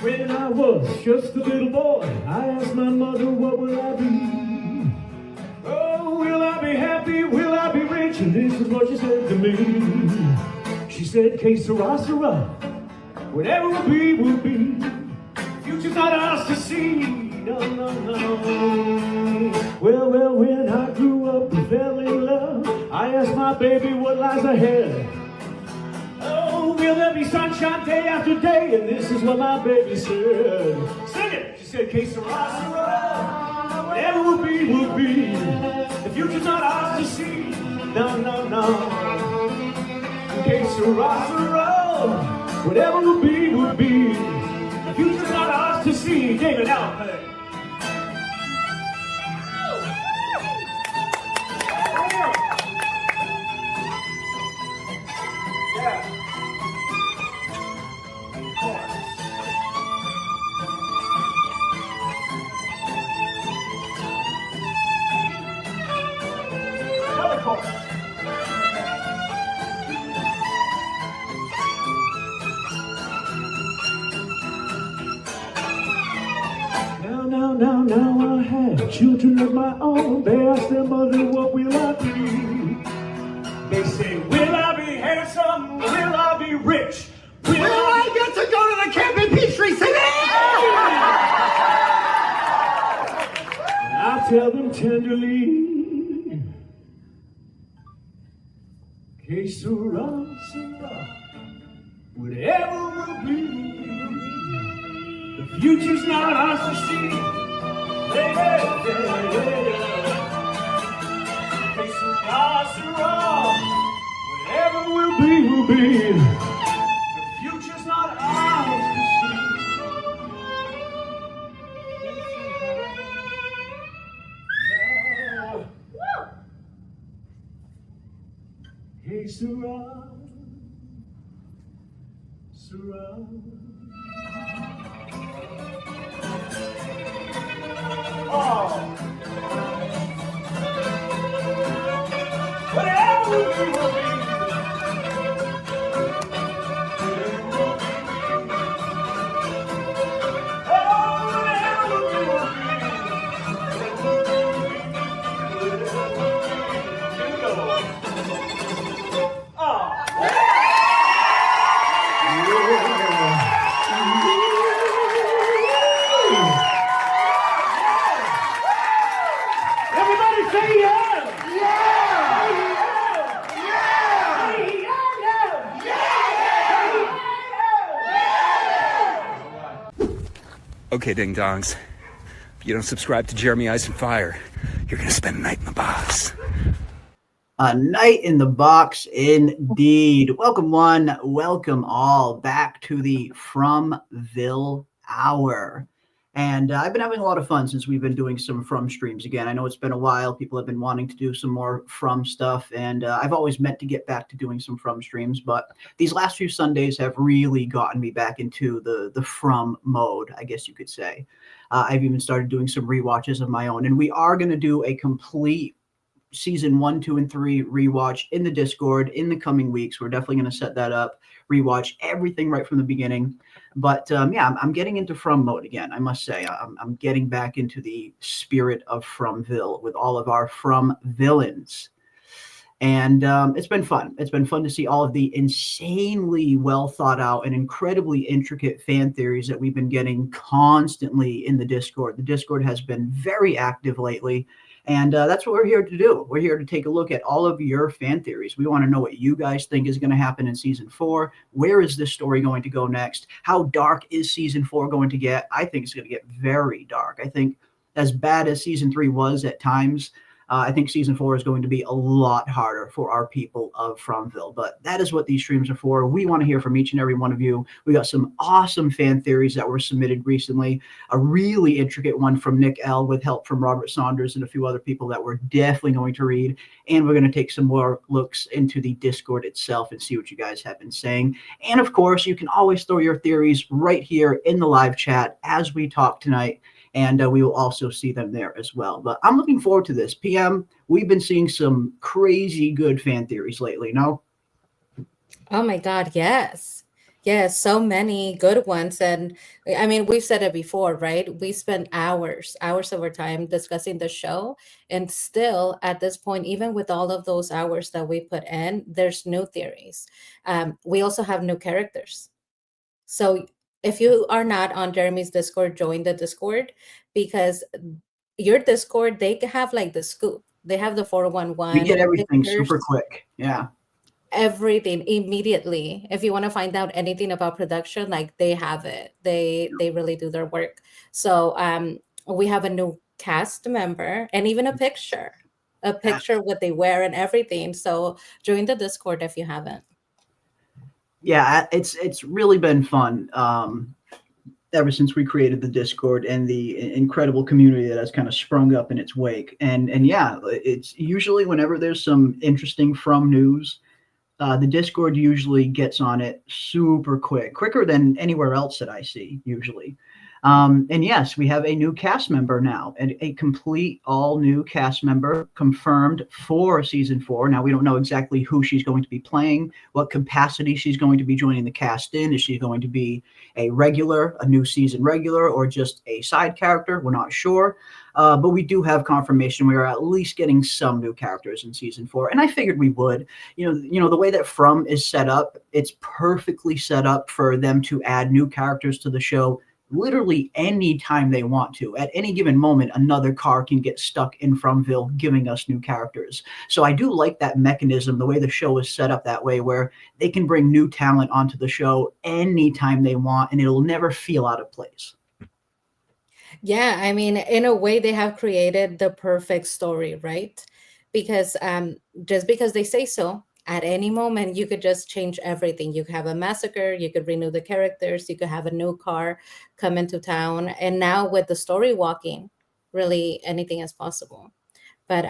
When I was just a little boy, I asked my mother, what will I be? Oh, will I be happy? Will I be rich? And this is what she said to me. She said, que sera, sera. Whatever will be, will be. Future's not ours to see. No, no, no. Well, when I grew up and fell in love, I asked my baby what lies ahead. Oh, will there be sunshine day after day? And this is what my baby said. Sing it! She said, que sera, sera. Whatever will be, will be. The future's not ours to see. No, no, no. Que sera, sera. Whatever will be, will be. The future's not ours to see. David, now play. Now I have children of my own. They ask their mother, what will I be? They say, will I be handsome? Will I be rich? Will I get to go to the camp in Peachtree City? I tell them tenderly, que sera, sera. Whatever will be. The future's not ours to see. Hey, hey, hey, hey. Que sera, sera. Whatever will be, will be. The future's not ours to see. Que sera, sera. Oh. Whatever will be, will be. Oh, whatever will be, will be. Oh. Okay, ding-dongs, if you don't subscribe to Jeremy Ice and Fire, you're going to spend a night in the box. A night in the box, indeed. Welcome one, welcome all back to the Fromville Hour. And I've been having a lot of fun since we've been doing some From streams again. I know it's been a while. People have been wanting to do some more From stuff. And I've always meant to get back to doing some From streams. But these last few Sundays have really gotten me back into the From mode, I guess you could say. I've even started doing some rewatches of my own. And we are going to do a complete season 1, 2, and 3 rewatch in the Discord in the coming weeks. We're definitely going to set that up, rewatch everything right from the beginning. But yeah, I'm getting into From mode again, I must say. I'm getting back into the spirit of Fromville with all of our From villains. And it's been fun. It's been fun to see all of the insanely well thought out and incredibly intricate fan theories that we've been getting constantly in the Discord. The Discord has been very active lately. And that's what we're here to do. We're here to take a look at all of your fan theories. We want to know what you guys think is going to happen in season 4. Where is this story going to go next? How dark is season 4 going to get? I think it's going to get very dark. I think as bad as season 3 was at times, I think season 4 is going to be a lot harder for our people of Fromville. But that is what these streams are for. We want to hear from each and every one of you. We got some awesome fan theories that were submitted recently. A really intricate one from Nick L. with help from Robert Saunders and a few other people that we're definitely going to read. And we're going to take some more looks into the Discord itself and see what you guys have been saying. And of course, you can always throw your theories right here in the live chat as we talk tonight. And we will also see them there as well. But I'm looking forward to this. PM, we've been seeing some crazy good fan theories lately, no? Oh, my God, yes. Yeah, so many good ones. And I mean, we've said it before, right? We spend hours, hours of our time discussing the show. And still, at this point, even with all of those hours that we put in, there's new theories. We also have new characters. So if you are not on Jeremy's Discord, join the Discord, because your Discord, they have like the scoop. They have the We 411 get everything super pictures, quick. Yeah. everything immediately. If you want to find out anything about production, like they have it. They really do their work. So we have a new cast member and even a Yeah. picture what they wear and everything. So join the Discord if you haven't. Yeah, it's really been fun. Ever since we created the Discord and the incredible community that has kind of sprung up in its wake. And yeah, it's usually whenever there's some interesting from news, the Discord usually gets on it super quick, quicker than anywhere else that I see usually. And yes, we have a new cast member now, a complete all new cast member confirmed for season 4. Now we don't know exactly who she's going to be playing, what capacity she's going to be joining the cast in. Is she going to be a regular, a new season regular, or just a side character? We're not sure. But we do have confirmation we are at least getting some new characters in season 4, and I figured we would. The way that From is set up, it's perfectly set up for them to add new characters to the show literally any time they want to. At any given moment, another car can get stuck in Fromville, giving us new characters. So I do like that mechanism, the way the show is set up that way, where they can bring new talent onto the show anytime they want, and it'll never feel out of place. Yeah, I mean, in a way, they have created the perfect story, right? Because just because they say so, at any moment, you could just change everything. You could have a massacre, you could renew the characters, you could have a new car come into town. And now with the story walking, really anything is possible. But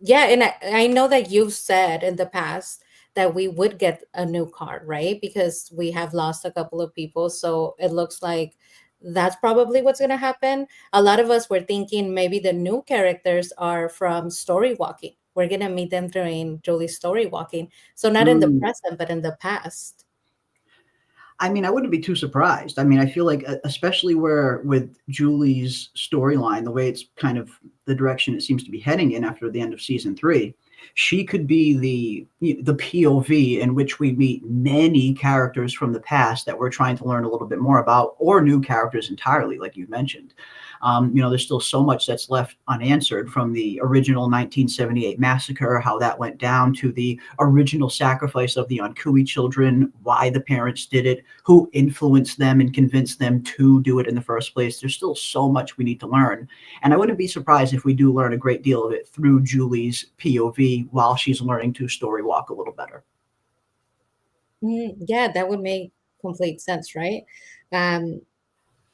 yeah, and I know that you've said in the past that we would get a new car, right? Because we have lost a couple of people. So it looks like that's probably what's going to happen. A lot of us were thinking maybe the new characters are from story walking. We're going to meet them during Julie's story walking. So not in the Mm. present, but in the past. I mean, I wouldn't be too surprised. I mean, I feel like, especially where with Julie's storyline, the way it's kind of the direction it seems to be heading in after the end of season 3, she could be the POV in which we meet many characters from the past that we're trying to learn a little bit more about, or new characters entirely, like you mentioned. There's still so much that's left unanswered from the original 1978 massacre, how that went down, to the original sacrifice of the Onkui children, why the parents did it, who influenced them and convinced them to do it in the first place. There's still so much we need to learn. And I wouldn't be surprised if we do learn a great deal of it through Julie's POV while she's learning to story walk a little better. Yeah, that would make complete sense, right? Um,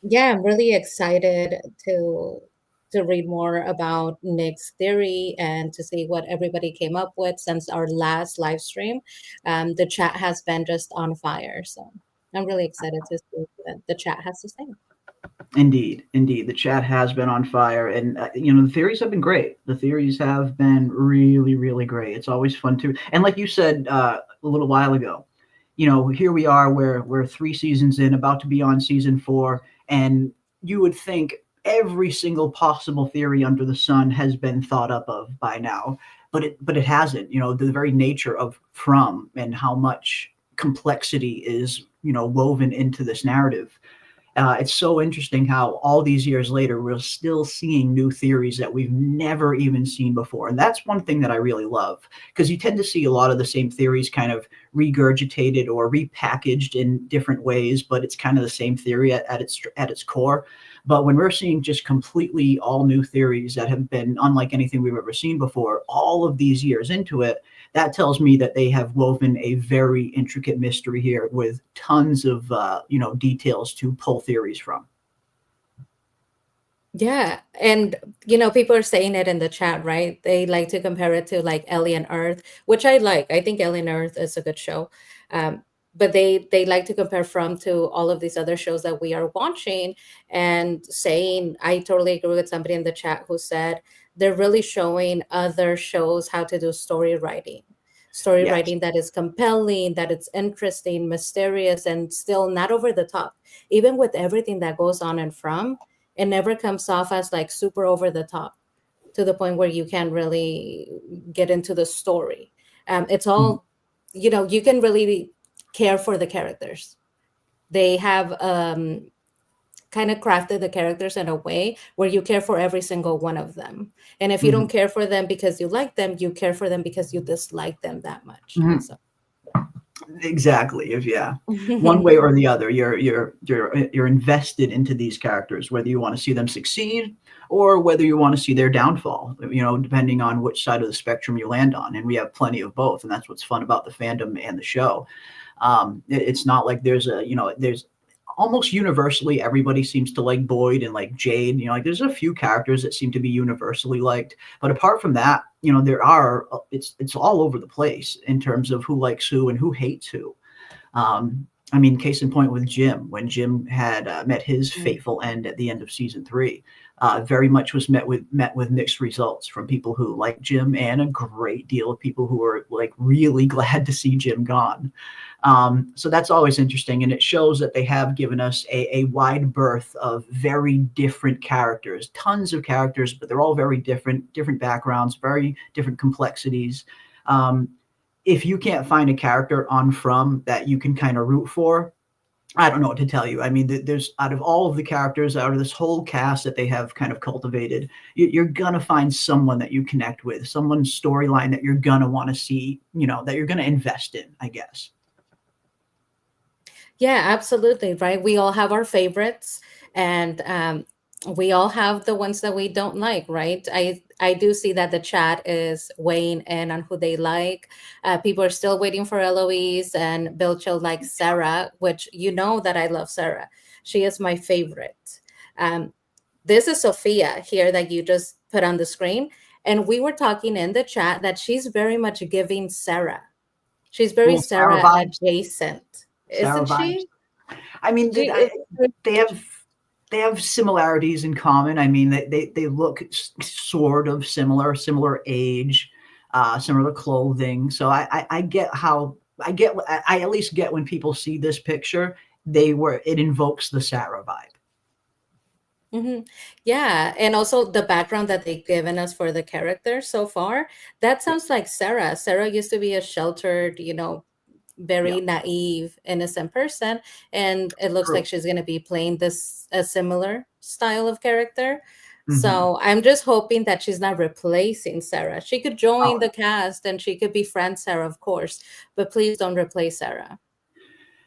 yeah, I'm really excited to read more about Nick's theory and to see what everybody came up with since our last live stream. The chat has been just on fire, so I'm really excited to see what the chat has to say. Indeed, indeed. The chat has been on fire, and the theories have been great. The theories have been really, really great. It's always fun to, and like you said a little while ago, here we are, we're 3 seasons in, about to be on season 4, and you would think every single possible theory under the sun has been thought up of by now, but it hasn't. The very nature of From and how much complexity is woven into this narrative. It's so interesting how all these years later we're still seeing new theories that we've never even seen before, and that's one thing that I really love, because you tend to see a lot of the same theories kind of regurgitated or repackaged in different ways, but it's kind of the same theory at its core. But when we're seeing just completely all new theories that have been unlike anything we've ever seen before, all of these years into it, that tells me that they have woven a very intricate mystery here with tons of details to pull theories from. Yeah, and people are saying it in the chat, right? They like to compare it to like Alien Earth, which I like. I think Alien Earth is a good show. But they like to compare From to all of these other shows that we are watching, and saying, I totally agree with somebody in the chat who said they're really showing other shows how to do story writing. story Yes. writing that is compelling, that it's interesting, mysterious, and still not over the top. Even with everything that goes on in From, it never comes off as like super over the top to the point where you can't really get into the story. It's Mhm. all, you can really care for the characters. They have kind of crafted the characters in a way where you care for every single one of them. And if you Mhm. don't care for them because you like them, you care for them because you dislike them that much. Mhm. So Exactly. If yeah, one way or the other, you're invested into these characters, whether you want to see them succeed or whether you want to see their downfall. Depending on which side of the spectrum you land on, and we have plenty of both, and that's what's fun about the fandom and the show. It's not like there's almost universally everybody seems to like Boyd and like Jade. Like there's a few characters that seem to be universally liked, but apart from that, there are it's all over the place in terms of who likes who and who hates who. I mean, case in point with Jim, when Jim had met his fateful end at the end of season 3, very much was met with mixed results from people who like Jim and a great deal of people who were like really glad to see Jim gone. So that's always interesting, and it shows that they have given us a wide berth of very different characters, tons of characters, but they're all very different backgrounds, very different complexities. Um, if you can't find a character on From that you can kind of root for, I don't know what to tell you. I mean, there's out of all of the characters, out of this whole cast that they have kind of cultivated, you're gonna find someone that you connect with, someone's storyline that you're gonna want to see, that you're gonna invest in, I guess. yeah, absolutely. Right. We all have our favorites, and we all have the ones that we don't like. Right. I do see that the chat is weighing in on who they like. People are still waiting for Eloise, and Bill Chill likes Sarah, which that I love Sarah. She is my favorite. Um, this is Sophia here that you just put on the screen. And we were talking in the chat that she's very much giving Sarah. She's very Little Sarah Sarah vibes. adjacent, Sarah isn't vibes. she? I mean, She is. they have similarities in common. I mean, they look sort of similar age, similar clothing. So I get how I at least get when people see this picture, it invokes the Sarah vibe. Mhm. Yeah, and also the background that they've given us for the character so far, that Yeah, sounds like Sarah. Sarah used to be a sheltered, yeah, very naive, innocent person, and it looks like true. she's going to be playing this a similar style of character. Hmm. So I'm just hoping that she's not replacing Sarah. She could join Oh, the cast and she could be friend Sarah, of course, but please don't replace Sarah.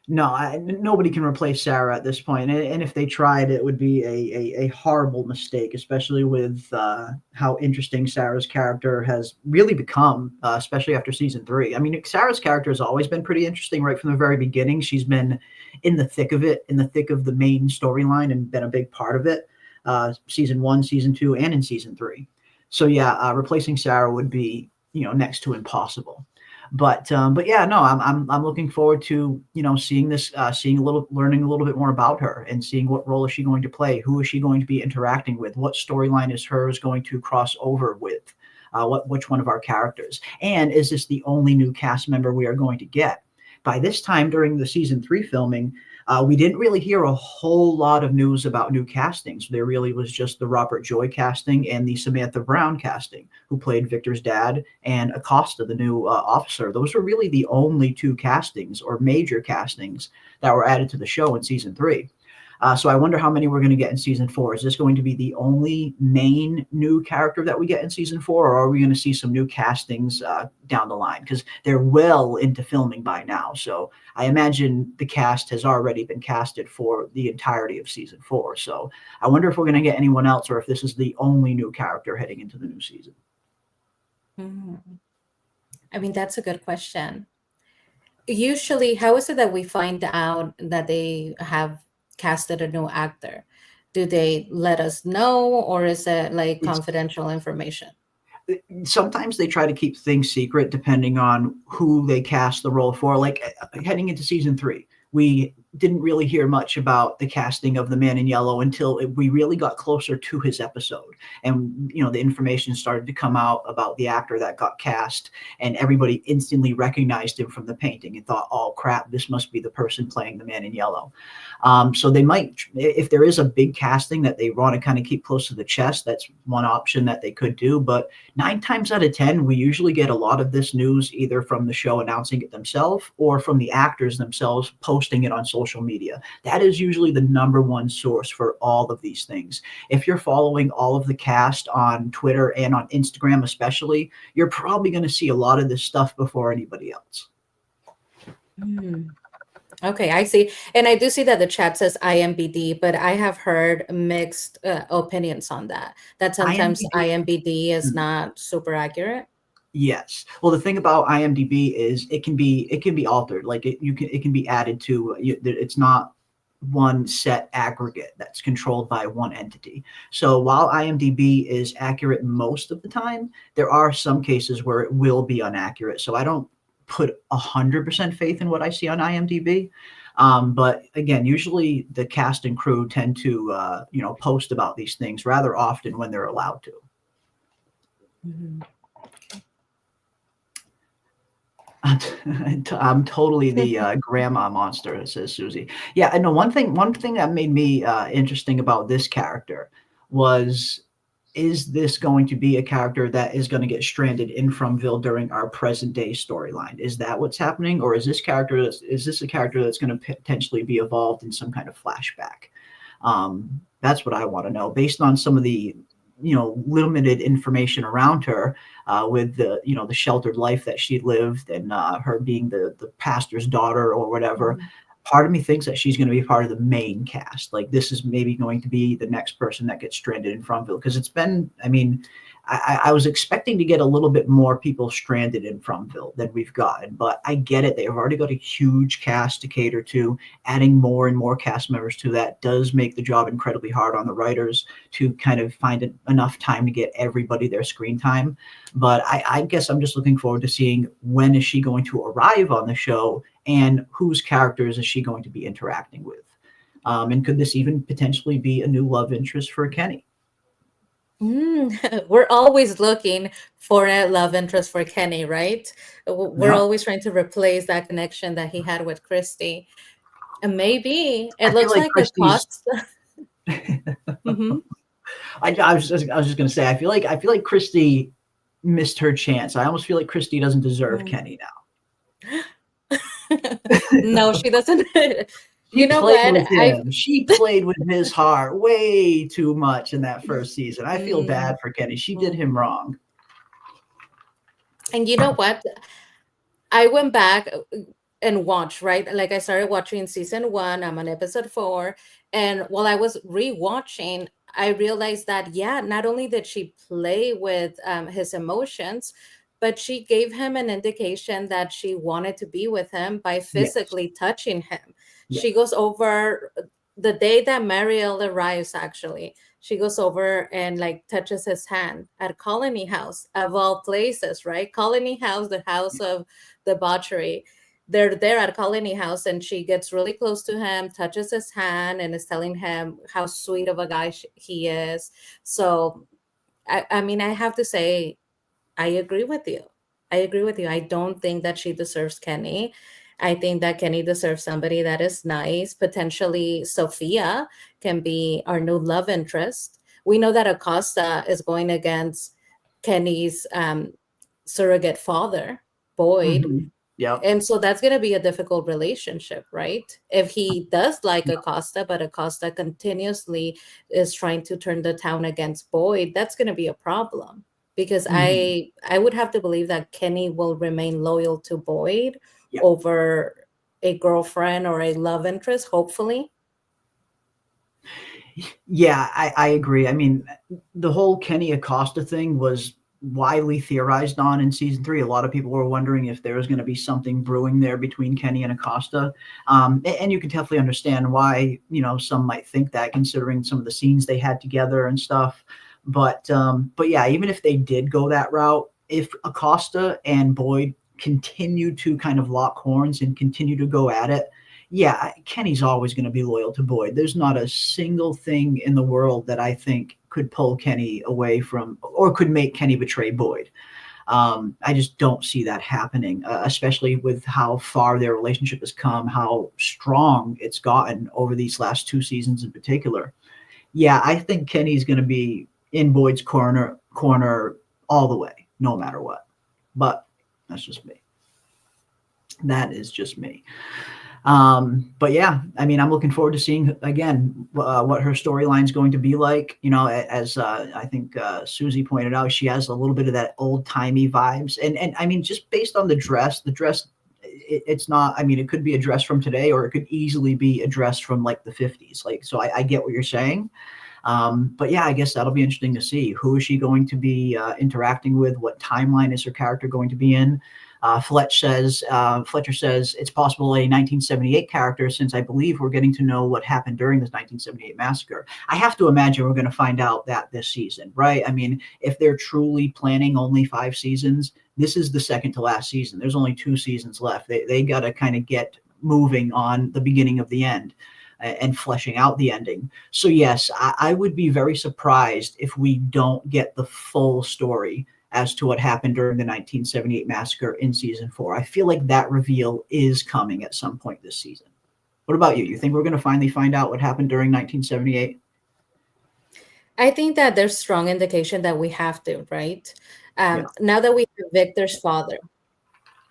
no, nobody can replace Sarah at this point. And if they tried, it would be a horrible mistake, especially with how interesting Sarah's character has really become, especially after season 3. I mean, Sarah's character has always been pretty interesting right from the very beginning. She's been in the thick of it, in the thick of the main storyline, and been a big part of it. Season 1, season 2, and in season 3. So yeah, replacing Sarah would be next to impossible. But yeah, no, I'm looking forward to seeing this, learning a little bit more about her, and seeing what role is she going to play, who is she going to be interacting with, what storyline is hers going to cross over with, which one of our characters, and is this the only new cast member we are going to get? By this time during the season 3 filming, we didn't really hear a whole lot of news about new castings. There really was just the Robert Joy casting and the Samantha Brown casting, who played Victor's dad, and Acosta, the new officer. Those were really the only 2 castings or major castings that were added to the show in season 3. So I wonder how many we're going to get in season 4. Is this going to be the only main new character that we get in season 4, or are we going to see some new castings down the line? Because they're well into filming by now. So I imagine the cast has already been casted for the entirety of season 4. So I wonder if we're going to get anyone else, or if this is the only new character heading into the new season. Mhm. I mean, that's a good question. Usually, how is it that we find out that they have casted a new actor? Do they let us know, or is it like It's confidential information? Sometimes they try to keep things secret depending on who they cast the role for. Like heading into season 3, we didn't really hear much about the casting of the Man in Yellow until we really got closer to his episode. And, the information started to come out about the actor that got cast, and everybody instantly recognized him from the painting and thought, oh, crap, this must be the person playing the Man in Yellow. So they might, if there is a big casting that they want to kind of keep close to the chest, that's one option that they could do. But 9 times out of 10, we usually get a lot of this news either from the show announcing it themselves or from the actors themselves posting it on social media. That is usually the number one source for all of these things. If you're following all of the cast on Twitter and on Instagram especially, you're probably going to see a lot of this stuff before anybody else. Okay, I see. And I do see that the chat says IMBD, but I have heard mixed opinions on that. That sometimes IMBD is not super accurate. Yes. Well, the thing about IMDb is it can be altered. Like it can be added to. It's not one set aggregate that's controlled by one entity. So while IMDb is accurate most of the time, there are some cases where it will be inaccurate. So I don't put 100% faith in what I see on IMDb. But again, usually the cast and crew tend to, post about these things rather often when they're allowed to. Mm-hmm. I'm totally the grandma monster, says Susie. Yeah, I know one thing that made me interesting about this character was, is this going to be a character that is going to get stranded in Fromville during our present day storyline? Is that what's happening, or is this a character that's going to potentially be evolved in some kind of flashback? That's what I want to know, based on some of the limited information around her, with the the sheltered life that she lived, and her being the pastor's daughter or whatever. Mm-hmm. Part of me thinks that she's going to be part of the main cast. Like this is maybe going to be the next person that gets stranded in Fromville, because it's been, I was expecting to get a little bit more people stranded in Fromville than we've gotten, but I get it. They've already got a huge cast to cater to. Adding more and more cast members to that does make the job incredibly hard on the writers to kind of find enough time to get everybody their screen time. But I guess I'm just looking forward to seeing when is she going to arrive on the show, and whose characters is she going to be interacting with? And could this even potentially be a new love interest for Kenny? We're always looking for a love interest for Kenny, right? We're always trying to replace that connection that he had with Christy. And maybe it looks like a cost. Mm-hmm. I was just going to say, I feel like Christy missed her chance. I almost feel like Christy doesn't deserve Kenny now. No, she doesn't. She played with his heart way too much in that first season. I feel bad for Kenny. She did him wrong. And you know what? I went back and watched, right? Like I started watching season 1. I'm on episode 4. And while I was rewatching, I realized that, not only did she play with his emotions, but she gave him an indication that she wanted to be with him by physically touching him. Yes. She goes over the day that Mariel arrives, actually. She goes over and touches his hand at Colony House, of all places, right? Colony House, the house of debauchery. They're there at Colony House, and she gets really close to him, touches his hand, and is telling him how sweet of a guy he is. So, I have to say, I agree with you. I don't think that she deserves Kenny. I think that Kenny deserves somebody that is nice. Potentially, Sophia can be our new love interest. We know that Acosta is going against Kenny's surrogate father, Boyd. Mm-hmm. Yeah. And so that's going to be a difficult relationship, right? If he does like Acosta, but Acosta continuously is trying to turn the town against Boyd, that's going to be a problem. Because I would have to believe that Kenny will remain loyal to Boyd over a girlfriend or a love interest, hopefully. Yeah, I agree. The whole Kenny Acosta thing was widely theorized on in season 3. A lot of people were wondering if there was going to be something brewing there between Kenny and Acosta. And you can definitely understand why, some might think that, considering some of the scenes they had together and stuff. But yeah, even if they did go that route, if Acosta and Boyd continue to kind of lock horns and continue to go at it, yeah, Kenny's always going to be loyal to Boyd. There's not a single thing in the world that I think could pull Kenny away from or could make Kenny betray Boyd. I just don't see that happening, especially with how far their relationship has come, how strong it's gotten over these last 2 seasons in particular. Yeah, I think Kenny's going to be in Boyd's corner all the way, no matter what. But that's just me. That is just me. But yeah, I mean, I'm looking forward to seeing again what her storyline is going to be like. You know, as I think Susie pointed out, she has a little bit of that old timey vibes, and I mean, just based on the dress, it's not. I mean, it could be a dress from today, or it could easily be a dress from like the 50s. Like, so I get what you're saying. But yeah, I guess that'll be interesting to see. Who is she going to be interacting with? What timeline is her character going to be in? Fletcher says it's possible a 1978 character, since I believe we're getting to know what happened during this 1978 massacre. I have to imagine we're going to find out that this season, right? I mean, if they're truly planning only 5 seasons, this is the second to last season. There's only 2 seasons left. They got to kind of get moving on the beginning of the end and fleshing out the ending. So yes, I would be very surprised if we don't get the full story as to what happened during the 1978 massacre in season 4. I feel like that reveal is coming at some point this season. What about you? You think we're going to finally find out what happened during 1978? I think that there's strong indication that we have to, right? Yeah. Now that we have Victor's father,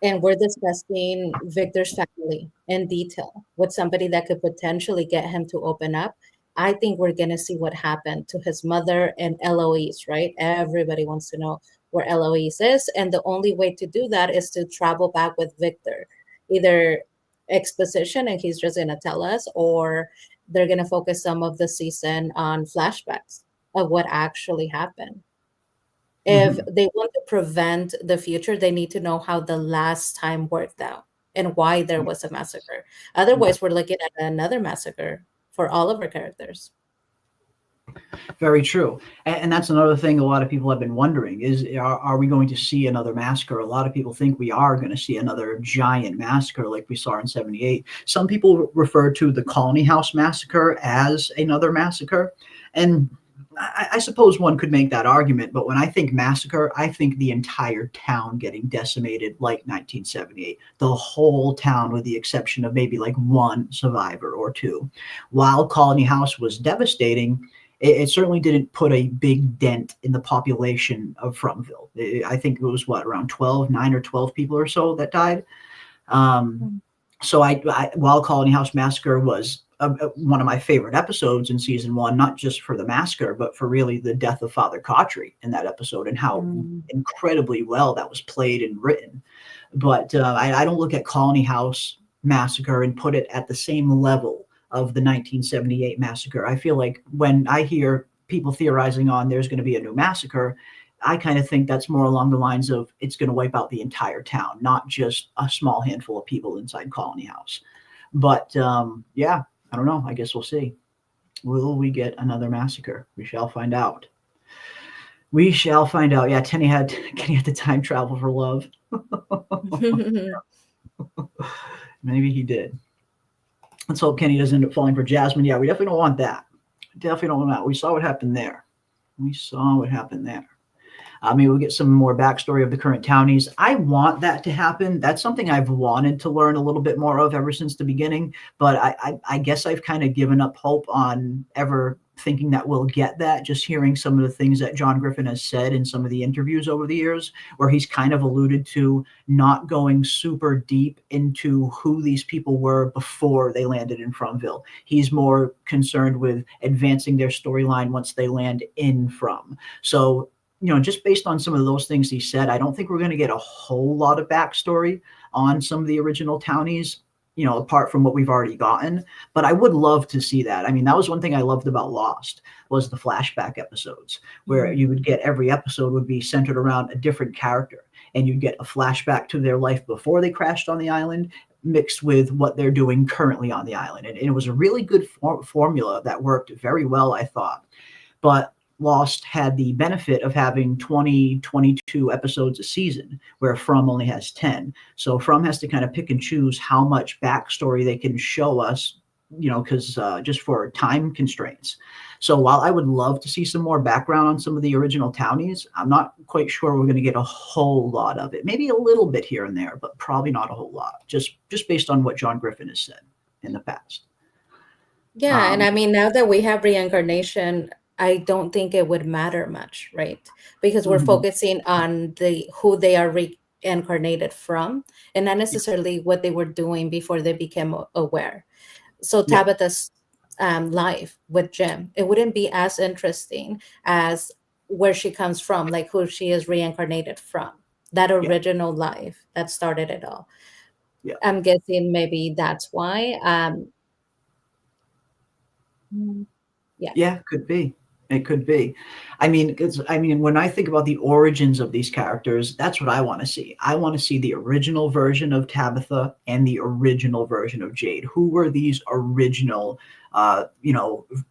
and we're discussing Victor's family in detail with somebody that could potentially get him to open up, I think we're going to see what happened to his mother and Eloise, right? Everybody wants to know where Eloise is. And the only way to do that is to travel back with Victor, either exposition, and he's just going to tell us, or they're going to focus some of the season on flashbacks of what actually happened. If they want to prevent the future, they need to know how the last time worked out and why there was a massacre. Otherwise, we're looking at another massacre for all of our characters. Very true. And that's another thing a lot of people have been wondering is, are we going to see another massacre? A lot of people think we are going to see another giant massacre like we saw in 78. Some people refer to the Colony House massacre as another massacre. And I suppose one could make that argument, but when I think massacre, I think the entire town getting decimated like 1978. The whole town, with the exception of maybe like one survivor or two. While Colony House was devastating, it certainly didn't put a big dent in the population of Fromville. I think it was around 9 or 12 people or so that died. So while Colony House Massacre was one of my favorite episodes in season 1, not just for the massacre, but for really the death of Father Cautry in that episode and how incredibly well that was played and written. But I don't look at Colony House Massacre and put it at the same level of the 1978 massacre. I feel like when I hear people theorizing on there's going to be a new massacre, I kind of think that's more along the lines of it's going to wipe out the entire town, not just a small handful of people inside Colony House. But yeah, I don't know. I guess we'll see. Will we get another massacre? We shall find out. We shall find out. Yeah, Kenny had to time travel for love. Maybe he did. Let's hope Kenny doesn't end up falling for Jasmine. Yeah, we definitely don't want that. Definitely don't want that. We saw what happened there. Maybe we'll get some more backstory of the current townies. I want that to happen. That's something I've wanted to learn a little bit more of ever since the beginning. But I guess I've kind of given up hope on ever thinking that we'll get that, just hearing some of the things that John Griffin has said in some of the interviews over the years, where he's kind of alluded to not going super deep into who these people were before they landed in Fromville. He's more concerned with advancing their storyline once they land in From. So, just based on some of those things he said, I don't think we're going to get a whole lot of backstory on some of the original townies, apart from what we've already gotten. But I would love to see that. I mean, that was one thing I loved about Lost, was the flashback episodes, where you would get every episode would be centered around a different character, and you'd get a flashback to their life before they crashed on the island, mixed with what they're doing currently on the island. And it was a really good formula that worked very well, I thought. But Lost had the benefit of having 20, 22 episodes a season, where From only has 10. So From has to kind of pick and choose how much backstory they can show us, because just for time constraints. So while I would love to see some more background on some of the original townies, I'm not quite sure we're going to get a whole lot of it. Maybe a little bit here and there, but probably not a whole lot, just based on what John Griffin has said in the past. Yeah, and I mean, now that we have reincarnation, I don't think it would matter much, right? Because we're Mhm. focusing on the who they are reincarnated from, and not necessarily what they were doing before they became aware. So Yeah, Tabitha's life with Jim, it wouldn't be as interesting as where she comes from, like who she is reincarnated from, that yeah, original life that started it all. yeah. I'm guessing maybe that's why. Yeah. Yeah, could be. It could be. When I think about the origins of these characters, that's what I want to see. I want to see the original version of Tabitha and the original version of Jade. Who were these original,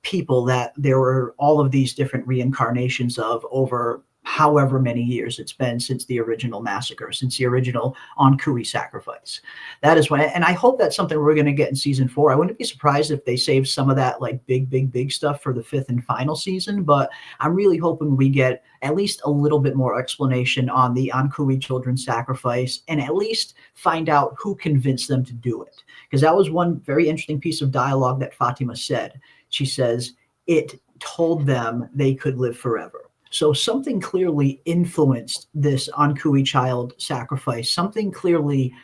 people that there were all of these different reincarnations of over however many years it's been since the original massacre, since the original Ankuri sacrifice. That is when, and I hope that's something we're going to get in season 4. I wouldn't be surprised if they save some of that like big stuff for the 5th and final season, but I'm really hoping we get at least a little bit more explanation on the Ankuri children's sacrifice, and at least find out who convinced them to do it. Because that was one very interesting piece of dialogue that Fatima said. She says, it told them they could live forever. So something clearly influenced this Ankui child sacrifice. Something clearly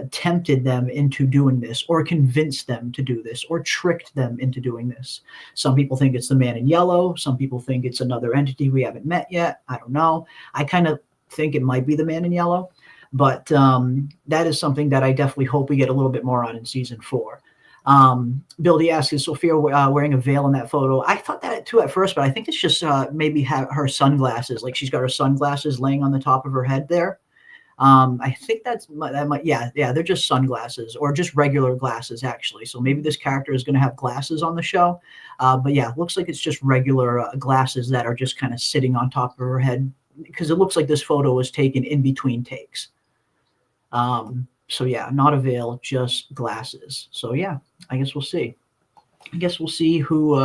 tempted them into doing this, or convinced them to do this, or tricked them into doing this. Some people think it's the man in yellow. Some people think it's another entity we haven't met yet. I don't know. I kind of think it might be the man in yellow, but that is something that I definitely hope we get a little bit more on in season 4. Bill D asks, is Sophia wearing a veil in that photo? I thought that too at first, but I think it's just maybe her sunglasses. Like she's got her sunglasses laying on the top of her head there. I think yeah, they're just sunglasses, or just regular glasses actually. So maybe this character is going to have glasses on the show. But yeah, it looks like it's just regular glasses that are just kind of sitting on top of her head, because it looks like this photo was taken in between takes. So yeah, not a veil, just glasses. So yeah, I guess we'll see. I guess we'll see who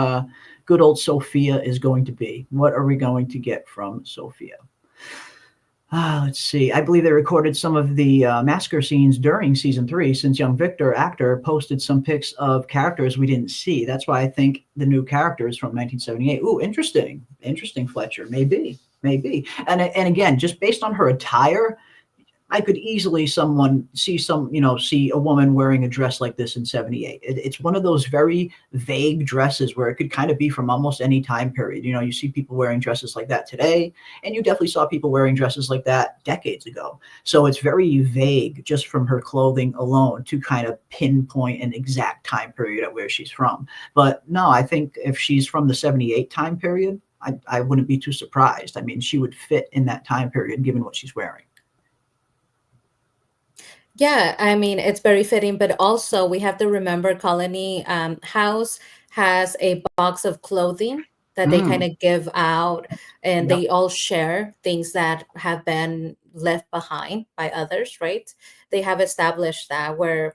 good old Sophia is going to be. What are we going to get from Sophia? Let's see. I believe they recorded some of the massacre scenes during season 3, since young Victor, actor, posted some pics of characters we didn't see. That's why I think the new character is from 1978. Ooh, interesting. Interesting, Fletcher. Maybe. And again, just based on her attire, I could easily see a woman wearing a dress like this in 78. It's one of those very vague dresses where it could kind of be from almost any time period. You see people wearing dresses like that today, and you definitely saw people wearing dresses like that decades ago. So it's very vague just from her clothing alone to kind of pinpoint an exact time period at where she's from. But no, I think if she's from the 78 time period, I wouldn't be too surprised. I mean, she would fit in that time period given what she's wearing. Yeah, I mean, it's very fitting, but also we have to remember Colony House has a box of clothing that they kind Mm, of give out, and yep. they all share things that have been left behind by others, right? They have established that where,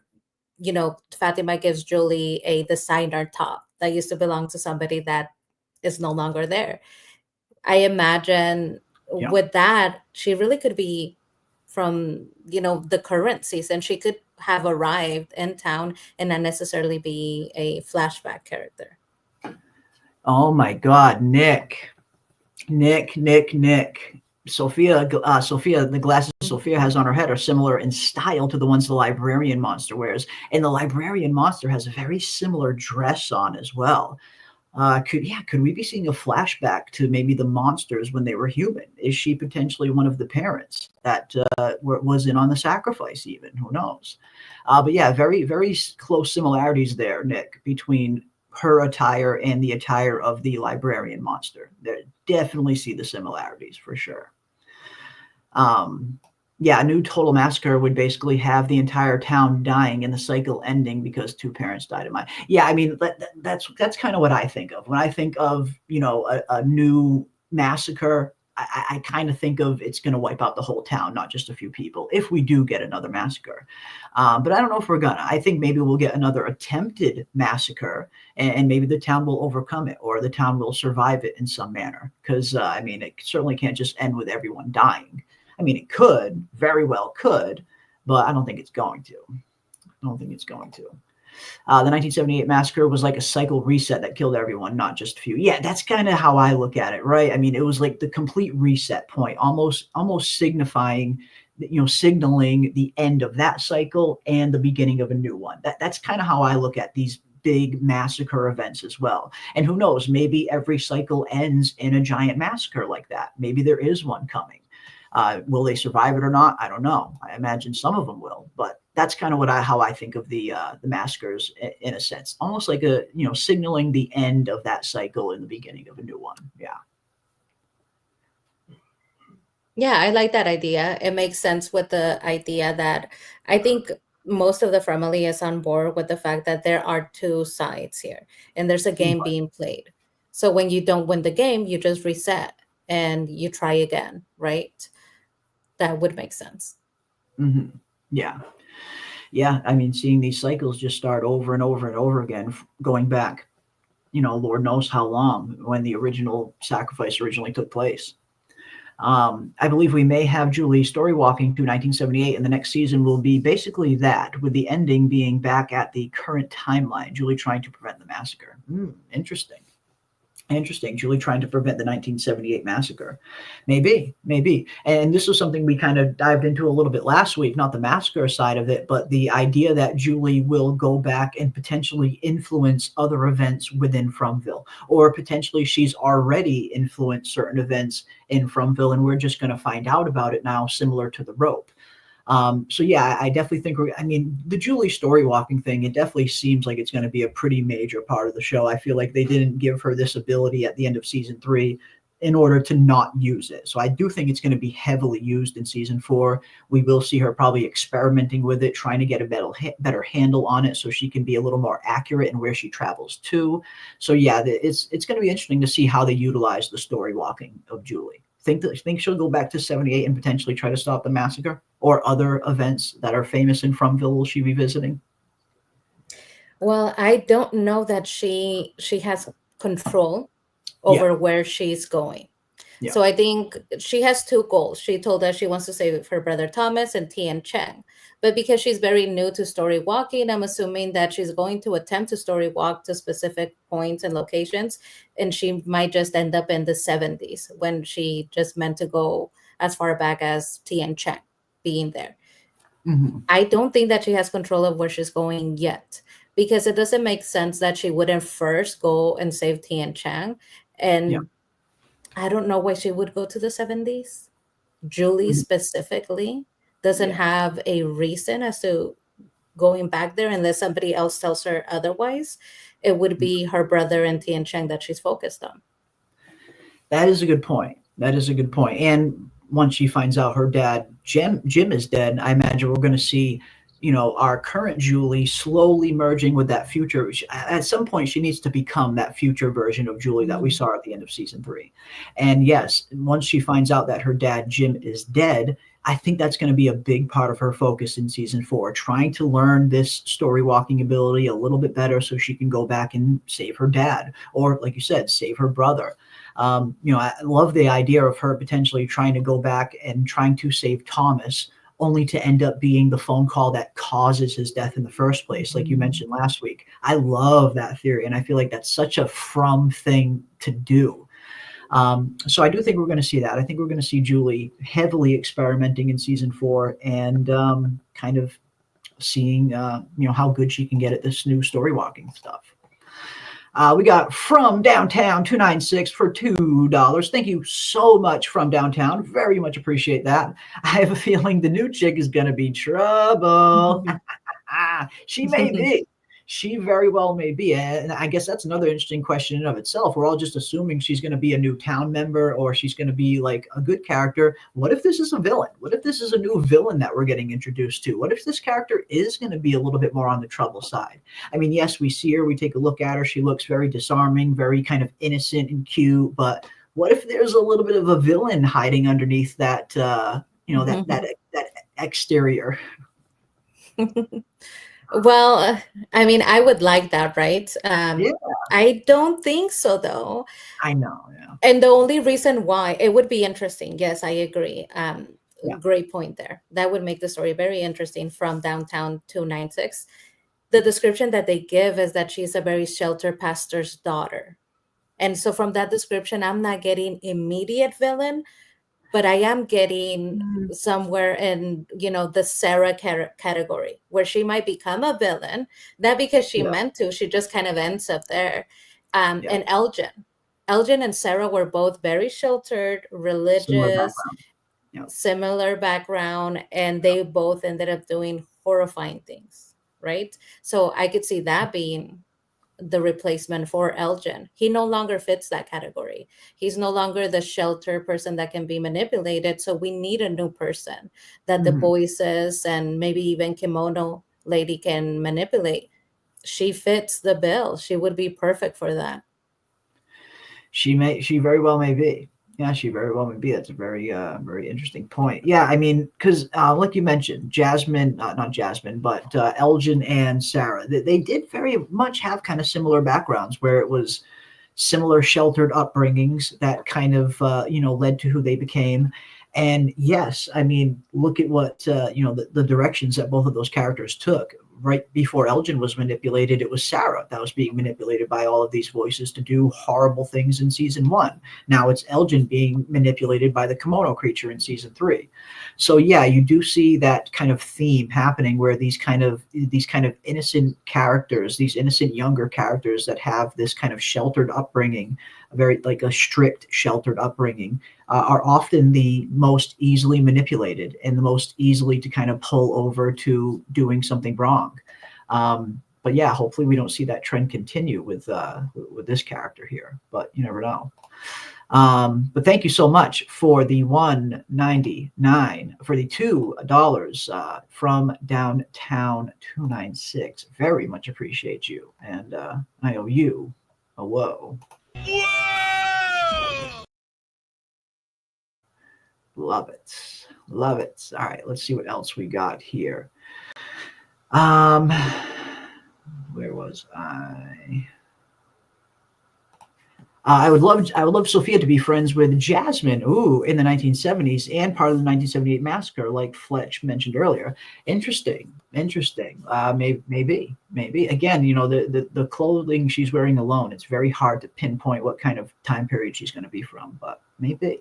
Fatima gives Julie a designer top that used to belong to somebody that is no longer there. I imagine Yeah. with that, she really could be from, the current season. She could have arrived in town and not necessarily be a flashback character. Oh my God, Nick. Sophia, the glasses Sophia has on her head are similar in style to the ones the librarian monster wears, and the librarian monster has a very similar dress on as well. Could we be seeing a flashback to maybe the monsters when they were human? Is she potentially one of the parents that was in on the sacrifice? Even, who knows? But yeah, very very close similarities there, Nick, between her attire and the attire of the librarian monster. There definitely see the similarities for sure. Um, Yeah, a new total massacre would basically have the entire town dying and the cycle ending because two parents died in my. Yeah, I mean that's kind of what I think of when I think of a new massacre. I kind of think of it's going to wipe out the whole town, not just a few people. If we do get another massacre, but I don't know if we're gonna. I think maybe we'll get another attempted massacre, and maybe the town will overcome it, or the town will survive it in some manner. Because I mean, it certainly can't just end with everyone dying. I mean, it could, very well could, but I don't think it's going to. I don't think it's going to. The 1978 massacre was like a cycle reset that killed everyone, not just a few. Yeah, that's kind of how I look at it, right? I mean, it was like the complete reset point, almost signifying, signaling the end of that cycle and the beginning of a new one. That's kind of how I look at these big massacre events as well. And who knows, maybe every cycle ends in a giant massacre like that. Maybe there is one coming. Will they survive it or not? I don't know. I imagine some of them will, but that's kind of how I think of the massacres in a sense, almost like signaling the end of that cycle and the beginning of a new one. Yeah. Yeah, I like that idea. It makes sense with the idea that I think most of the family is on board with the fact that there are two sides here and there's a game being played. So when you don't win the game, you just reset and you try again, right? That would make sense. Mm-hmm. Yeah. Yeah. I mean, seeing these cycles just start over and over and over again, going back, Lord knows how long when the original sacrifice originally took place. I believe we may have Julie story walking to 1978, and the next season will be basically that, with the ending being back at the current timeline, Julie trying to prevent the massacre. Interesting. Interesting. Julie trying to prevent the 1978 massacre. Maybe. And this was something we kind of dived into a little bit last week, not the massacre side of it, but the idea that Julie will go back and potentially influence other events within Fromville, or potentially she's already influenced certain events in Fromville, and we're just going to find out about it now, similar to the rope. So yeah, I definitely think the Julie story walking thing, it definitely seems like it's going to be a pretty major part of the show. I feel like they didn't give her this ability at the end of season 3 in order to not use it. So I do think it's going to be heavily used in season 4. We will see her probably experimenting with it, trying to get a better handle on it so she can be a little more accurate in where she travels to. So yeah, it's going to be interesting to see how they utilize the story walking of Julie. Think she'll go back to 78 and potentially try to stop the massacre, or other events that are famous in Fromville will she be visiting? Well, I don't know that she has control over where she's going. Yeah. So I think she has two goals. She told us she wants to save her brother Thomas and Tian Cheng. But because she's very new to story walking, I'm assuming that she's going to attempt to story walk to specific points and locations. And she might just end up in the 70s when she just meant to go as far back as Tian Cheng being there. Mm-hmm. I don't think that she has control of where she's going yet, because it doesn't make sense that she wouldn't first go and save Tian Cheng. And I don't know why she would go to the 70s. Julie specifically doesn't have a reason as to going back there unless somebody else tells her otherwise. It would be her brother and Tian Cheng that she's focused on. That is a good point. And once she finds out her dad, Jim is dead, I imagine we're going to see, our current Julie slowly merging with that future. At some point, she needs to become that future version of Julie that we saw at the end of season 3. And yes, once she finds out that her dad, Jim, is dead, I think that's going to be a big part of her focus in season 4, trying to learn this story walking ability a little bit better so she can go back and save her dad, or like you said, save her brother. I love the idea of her potentially trying to go back and trying to save Thomas, only to end up being the phone call that causes his death in the first place, like you mentioned last week. I love that theory, and I feel like that's such a From thing to do. So I do think we're going to see that. I think we're going to see Julie heavily experimenting in season 4 and kind of seeing, how good she can get at this new story walking stuff. We got From Downtown 296 for $2. Thank you so much, From Downtown. Very much appreciate that. I have a feeling the new chick is going to be trouble. She may be. She very well may be. And I guess that's another interesting question in of itself. We're all just assuming she's going to be a new town member or she's going to be like a good character. What if this is a villain? What if this is a new villain that we're getting introduced to? What if this character is going to be a little bit more on the trouble side? I mean, yes, we see her, we take a look at her. She looks very disarming, very kind of innocent and cute. But what if there's a little bit of a villain hiding underneath that, that exterior? Well, I mean, I would like that, right? Yeah, I don't think so, though. I know. Yeah. And the only reason why it would be interesting, yes, I agree. Yeah. Great point there. That would make the story very interesting from downtown 296. The description that they give is that she's a very sheltered pastor's daughter. And so from that description, I'm not getting immediate villain, but I am getting somewhere in, the Sarah category where she might become a villain, not because she meant to, she just kind of ends up there. And Elgin and Sarah were both very sheltered, religious, similar background, and they both ended up doing horrifying things, right? So I could see that being the replacement for Elgin. He no longer fits that category. He's no longer the shelter person that can be manipulated. So we need a new person that the voices and maybe even kimono lady can manipulate. She fits the bill. She would be perfect for that. She very well may be. Yeah, she very well may be. That's a very, very interesting point. Yeah, I mean, because like you mentioned, Jasmine, not Jasmine, but Elgin and Sarah, they did very much have kind of similar backgrounds where it was similar sheltered upbringings that kind of, led to who they became. And yes, I mean, look at what, the directions that both of those characters took. Right before Elgin was manipulated, it was Sarah that was being manipulated by all of these voices to do horrible things in season 1. Now it's Elgin being manipulated by the kimono creature in season 3. So yeah, you do see that kind of theme happening where these kind of innocent characters, these innocent younger characters that have this kind of sheltered upbringing, very like a strict sheltered upbringing, are often the most easily manipulated and the most easily to kind of pull over to doing something wrong. But yeah, hopefully we don't see that trend continue with this character here, but you never know. But thank you so much for the $1.99 for the $2 from downtown 296. Very much appreciate you, and I owe you a whoa. Love it. Love it. All right, let's see what else we got here. Where was I? I would love Sophia to be friends with Jasmine, in the 1970s and part of the 1978 massacre, like Fletch mentioned earlier. Interesting. Maybe. Again, the clothing she's wearing alone, it's very hard to pinpoint what kind of time period she's going to be from, but maybe.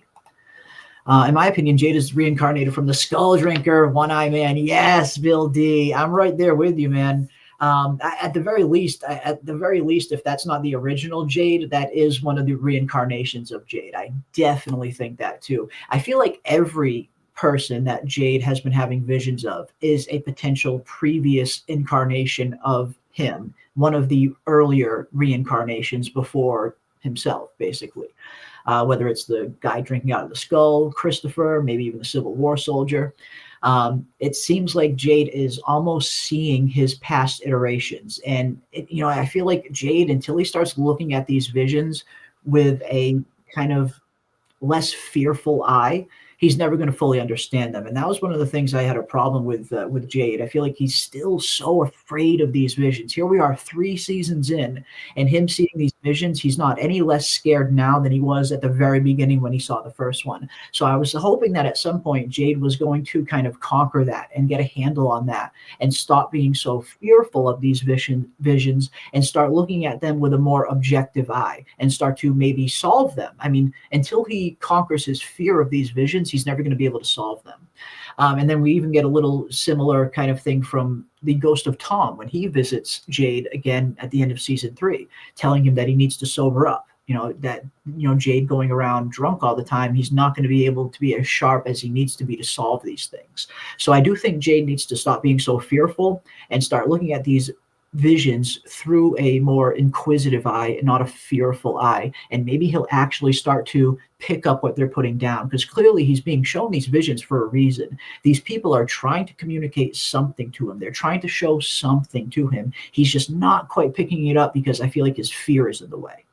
In my opinion, Jade is reincarnated from the Skull Drinker, One Eye Man. Yes, Bill D. I'm right there with you, man. At the very least, if that's not the original Jade, that is one of the reincarnations of Jade. I definitely think that too. I feel like every person that Jade has been having visions of is a potential previous incarnation of him, one of the earlier reincarnations before himself, basically. Whether it's the guy drinking out of the skull, Christopher, maybe even the Civil War soldier. It seems like Jade is almost seeing his past iterations. And, I feel like Jade, until he starts looking at these visions with a kind of less fearful eye, he's never going to fully understand them. And that was one of the things I had a problem with Jade. I feel like he's still so afraid of these visions. Here we are 3 seasons in, and him seeing these visions, he's not any less scared now than he was at the very beginning when he saw the first one. So I was hoping that at some point Jade was going to kind of conquer that and get a handle on that and stop being so fearful of these visions and start looking at them with a more objective eye and start to maybe solve them. I mean, until he conquers his fear of these visions, he's never going to be able to solve them. And then we even get a little similar kind of thing from the Ghost of Tom when he visits Jade again at the end of season 3, telling him that he needs to sober up. Jade going around drunk all the time, he's not going to be able to be as sharp as he needs to be to solve these things. So I do think Jade needs to stop being so fearful and start looking at these visions through a more inquisitive eye, not a fearful eye. And maybe he'll actually start to pick up what they're putting down, because clearly he's being shown these visions for a reason. These people are trying to communicate something to him. They're trying to show something to him. He's just not quite picking it up because I feel like his fear is in the way.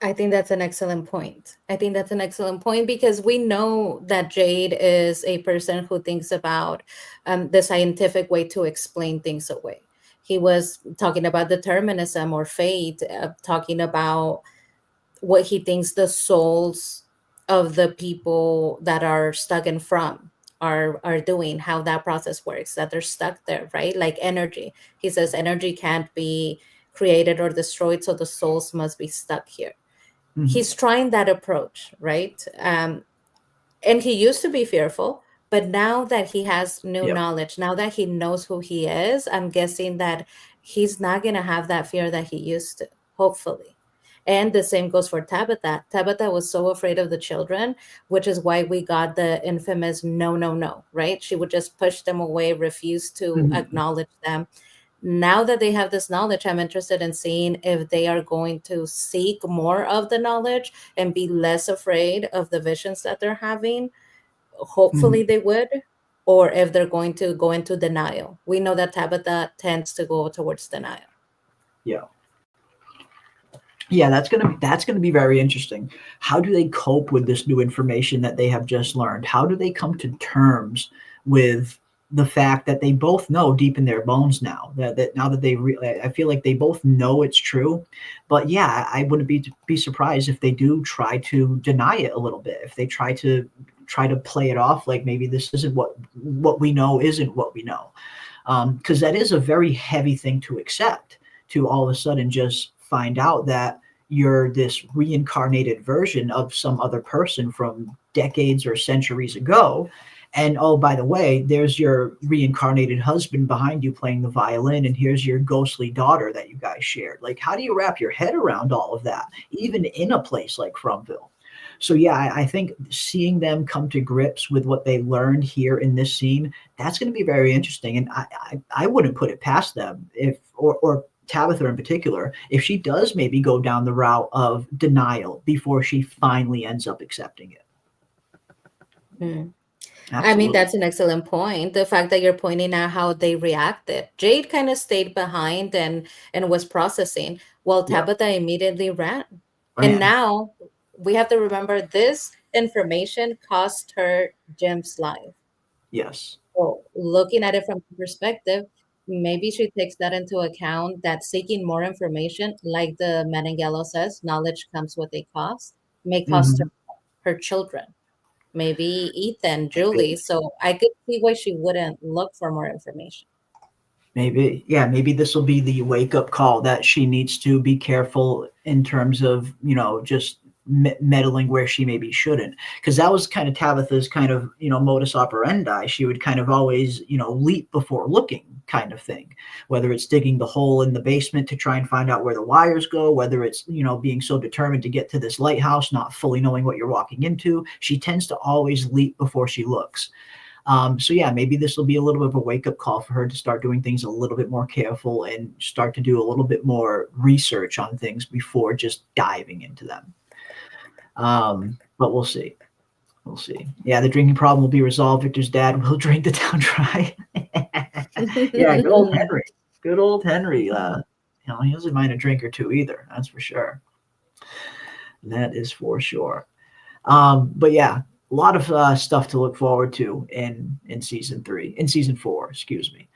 I think that's an excellent point. I think that's an excellent point because we know that Jade is a person who thinks about the scientific way to explain things away. He was talking about determinism or fate, talking about what he thinks the souls of the people that are stuck in From are doing, how that process works, that they're stuck there, right? Like energy. He says energy can't be created or destroyed, so the souls must be stuck here. He's trying that approach, right? And he used to be fearful, but now that he has new knowledge, now that he knows who he is, I'm guessing that he's not going to have that fear that he used to, hopefully. And the same goes for Tabitha. Tabitha was so afraid of the children, which is why we got the infamous no, no, no, right? She would just push them away, refuse to acknowledge them. Now that they have this knowledge, I'm interested in seeing if they are going to seek more of the knowledge and be less afraid of the visions that they're having. Hopefully they would, or if they're going to go into denial. We know that Tabitha tends to go towards denial. Yeah, that's gonna be very interesting. How do they cope with this new information that they have just learned? How do they come to terms with the fact that they both know deep in their bones now that now that I feel like they both know it's true. But yeah, I wouldn't be surprised if they do try to deny it a little bit, if they try to play it off like maybe this isn't what we know isn't what we know, because that is a very heavy thing to accept, to all of a sudden just find out that you're this reincarnated version of some other person from decades or centuries ago. And oh, by the way, there's your reincarnated husband behind you playing the violin, and here's your ghostly daughter that you guys shared. Like, how do you wrap your head around all of that, even in a place like Fromville? So yeah, I think seeing them come to grips with what they learned here in this scene, that's going to be very interesting. And I wouldn't put it past them or Tabitha in particular, if she does maybe go down the route of denial before she finally ends up accepting it. Absolutely. I mean, that's an excellent point. The fact that you're pointing out how they reacted. Jade kind of stayed behind and was processing, while Tabitha immediately ran. And now we have to remember this information cost her Jim's life. Yes. So looking at it from the perspective, maybe she takes that into account, that seeking more information, like the Meninghello says, knowledge comes with a cost, may cost her children. Maybe Ethan, Julie. So I could see why she wouldn't look for more information. Maybe this will be the wake up call that she needs to be careful in terms of, just meddling where she maybe shouldn't. Because that was kind of Tabitha's kind of, modus operandi. She would kind of always, leap before looking kind of thing, whether it's digging the hole in the basement to try and find out where the wires go, whether it's, being so determined to get to this lighthouse, not fully knowing what you're walking into. She tends to always leap before she looks. So yeah, maybe this will be a little bit of a wake-up call for her to start doing things a little bit more careful and start to do a little bit more research on things before just diving into them. But we'll see. Yeah, the drinking problem will be resolved. Victor's dad will drink the town dry. Yeah, good old Henry. He doesn't mind a drink or two either. That's for sure. That is for sure. But yeah, a lot of stuff to look forward to in season 4, excuse me.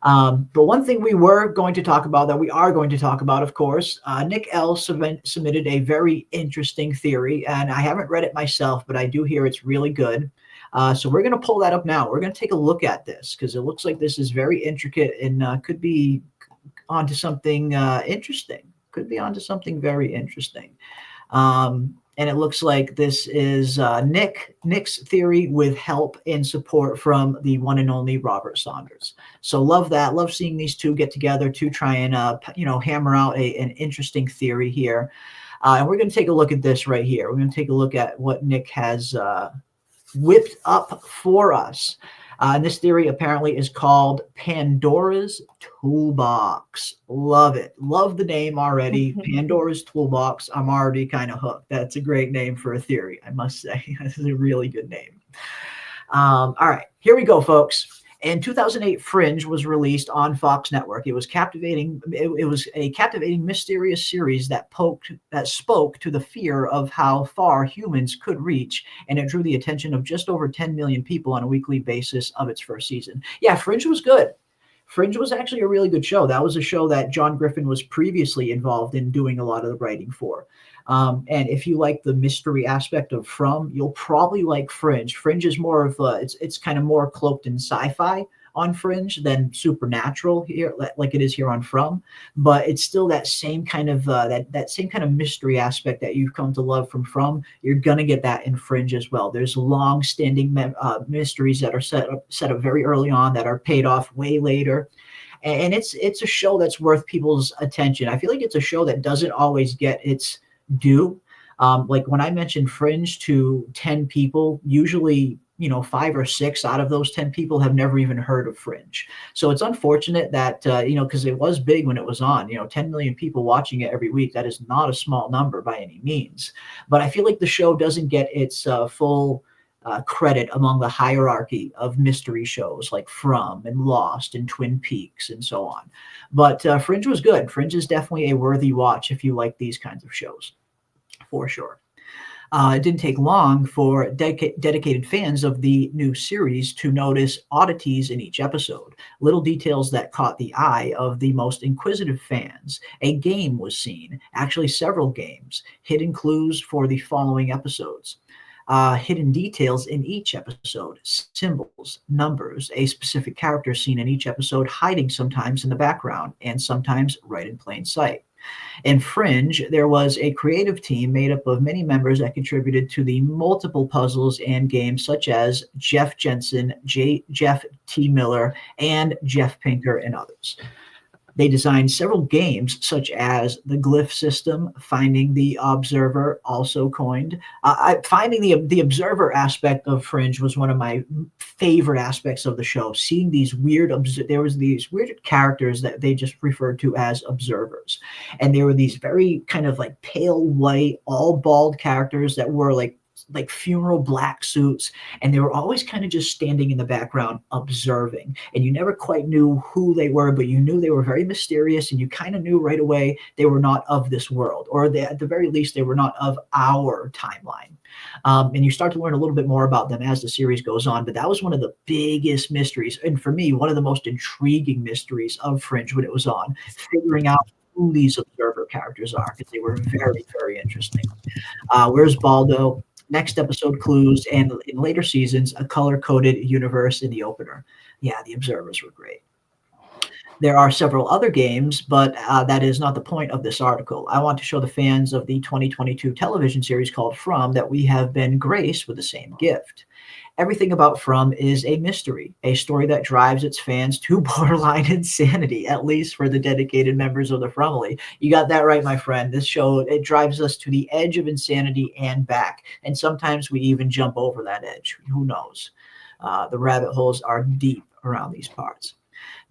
But one thing we are going to talk about, of course, Nick L. submitted a very interesting theory, and I haven't read it myself, but I do hear it's really good. So we're going to pull that up now. We're going to take a look at this because it looks like this is very intricate and could be onto something interesting. Could be onto something very interesting. And it looks like this is Nick's theory with help and support from the one and only Robert Saunders. So love that. Love seeing these two get together to try and hammer out an interesting theory here. And we're going to take a look at this right here. We're going to take a look at what Nick has whipped up for us. And this theory apparently is called Pandora's Toolbox. Love it. Love the name already. Pandora's Toolbox. I'm already kind of hooked. That's a great name for a theory, I must say. This is a really good name. All right, here we go, folks. In 2008, Fringe was released on Fox Network. It was captivating. It was a captivating, mysterious series that spoke to the fear of how far humans could reach, and it drew the attention of just over 10 million people on a weekly basis of its first season. Yeah, Fringe was good. Fringe was actually a really good show. That was a show that John Griffin was previously involved in doing a lot of the writing for. And if you like the mystery aspect of From, you'll probably like Fringe. Fringe is more of it's kind of more cloaked in sci-fi on Fringe than supernatural here, like it is here on From. But it's still that same kind of that same kind of mystery aspect that you've come to love from. You're gonna get that in Fringe as well. There's long-standing mysteries that are set up very early on that are paid off way later. And it's a show that's worth people's attention. I feel like it's a show that doesn't always get its due. Like when I mentioned Fringe to 10 people, usually 5 or 6 out of those 10 people have never even heard of Fringe. So it's unfortunate that because it was big when it was on. 10 million people watching it every week. That is not a small number by any means. But I feel like the show doesn't get its full credit among the hierarchy of mystery shows like From and Lost and Twin Peaks and so on. But Fringe was good. Fringe is definitely a worthy watch if you like these kinds of shows, for sure. It didn't take long for dedicated fans of the new series to notice oddities in each episode, little details that caught the eye of the most inquisitive fans. A game was seen, actually several games, hidden clues for the following episodes. Hidden details in each episode, symbols, numbers, a specific character seen in each episode, hiding sometimes in the background and sometimes right in plain sight. In Fringe, there was a creative team made up of many members that contributed to the multiple puzzles and games, such as Jeff Jensen, Jeff T. Miller, and Jeff Pinker, and others. They designed several games, such as the Glyph System, Finding the Observer, also coined. Finding the Observer aspect of Fringe was one of my favorite aspects of the show. Seeing these there was these weird characters that they just referred to as observers, and there were these very kind of like pale white, all bald characters that were like funeral black suits, and they were always kind of just standing in the background observing, and you never quite knew who they were, but you knew they were very mysterious, and you kind of knew right away they were not of this world, or at the very least they were not of our timeline. And you start to learn a little bit more about them as the series goes on, but that was one of the biggest mysteries, and for me one of the most intriguing mysteries of Fringe when it was on, figuring out who these observer characters are, because they were very, very interesting. Where's Baldo? Next episode, clues, and in later seasons, a color-coded universe in the opener. Yeah, the observers were great. There are several other games, but that is not the point of this article. I want to show the fans of the 2022 television series called From that we have been graced with the same gift. Everything about From is a mystery, a story that drives its fans to borderline insanity, at least for the dedicated members of the Fromily. You got that right, my friend. This show, it drives us to the edge of insanity and back. And sometimes we even jump over that edge. Who knows? The rabbit holes are deep around these parts.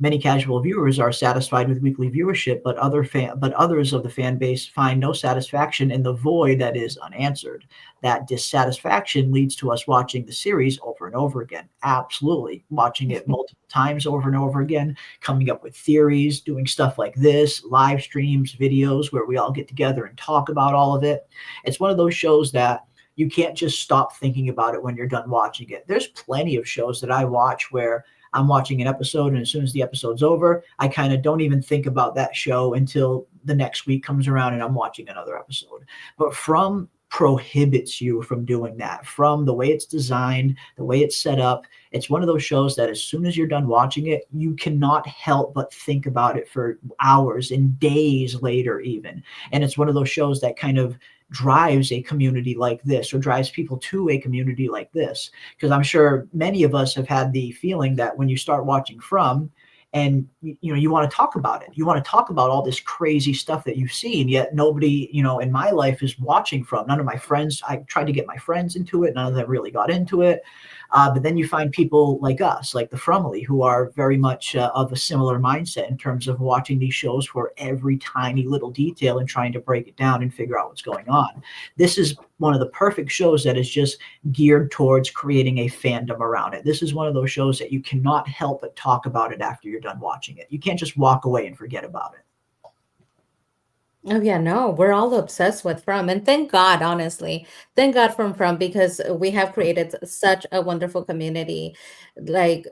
Many casual viewers are satisfied with weekly viewership, but others of the fan base find no satisfaction in the void that is unanswered. That dissatisfaction leads to us watching the series over and over again. Absolutely. Watching it multiple times over and over again, coming up with theories, doing stuff like this, live streams, videos where we all get together and talk about all of it. It's one of those shows that you can't just stop thinking about it when you're done watching it. There's plenty of shows that I watch where I'm watching an episode, and as soon as the episode's over, I kind of don't even think about that show until the next week comes around and I'm watching another episode. But From prohibits you from doing that. From the way it's designed, the way it's set up, it's one of those shows that as soon as you're done watching it, you cannot help but think about it for hours and days later even. And it's one of those shows that kind of drives a community like this, or drives people to a community like this. Because I'm sure many of us have had the feeling that when you start watching From, and you want to talk about it, you want to talk about all this crazy stuff that you've seen, yet nobody in my life is watching From. None of my friends, I tried to get my friends into it, none of them really got into it. But then you find people like us, like the Fromily, who are very much of a similar mindset in terms of watching these shows for every tiny little detail and trying to break it down and figure out what's going on. This is one of the perfect shows that is just geared towards creating a fandom around it. This is one of those shows that you cannot help but talk about it after you're done watching it. You can't just walk away and forget about it. Oh yeah, no, we're all obsessed with From, and thank God, honestly, thank God From because we have created such a wonderful community, like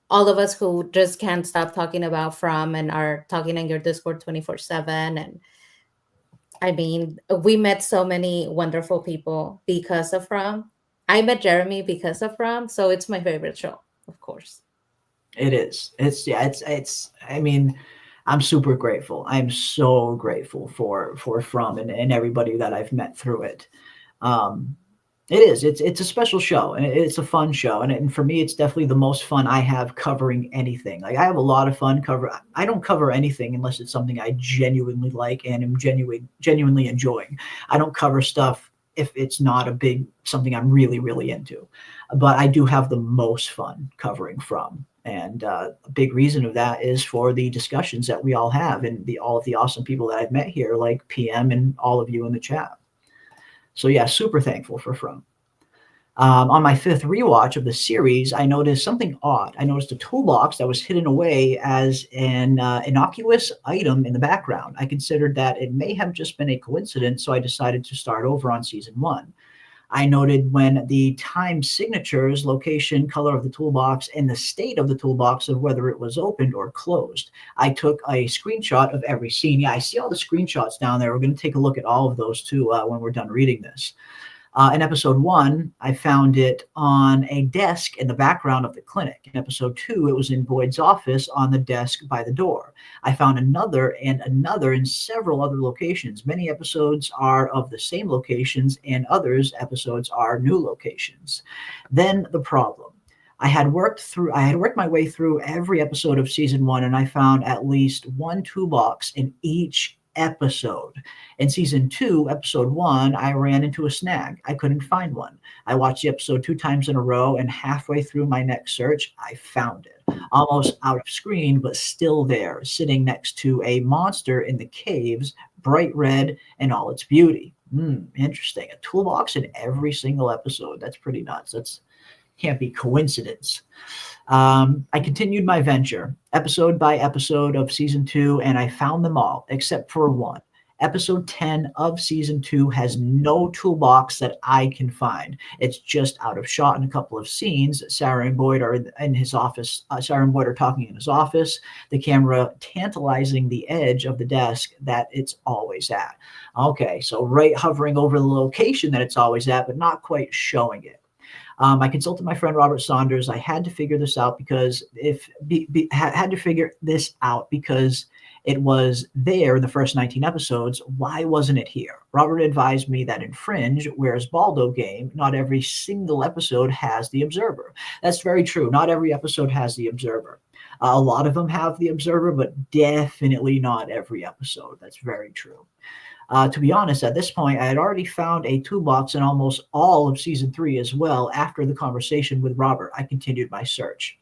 all of us who just can't stop talking about From and are talking in your Discord 24/7. And I mean, we met so many wonderful people because of From. I met Jeremy because of From, so it's my favorite show, of course. It is. It's. I mean, I'm super grateful. I'm so grateful for From and everybody that I've met through it. Um, it is. It's a special show and it's a fun show. And for me, it's definitely the most fun I have covering anything. Like I have a lot of fun I don't cover anything unless it's something I genuinely like and am genuinely enjoying. I don't cover stuff if it's not something I'm really, really into. But I do have the most fun covering From. And a big reason of that is for the discussions that we all have and all of the awesome people that I've met here, like PM and all of you in the chat. So yeah, super thankful for From. On my fifth rewatch of the series, I noticed something odd. I noticed a toolbox that was hidden away as an innocuous item in the background. I considered that it may have just been a coincidence, so I decided to start over on season 1. I noted when the time signatures, location, color of the toolbox, and the state of the toolbox of whether it was opened or closed. I took a screenshot of every scene. Yeah, I see all the screenshots down there. We're going to take a look at all of those too when we're done reading this. In episode 1, I found it on a desk in the background of the clinic. In episode 2, it was in Boyd's office on the desk by the door. I found another and another in several other locations. Many episodes are of the same locations and others episodes are new locations. Then the problem. I had worked my way through every episode of season 1 and I found at least one toolbox in each episode. In season 2, episode 1, I ran into a snag. I couldn't find one. I watched the episode 2 times in a row, and halfway through my next search, I found it. Almost out of screen, but still there, sitting next to a monster in the caves, bright red in all its beauty. Interesting. A toolbox in every single episode. That's pretty nuts. That's can't be coincidence. I continued my venture, episode by episode of season 2, and I found them all, except for one. Episode 10 of season 2 has no toolbox that I can find. It's just out of shot in a couple of scenes. Sarah and Boyd are in his office. Sarah and Boyd are talking in his office. The camera tantalizing the edge of the desk that it's always at. Okay, so right hovering over the location that it's always at, but not quite showing it. I consulted my friend Robert Saunders. I had to figure this out because had to figure this out because it was there in the first 19 episodes. Why wasn't it here? Robert advised me that in Fringe, whereas Baldo Game, not every single episode has the Observer. That's very true. Not every episode has the Observer. A lot of them have the Observer, but definitely not every episode. That's very true. To be honest, at this point, I had already found a toolbox in almost all of season 3 as well. After the conversation with Robert, I continued my search.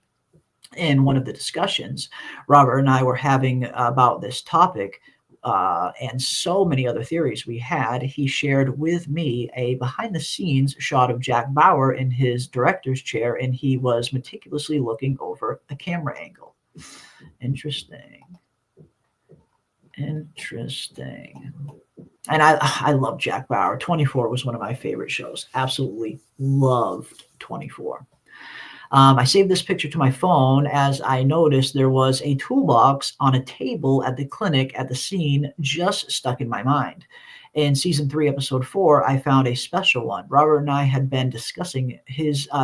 In one of the discussions Robert and I were having about this topic and so many other theories we had, he shared with me a behind-the-scenes shot of Jack Bauer in his director's chair, and he was meticulously looking over a camera angle. Interesting. And I love Jack Bauer. 24 was one of my favorite shows. Absolutely loved 24. I saved this picture to my phone as I noticed there was a toolbox on a table at the clinic at the scene just stuck in my mind. In season 3, episode 4, I found a special one. Robert and I had been discussing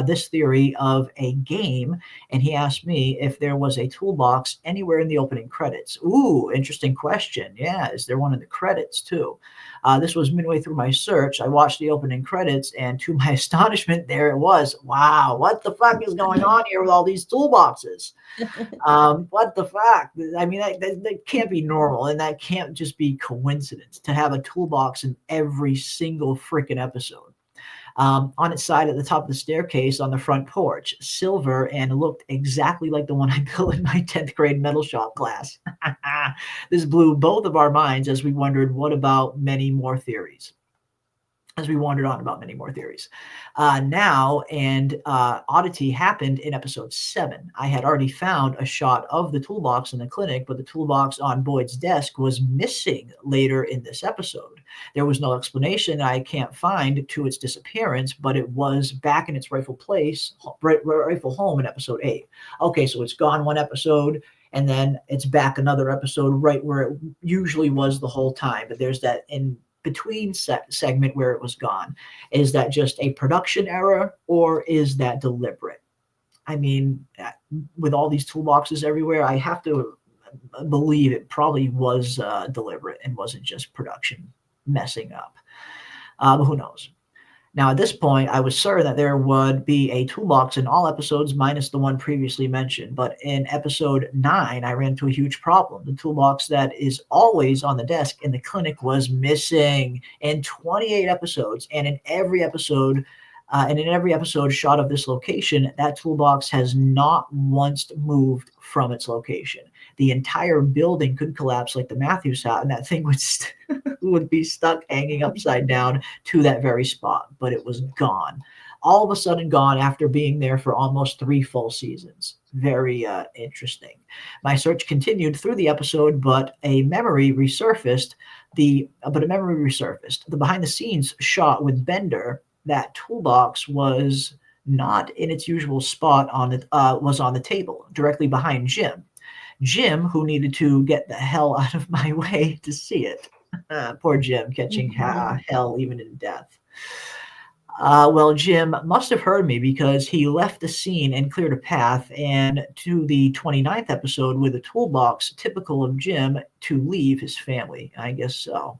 this theory of a game, and he asked me if there was a toolbox anywhere in the opening credits. Ooh, interesting question. Yeah, is there one in the credits too? This was midway through my search. I watched the opening credits, and to my astonishment, there it was. Wow, what the fuck is going on here with all these toolboxes? What the fuck? I mean, that can't be normal, and that can't just be coincidence to have a toolbox in every single freaking episode. on its side at the top of the staircase on the front porch, silver, and looked exactly like the one I built in my 10th grade metal shop class. This blew both of our minds as we wondered what about many more theories. As we wandered on about many more theories. Oddity happened in episode 7. I had already found a shot of the toolbox in the clinic, but the toolbox on Boyd's desk was missing later in this episode. There was no explanation I can't find to its disappearance, but it was back in its rightful home in episode 8. Okay, so it's gone one episode, and then it's back another episode right where it usually was the whole time. But there's that in between segment where it was gone. Is that just a production error, or is that deliberate? I mean, with all these toolboxes everywhere, I have to believe it probably was deliberate and wasn't just production messing up. But who knows? Now, at this point, I was certain that there would be a toolbox in all episodes minus the one previously mentioned. But in episode 9, I ran into a huge problem. The toolbox that is always on the desk in the clinic was missing in 28 episodes. And in every episode shot of this location, that toolbox has not once moved from its location. The entire building could collapse like the Matthews hat, and that thing would be stuck hanging upside down to that very spot, but it was gone. All of a sudden gone after being there for almost 3 full seasons. Very interesting. My search continued through the episode, but a memory resurfaced. The behind the scenes shot with Bender, that toolbox was not in its usual spot was on the table directly behind Jim. Jim, who needed to get the hell out of my way to see it. Poor Jim, catching hell even in death. Well, Jim must have heard me because he left the scene and cleared a path and to the 29th episode with a toolbox typical of Jim to leave his family. I guess so.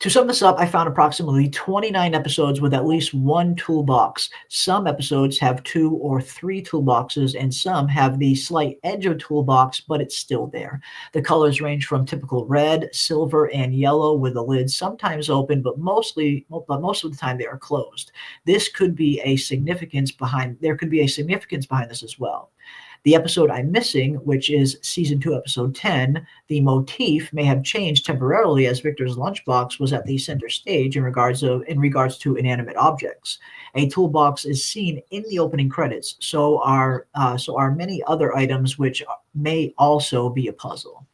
To sum this up, I found approximately 29 episodes with at least one toolbox. Some episodes have 2 or 3 toolboxes, and some have the slight edge of toolbox, but it's still there. The colors range from typical red, silver, and yellow, with the lids sometimes open, but most of the time they are closed. There could be a significance behind this as well. The episode I'm missing, which is season 2, episode 10, the motif may have changed temporarily as Victor's lunchbox was at the center stage in regards to inanimate objects. A toolbox is seen in the opening credits, so are many other items which may also be a puzzle.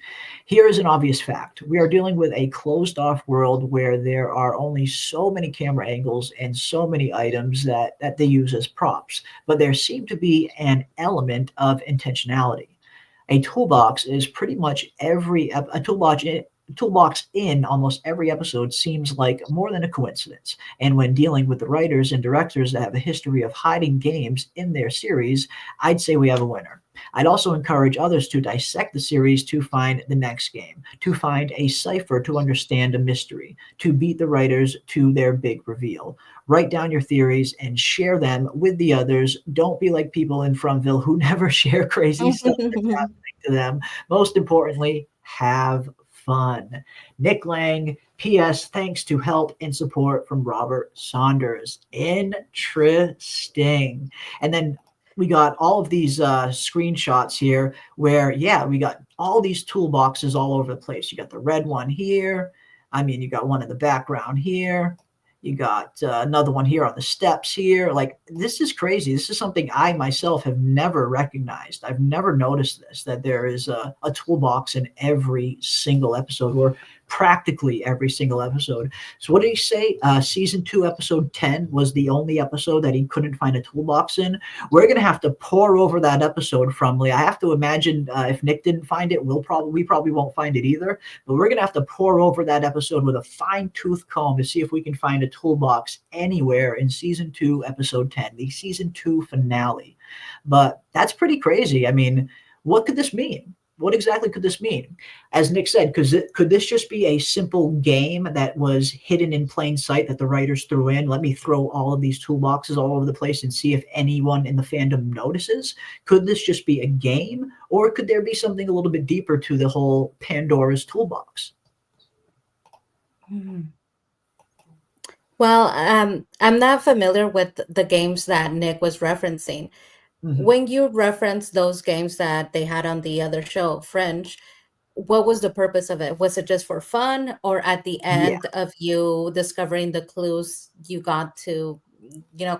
Here is an obvious fact. We are dealing with a closed-off world where there are only so many camera angles and so many items that they use as props, but there seemed to be an element of intentionality. A toolbox is pretty much a toolbox in almost every episode seems like more than a coincidence. And when dealing with the writers and directors that have a history of hiding games in their series, I'd say we have a winner. I'd also encourage others to dissect the series to find the next game, to find a cipher to understand a mystery, to beat the writers to their big reveal. Write down your theories and share them with the others. Don't be like people in Fromville who never share crazy stuff that's happening to them. Most importantly, have fun. Nick Lang, P.S. Thanks to help and support from Robert Saunders. Interesting. And then we got all of these screenshots here where, we got all these toolboxes all over the place. You got the red one here. You got one in the background here. You got another one here on the steps here. Like, this is crazy. This is something I myself have never recognized. I've never noticed this, that there is a toolbox in every single episode, or practically every single episode. So what did he say? Season 2, episode 10 was the only episode that he couldn't find a toolbox in. We're going to have to pour over that episode, Fromily. I have to imagine if Nick didn't find it, we probably won't find it either. But we're going to have to pour over that episode with a fine-tooth comb to see if we can find a toolbox anywhere in season 2, episode 10, the season 2 finale. But that's pretty crazy. What could this mean? What exactly could this mean? As Nick said, could this just be a simple game that was hidden in plain sight that the writers threw in? Let me throw all of these toolboxes all over the place and see if anyone in the fandom notices. Could this just be a game? Or could there be something a little bit deeper to the whole Pandora's toolbox? Well, I'm not familiar with the games that Nick was referencing. Mhm. When you reference those games that they had on the other show, French, what was the purpose of it? Was it just for fun, or at the Yeah. end of you discovering the clues, you got to,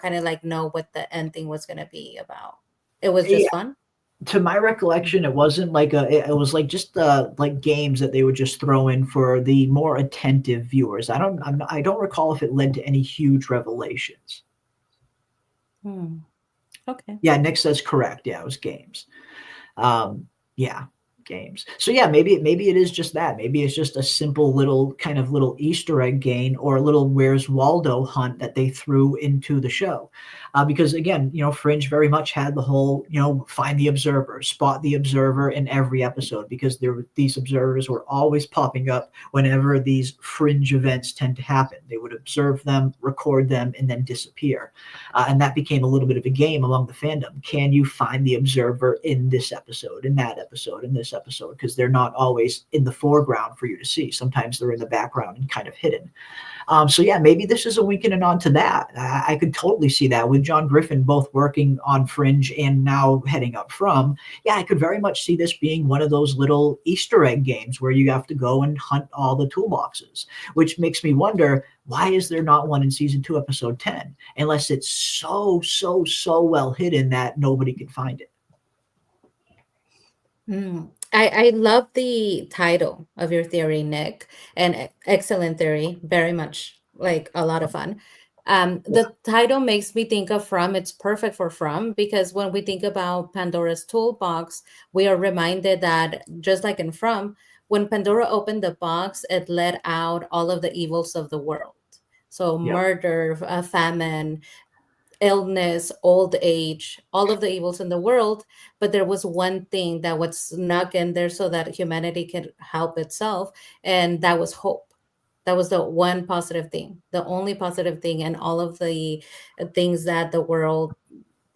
kind of like know what the ending was going to be about? It was just fun. To my recollection, it wasn't like it was like just like games that they would just throw in for the more attentive viewers. I don't recall if it led to any huge revelations. Hmm. Okay. Yeah, Nick says correct. Yeah, it was games. Yeah, games. So yeah, maybe it is just that. Maybe it's just a simple little kind of little Easter egg game or a little Where's Waldo hunt that they threw into the show. Because again, Fringe very much had the whole, find the observer, spot the observer in every episode because these observers were always popping up whenever these Fringe events tend to happen. They would observe them, record them, and then disappear. And that became a little bit of a game among the fandom. Can you find the observer in this episode, in that episode, in this episode? Because they're not always in the foreground for you to see. Sometimes they're in the background and kind of hidden. So yeah, maybe this is a wink and a nod to that. I could totally see that with John Griffin both working on Fringe and now heading up From. Yeah, I could very much see this being one of those little Easter egg games where you have to go and hunt all the toolboxes, which makes me wonder, why is there not one in season 2, episode 10? Unless it's so well hidden that nobody can find it. I love the title of your theory, Nick, and excellent theory, very much like a lot of fun. Yeah. The title makes me think of From. It's perfect for From because when we think about Pandora's toolbox, we are reminded that just like in From, when Pandora opened the box, it let out all of the evils of the world. So Yep. murder, famine, illness, old age, all of the evils in the world. But there was one thing that was snuck in there so that humanity can help itself, and that was hope. That was the one positive thing, the only positive thing, and all of the things that the world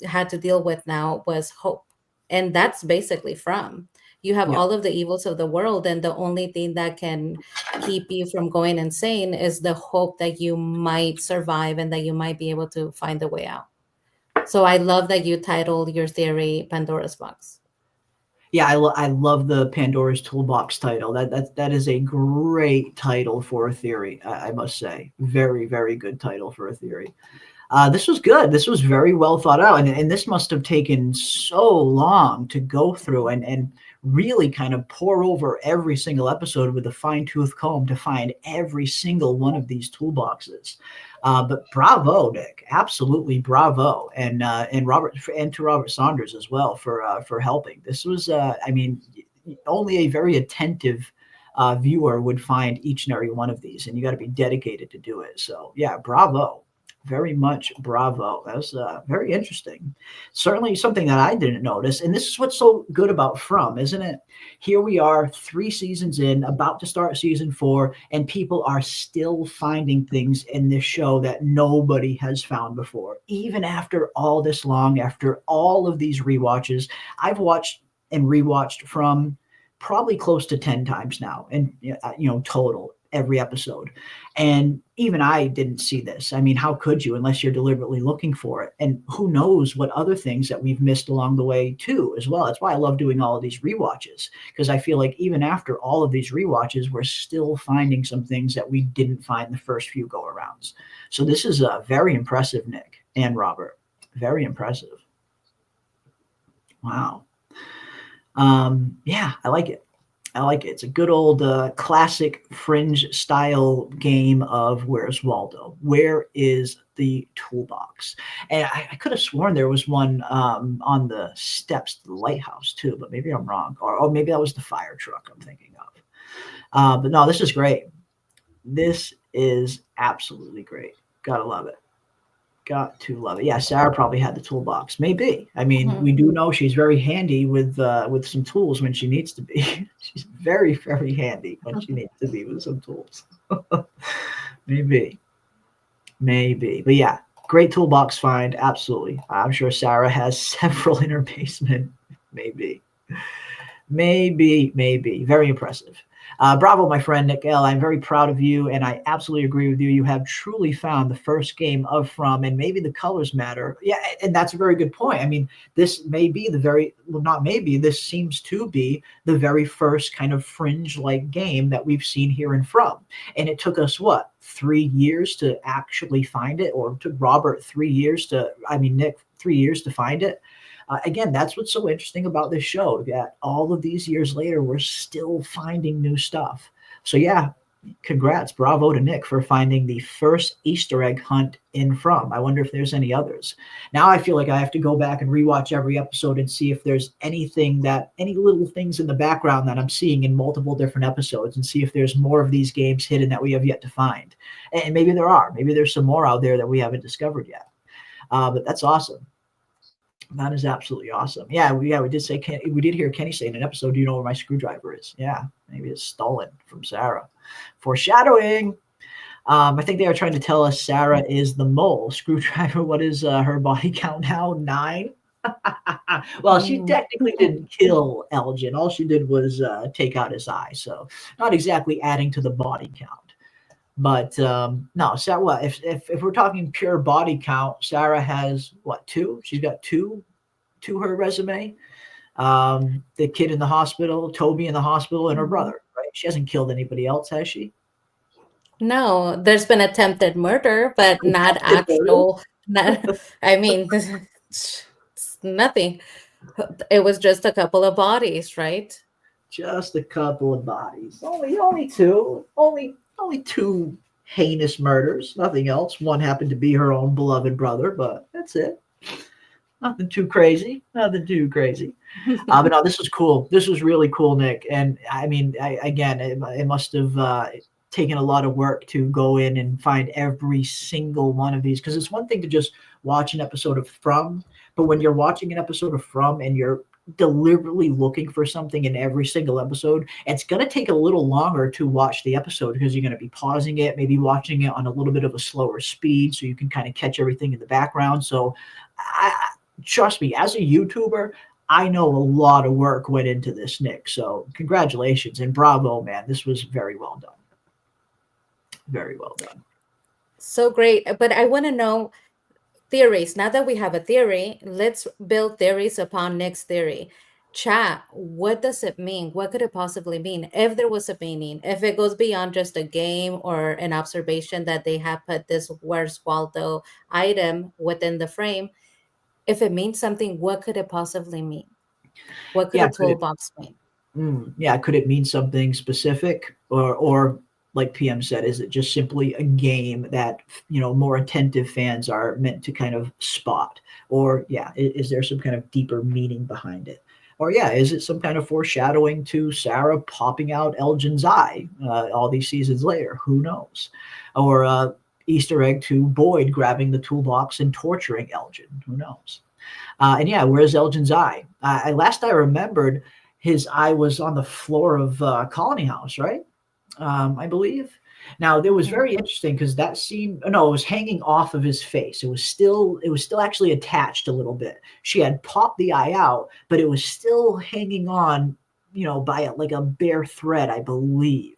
had to deal with now was hope. And that's basically From. You have Yep. all of the evils of the world, and the only thing that can keep you from going insane is the hope that you might survive and that you might be able to find a way out. So I love that you titled your theory Pandora's Box. Yeah, I love the Pandora's Toolbox title. That is a great title for a theory. I must say, very good title for a theory. This was good. This was very well thought out, and this must have taken so long to go through and really kind of pour over every single episode with a fine tooth comb to find every single one of these toolboxes. But bravo, Nick! Absolutely bravo, and Robert, and to Robert Saunders as well for helping. This was, I mean, only a very attentive viewer would find each and every one of these, and you got to be dedicated to do it. So yeah, bravo. Very much bravo. That was very interesting. Certainly something that I didn't notice. And this is what's so good about From, isn't it? Here we are, 3 seasons in, about to start season 4, and people are still finding things in this show that nobody has found before. Even after all this long, after all of these rewatches, I've watched and rewatched From probably close to 10 times now, and total every episode. And even I didn't see this. I mean, how could you unless you're deliberately looking for it? And who knows what other things that we've missed along the way too, as well. That's why I love doing all of these rewatches, because I feel like even after all of these rewatches, we're still finding some things that we didn't find the first few go arounds. So this is very impressive, Nick and Robert. Very impressive. Wow. Yeah, I like it. I like it. It's a good old classic Fringe style game of Where's Waldo? Where is the toolbox? And I could have sworn there was one on the steps to the lighthouse too, but maybe I'm wrong. Or maybe that was the fire truck I'm thinking of. But no, this is great. This is absolutely great. Gotta love it. Got to love it. Yeah, Sarah probably had the toolbox. Maybe. I mean, we do know she's very handy with some tools when she needs to be. She's very handy when she needs to be with some tools. Maybe. But yeah, great toolbox find. Absolutely. I'm sure Sarah has several in her basement. Maybe. Very impressive. Bravo, my friend Nick L. I'm very proud of you, and I absolutely agree with you. You have truly found the first game of From, and maybe the colors matter. Yeah, and that's a very good point. I mean, this may be the very, well, not maybe, this seems to be the very first kind of fringe-like game that we've seen here in From. And it took us, what, 3 years to actually find it, or to Robert 3 years to, I mean, Nick, 3 years to find it. Again, that's what's so interesting about this show, that all of these years later, we're still finding new stuff. So yeah, congrats, bravo to Nick for finding the first Easter egg hunt in From. I wonder if there's any others. Now I feel like I have to go back and rewatch every episode and see if there's anything that, any little things in the background that I'm seeing in multiple different episodes, and see if there's more of these games hidden that we have yet to find. And maybe there are. Maybe there's some more out there that we haven't discovered yet. But that's awesome. That is absolutely awesome. Yeah, we did say, we did hear Kenny say in an episode, "Do you know where my screwdriver is?" Yeah, maybe it's stolen from Sarah. Foreshadowing. I think they are trying to tell us Sarah is the mole. Screwdriver, what is her body count now? 9? Well, she technically didn't kill Elgin. All she did was take out his eye. So not exactly adding to the body count. But no, Sarah, what if we're talking pure body count, Sarah has what, 2? She's got 2 to her resume. The kid in the hospital, Toby in the hospital, and her brother, right? She hasn't killed anybody else, has she? No, there's been attempted murder, but not actual. Not, I mean, it's nothing. It was just a couple of bodies, right? Just a couple of bodies. Only 2. Only 2 heinous murders. Nothing else. One happened to be her own beloved brother, but that's it. Nothing too crazy. But no, this was cool. This was really cool, Nick. And I mean, it must have taken a lot of work to go in and find every single one of these, because it's one thing to just watch an episode of From, but when you're watching an episode of From and you're deliberately looking for something in every single episode, it's going to take a little longer to watch the episode, because you're going to be pausing it, maybe watching it on a little bit of a slower speed so you can kind of catch everything in the background. So trust me, as a YouTuber, I know a lot of work went into this, Nick. So congratulations and bravo, man. This was very well done. Very well done. So great. But I want to know theories. Now that we have a theory, let's build theories upon Nick's theory. Chat, what does it mean? What could it possibly mean? If there was a meaning, if it goes beyond just a game or an observation that they have put this Where's Waldo item within the frame, if it means something, what could it possibly mean? What could a toolbox mean? Yeah, could it mean something specific, or like PM said, is it just simply a game that, more attentive fans are meant to kind of spot? Or is there some kind of deeper meaning behind it? Or is it some kind of foreshadowing to Sarah popping out Elgin's eye all these seasons later? Who knows? Or Easter egg to Boyd grabbing the toolbox and torturing Elgin? Who knows? Where's Elgin's eye? Last I remembered, his eye was on the floor of Colony House, right? I believe. Now, there was very interesting, because that scene, it was hanging off of his face. It was still actually attached a little bit. She had popped the eye out, but it was still hanging on, by like a bare thread, I believe.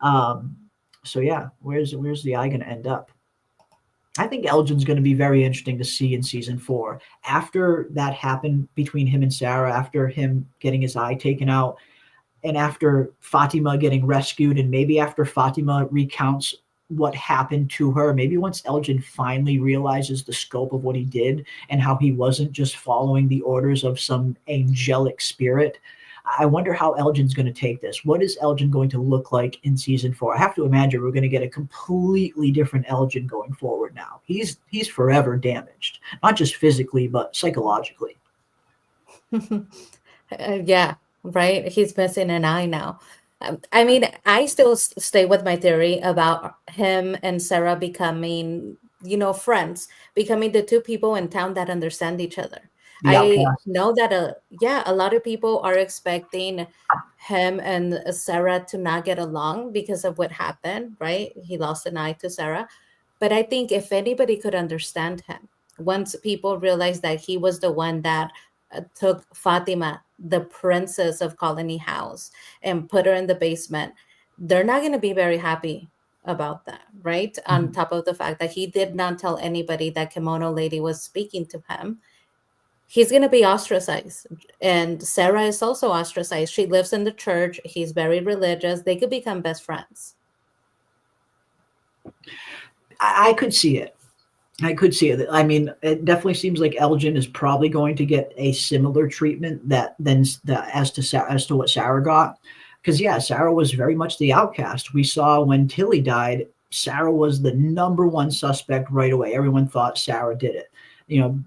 Where's the eye going to end up? I think Elgin's going to be very interesting to see in season 4. After that happened between him and Sarah, after him getting his eye taken out, and after Fatima getting rescued, and maybe after Fatima recounts what happened to her, maybe once Elgin finally realizes the scope of what he did and how he wasn't just following the orders of some angelic spirit, I wonder how Elgin's going to take this. What is Elgin going to look like in season 4? I have to imagine we're going to get a completely different Elgin going forward now. He's forever damaged, not just physically, but psychologically. Yeah. Right? He's missing an eye now. I mean, I still stay with my theory about him and Sarah becoming, friends, becoming the 2 people in town that understand each other. I know that, a lot of people are expecting him and Sarah to not get along because of what happened, right? He lost an eye to Sarah. But I think if anybody could understand him, once people realize that he was the one that took Fatima the princess of Colony House and put her in the basement, they're not going to be very happy about that, right? On top of the fact that he did not tell anybody that Kimono Lady was speaking to him, he's going to be ostracized. And Sarah is also ostracized. She lives in the church. He's very religious. They could become best friends. I could see it. I could see it. I mean, it definitely seems like Elgin is probably going to get a similar treatment as to what Sarah got. Because yeah, Sarah was very much the outcast. We saw when Tilly died, Sarah was the number one suspect right away. Everyone thought Sarah did it,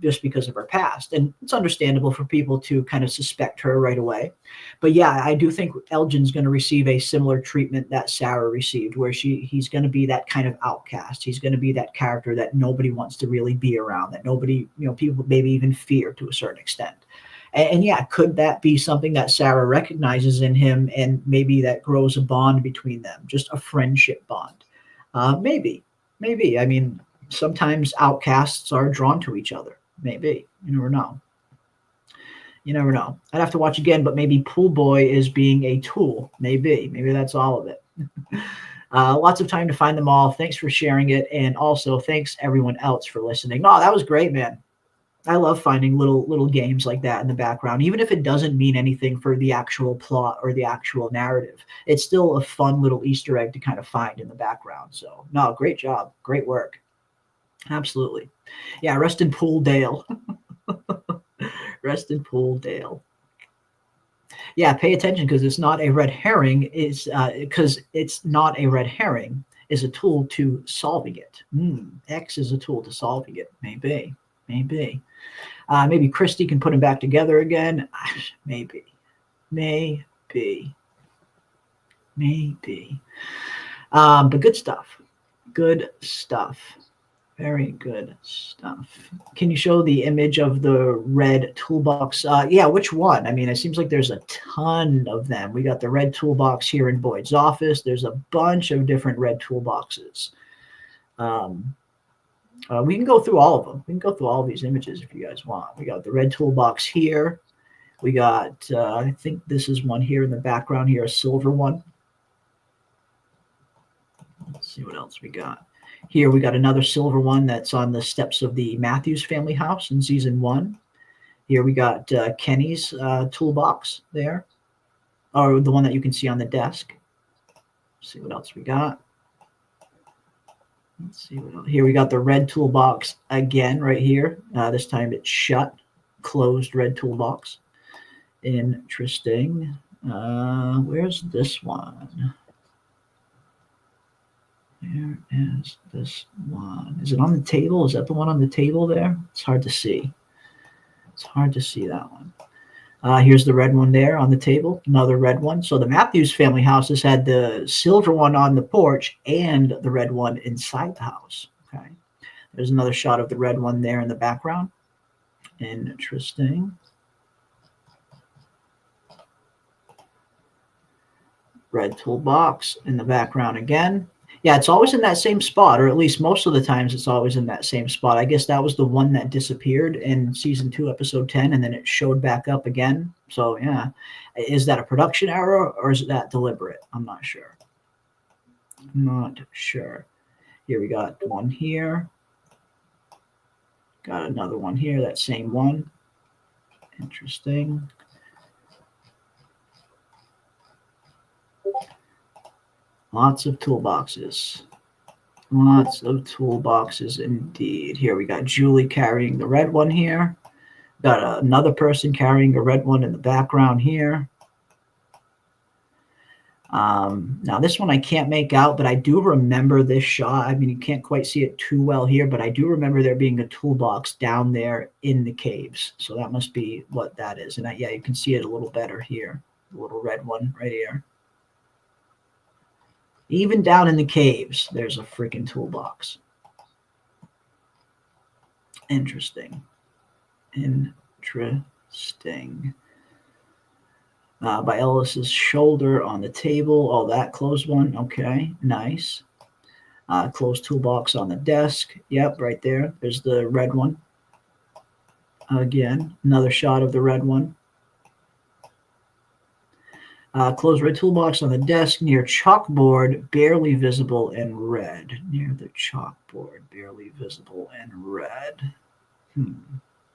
just because of her past. And it's understandable for people to kind of suspect her right away. But yeah, I do think Elgin's going to receive a similar treatment that Sarah received, where he's going to be that kind of outcast. He's going to be that character that nobody wants to really be around, that nobody, people maybe even fear to a certain extent. And yeah, could that be something that Sarah recognizes in him, and maybe that grows a bond between them, just a friendship bond? Maybe. I mean, sometimes outcasts are drawn to each other. Maybe. You never know. I'd have to watch again, but maybe Pool Boy is being a tool. Maybe that's all of it. Lots of time to find them all. Thanks for sharing it. And also thanks everyone else for listening. No, that was great, man. I love finding little games like that in the background, even if it doesn't mean anything for the actual plot or the actual narrative. It's still a fun little Easter egg to kind of find in the background. So, no, great job. Great work. Absolutely. Yeah, rest in Pool Dale. Rest in Pool Dale. Yeah, pay attention, because it's not a red herring. Because it's not a red herring is a tool to solving it. X is a tool to solving it. Maybe. Maybe Christy can put them back together again. Maybe. But good stuff. Very good stuff. Can you show the image of the red toolbox? Yeah, which one? I mean, it seems like there's a ton of them. We got the red toolbox here in Boyd's office. There's a bunch of different red toolboxes. We can go through all of them. We can go through all of these images if you guys want. We got the red toolbox here. We got, I think this is one here in the background here, a silver one. Let's see what else we got. Here we got another silver one that's on the steps of the Matthews family house in season 1. Here we got Kenny's toolbox there, or the one that you can see on the desk. Let's see what else we got. Let's see what else. Here we got the red toolbox again right here. This time it's shut, closed red toolbox. Interesting. Where's this one? Where is this one? Is it on the table? Is that the one on the table there? It's hard to see. It's hard to see that one. Here's the red one there on the table, another red one. So the Matthews family house has had the silver one on the porch and the red one inside the house. Okay. There's another shot of the red one there in the background. Interesting. Red toolbox in the background again. Yeah, it's always in that same spot, or at least most of the times it's always in that same spot. I guess that was the one that disappeared in season 2, episode 10, and then it showed back up again. So, yeah. Is that a production error, or is that deliberate? I'm not sure. Here we got one here. Got another one here, that same one. Interesting. Lots of toolboxes. Lots of toolboxes indeed. Here we got Julie carrying the red one here. Got another person carrying a red one in the background here. Now this one I can't make out, but I do remember this shot. I mean, you can't quite see it too well here, but I do remember there being a toolbox down there in the caves. So that must be what that is. And yeah, you can see it a little better here. The little red one right here. Even down in the caves, there's a freaking toolbox. Interesting. By Ellis's shoulder on the table. Oh, that closed one. Okay, nice. Closed toolbox on the desk. Yep, right there. There's the red one. Again, another shot of the red one. Closed red toolbox on the desk near chalkboard, barely visible in red. Near the chalkboard, barely visible in red.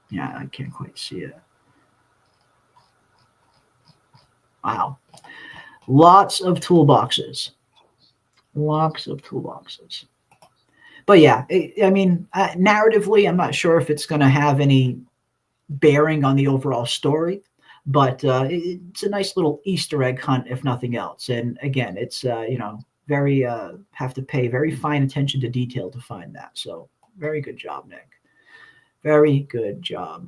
Yeah, I can't quite see it. Wow. Lots of toolboxes. Lots of toolboxes. But yeah, I mean, narratively, I'm not sure if it's going to have any bearing on the overall story, but it's a nice little Easter egg hunt, if nothing else. And again, it's very have to pay very fine attention to detail to find that. So very good job, Nick. Very good job.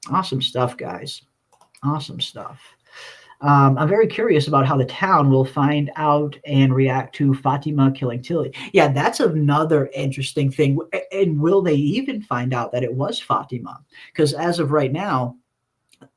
Awesome stuff, guys. Awesome stuff. I'm very curious about how the town will find out and react to Fatima killing Tilly. Yeah, that's another interesting thing. And will they even find out that it was Fatima? Because as of right now,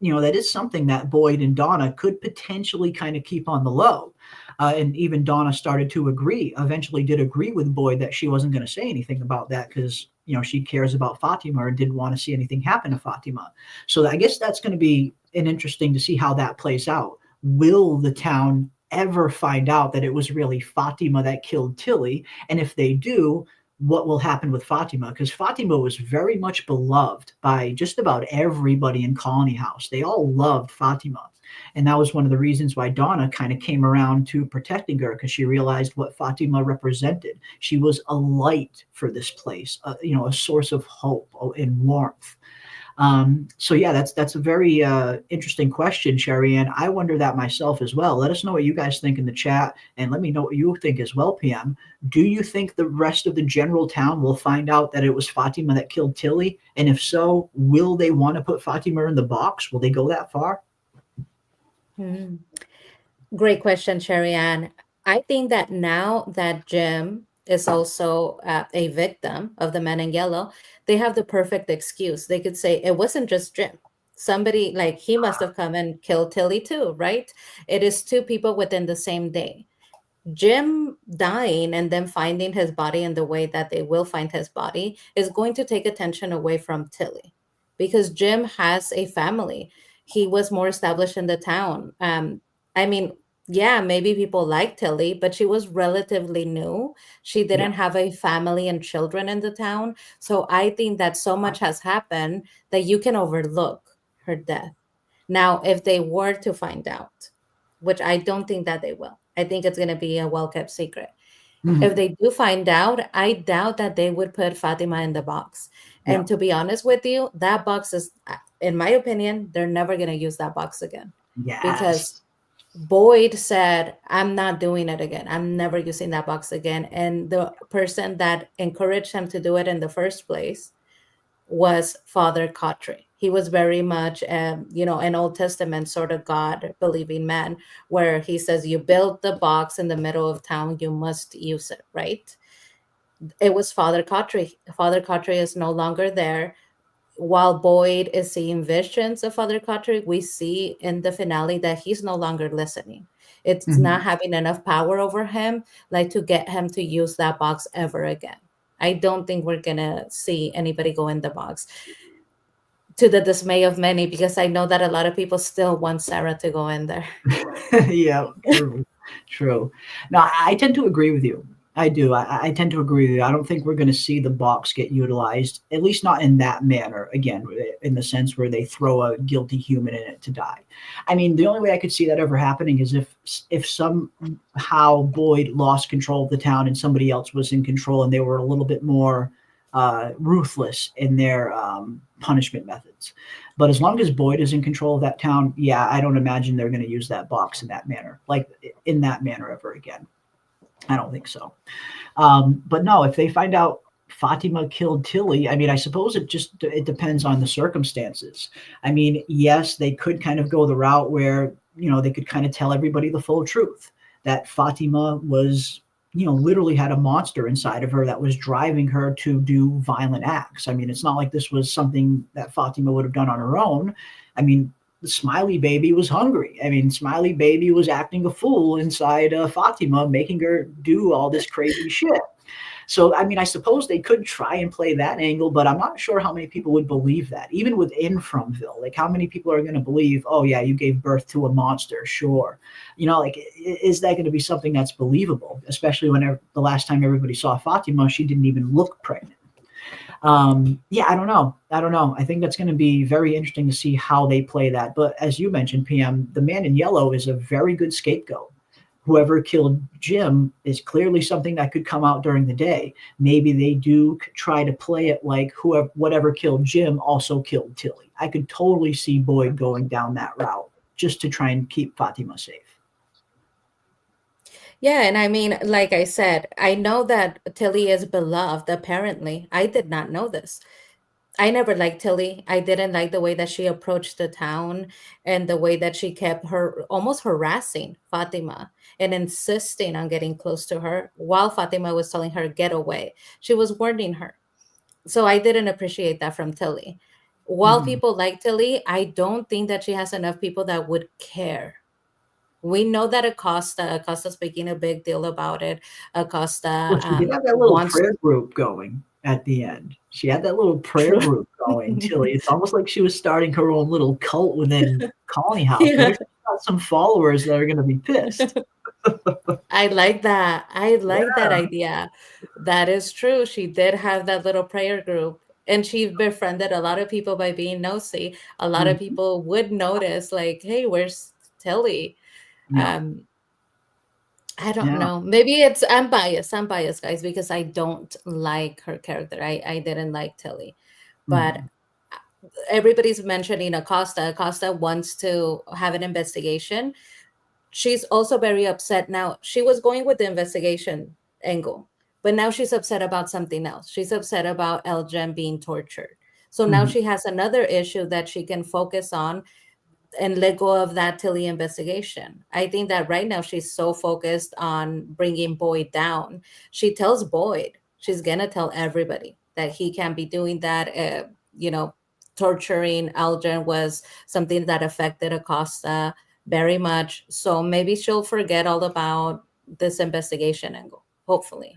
that is something that Boyd and Donna could potentially kind of keep on the low. And even Donna started to eventually did agree with Boyd that she wasn't going to say anything about that because, she cares about Fatima and didn't want to see anything happen to Fatima. So I guess that's going to be interesting to see how that plays out. Will the town ever find out that it was really Fatima that killed Tilly? And if they do, what will happen with Fatima? Because Fatima was very much beloved by just about everybody in Colony House. They all loved Fatima. And that was one of the reasons why Donna kind of came around to protecting her, because she realized what Fatima represented. She was a light for this place, a source of hope and warmth. So yeah, that's a very interesting question, Sherry Ann. I wonder that myself as well. Let us know what you guys think in the chat, and let me know what you think as well, PM. Do you think the rest of the general town will find out that it was Fatima that killed Tilly? And if so, will they want to put Fatima in the box? Will they go that far? Great question, Sherry Ann. I think that now that Jim is also a victim of the men in yellow, they have the perfect excuse. They could say it wasn't just Jim. Somebody, like, he must have come and killed Tilly too, right? It is two people within the same day. Jim dying and then finding his body in the way that they will find his body is going to take attention away from Tilly, because Jim has a family. He was more established in the town. I mean, yeah, maybe people like Tilly, but she was relatively new. She didn't have a family and children in the town. So I think that so much has happened that you can overlook her death. Now, if they were to find out, which I don't think that they will, I think it's going to be a well-kept secret. If they do find out, I doubt that they would put Fatima in the box. And to be honest with you, that box is, in my opinion, they're never going to use that box again. Yes. Because Boyd said, I'm not doing it again. I'm never using that box again. And the person that encouraged him to do it in the first place was Father Cottrey. He was very much, an Old Testament sort of God-believing man, where he says, you build the box in the middle of town, you must use it, right? It was Father Cottrey. Father Cottrey is no longer there. While Boyd is seeing visions of Father Cottrey, we see in the finale that he's no longer listening. It's not having enough power over him, like, to get him to use that box ever again. I don't think we're going to see anybody go in the box, to the dismay of many, because I know that a lot of people still want Sarah to go in there. Yeah, true. No, I tend to agree with you. I do. I tend to agree with you. I don't think we're going to see the box get utilized, at least not in that manner, again, in the sense where they throw a guilty human in it to die. I mean, the only way I could see that ever happening is if somehow Boyd lost control of the town and somebody else was in control, and they were a little bit more ruthless in their punishment methods. But as long as Boyd is in control of that town, yeah, I don't imagine they're going to use that box in that manner, ever again. I don't think so. But no, if they find out Fatima killed Tilly, I mean, I suppose it depends on the circumstances. I mean, yes, they could kind of go the route where, they could kind of tell everybody the full truth, that Fatima was, literally had a monster inside of her that was driving her to do violent acts. I mean, it's not like this was something that Fatima would have done on her own. I mean, the Smiley baby was hungry. I mean, Smiley baby was acting a fool inside Fatima, making her do all this crazy shit. So, I mean, I suppose they could try and play that angle, but I'm not sure how many people would believe that, even within Fromville. Like, how many people are going to believe, oh, yeah, you gave birth to a monster? Sure. Like, is that going to be something that's believable? Especially when the last time everybody saw Fatima, she didn't even look pregnant. Yeah, I don't know. I think that's going to be very interesting to see how they play that. But as you mentioned, PM, the man in yellow is a very good scapegoat. Whoever killed Jim is clearly something that could come out during the day. Maybe they do try to play it like whatever killed Jim also killed Tilly. I could totally see Boyd going down that route just to try and keep Fatima safe. Yeah, and I mean, like I said, I know that Tilly is beloved, apparently. I did not know this. I never liked Tilly. I didn't like the way that she approached the town and the way that she kept her almost harassing Fatima and insisting on getting close to her while Fatima was telling her, get away. She was warning her. So I didn't appreciate that from Tilly. While Mm-hmm. people like Tilly, I don't think that she has enough people that would care. We know that Acosta's making a big deal about it. Acosta Well, she did have that little wants prayer group going at the end. She had that little prayer true. group going, Tilly. It's almost like she was starting her own little cult within Colony House. Maybe Yeah. she's got some followers that are going to be pissed. I like that. I Yeah. like that idea. That is true. She did have that little prayer group and she befriended a lot of people by being nosy. A lot of Mhm. people would notice, like, hey, where's Tilly? Yeah. Um, I don't Yeah. know. Maybe it's I'm biased. I'm biased, guys, because I don't like her character. I didn't like Tilly. But Mhm. everybody's mentioning Acosta. Acosta wants to have an investigation. She's also very upset now. She was going with the investigation angle, but now she's upset about something else. She's upset about Elgin being tortured. So now Mhm. she has another issue that she can focus on and let go of that Tilly investigation. I think that right now she's so focused on bringing Boyd down. She tells Boyd she's gonna tell everybody that he can't be doing that. You know, torturing Algen was something that affected Acosta very much. So maybe she'll forget all about this investigation angle. Hopefully.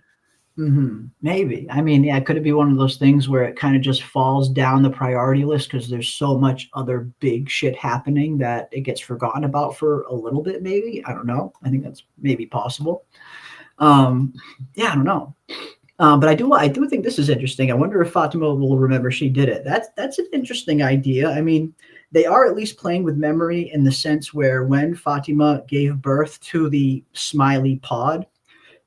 Maybe. I mean, yeah, could it be one of those things where it kind of just falls down the priority list because there's so much other big shit happening that it gets forgotten about for a little bit, maybe? I don't know. I think that's maybe possible. Um, yeah, I don't know. But I do think this is interesting. I wonder if Fatima will remember she did it. That's an interesting idea. I mean, they are at least playing with memory in the sense where when Fatima gave birth to the smiley pod,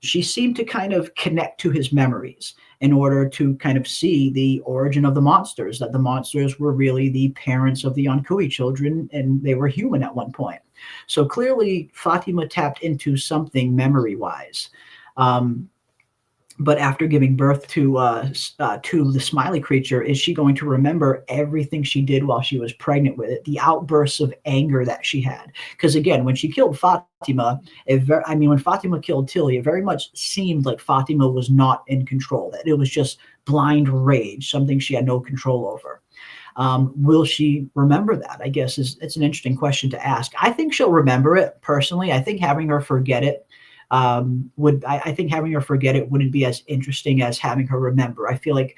she seemed to kind of connect to his memories in order to kind of see the origin of the monsters, that the monsters were really the parents of the Ankui children and they were human at one point. So clearly, Fatima tapped into something memory wise. Um, but after giving birth to the smiley creature, is she going to remember everything she did while she was pregnant with it? The outbursts of anger that she had, because again, when she killed Fatima, when Fatima killed Tilly, it very much seemed like Fatima was not in control. That it was just blind rage, something she had no control over. Will she remember that? I guess it's an interesting question to ask. I think she'll remember it personally. I think having her forget it I think having her forget it wouldn't be as interesting as having her remember. I feel like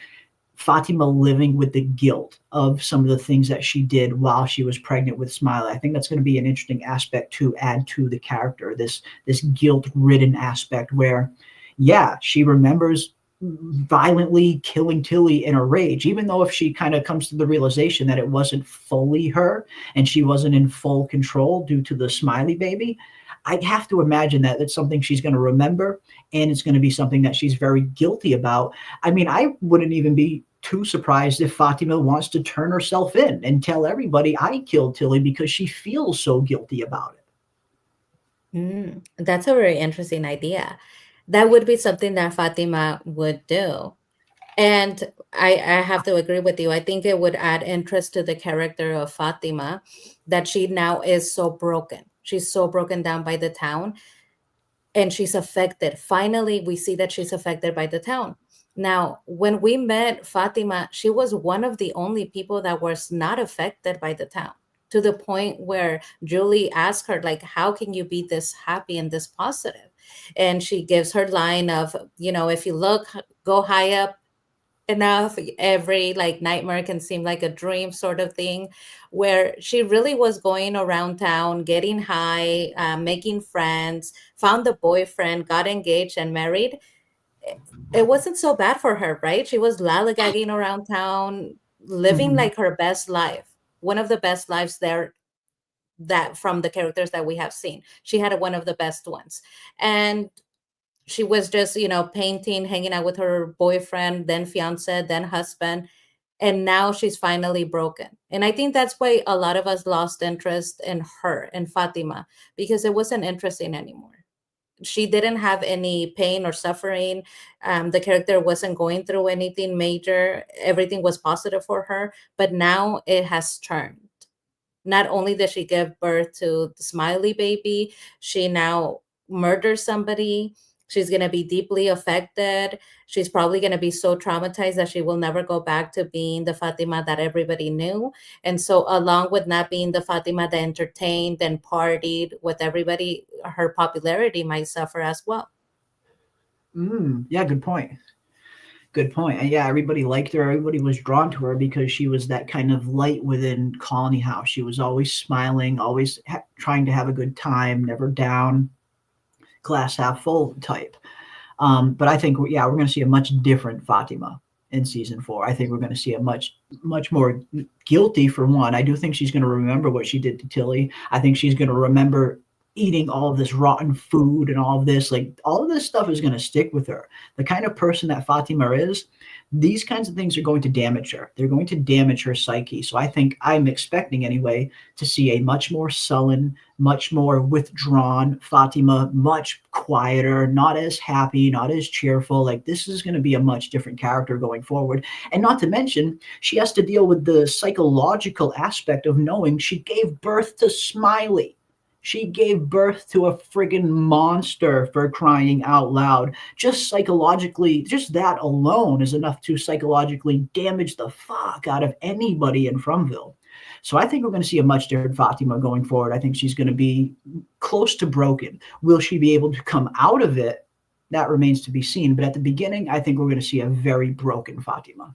Fatima living with the guilt of some of the things that she did while she was pregnant with Smiley. I think that's going to be an interesting aspect to add to the character. This guilt-ridden aspect where, yeah, she remembers violently killing Tilly in a rage, even though if she kind of comes to the realization that it wasn't fully her and she wasn't in full control due to the Smiley baby, I'd have to imagine that it's something she's going to remember and it's going to be something that she's very guilty about. I mean, I wouldn't even be too surprised if Fatima wants to turn herself in and tell everybody I killed Tilly because she feels so guilty about it. That's a very interesting idea. That would be something that Fatima would do. And I have to agree with you. I think it would add interest to the character of Fatima that she now is so broken. She's so broken down by the town and she's affected. Finally, we see that she's affected by the town. Now, when we met Fatima, she was one of the only people that was not affected by the town, to the point where Julie asked her, like, how can you be this happy and this positive? And she gives her line of, if you go high up enough, every like nightmare can seem like a dream, sort of thing, where she really was going around town getting high, making friends, found a boyfriend, got engaged and married. It wasn't so bad for her, right? She was lollygagging around town, living Mhm. like her best life, one of the best lives there, that from the characters that we have seen, she had one of the best ones. And she was just, painting, hanging out with her boyfriend, then fiance, then husband, and now she's finally broken. And I think that's why a lot of us lost interest in her and Fatima, because it wasn't interesting anymore. She didn't have any pain or suffering. The character wasn't going through anything major. Everything was positive for her, but now it has turned. Not only did she give birth to the Smiley baby, she now murders somebody. She's going to be deeply affected. She's probably going to be so traumatized that she will never go back to being the Fatima that everybody knew. And so, along with not being the Fatima that entertained and partied with everybody, her popularity might suffer as well. Yeah, good point. Good point. And yeah, everybody liked her. Everybody was drawn to her because she was that kind of light within Colony House. She was always smiling, always trying to have a good time, never down, glass half full type. But I think, yeah, we're going to see a much different Fatima in season 4. I think we're going to see a much more guilty, for one. I do think she's going to remember what she did to Tilly. I think she's going to remember eating all of this rotten food and all of this. Like, all of this stuff is going to stick with her. The kind of person that Fatima is, these kinds of things are going to damage her. They're going to damage her psyche. So I think I'm expecting, anyway, to see a much more sullen, much more withdrawn Fatima, much quieter, not as happy, not as cheerful. Like, this is going to be a much different character going forward. And not to mention, she has to deal with the psychological aspect of knowing she gave birth to Smiley. She gave birth to a friggin' monster, for crying out loud. Just psychologically, just that alone is enough to psychologically damage the fuck out of anybody in Fromville. So I think we're going to see a much different Fatima going forward. I think she's going to be close to broken. Will she be able to come out of it? That remains to be seen. But at the beginning, I think we're going to see a very broken Fatima.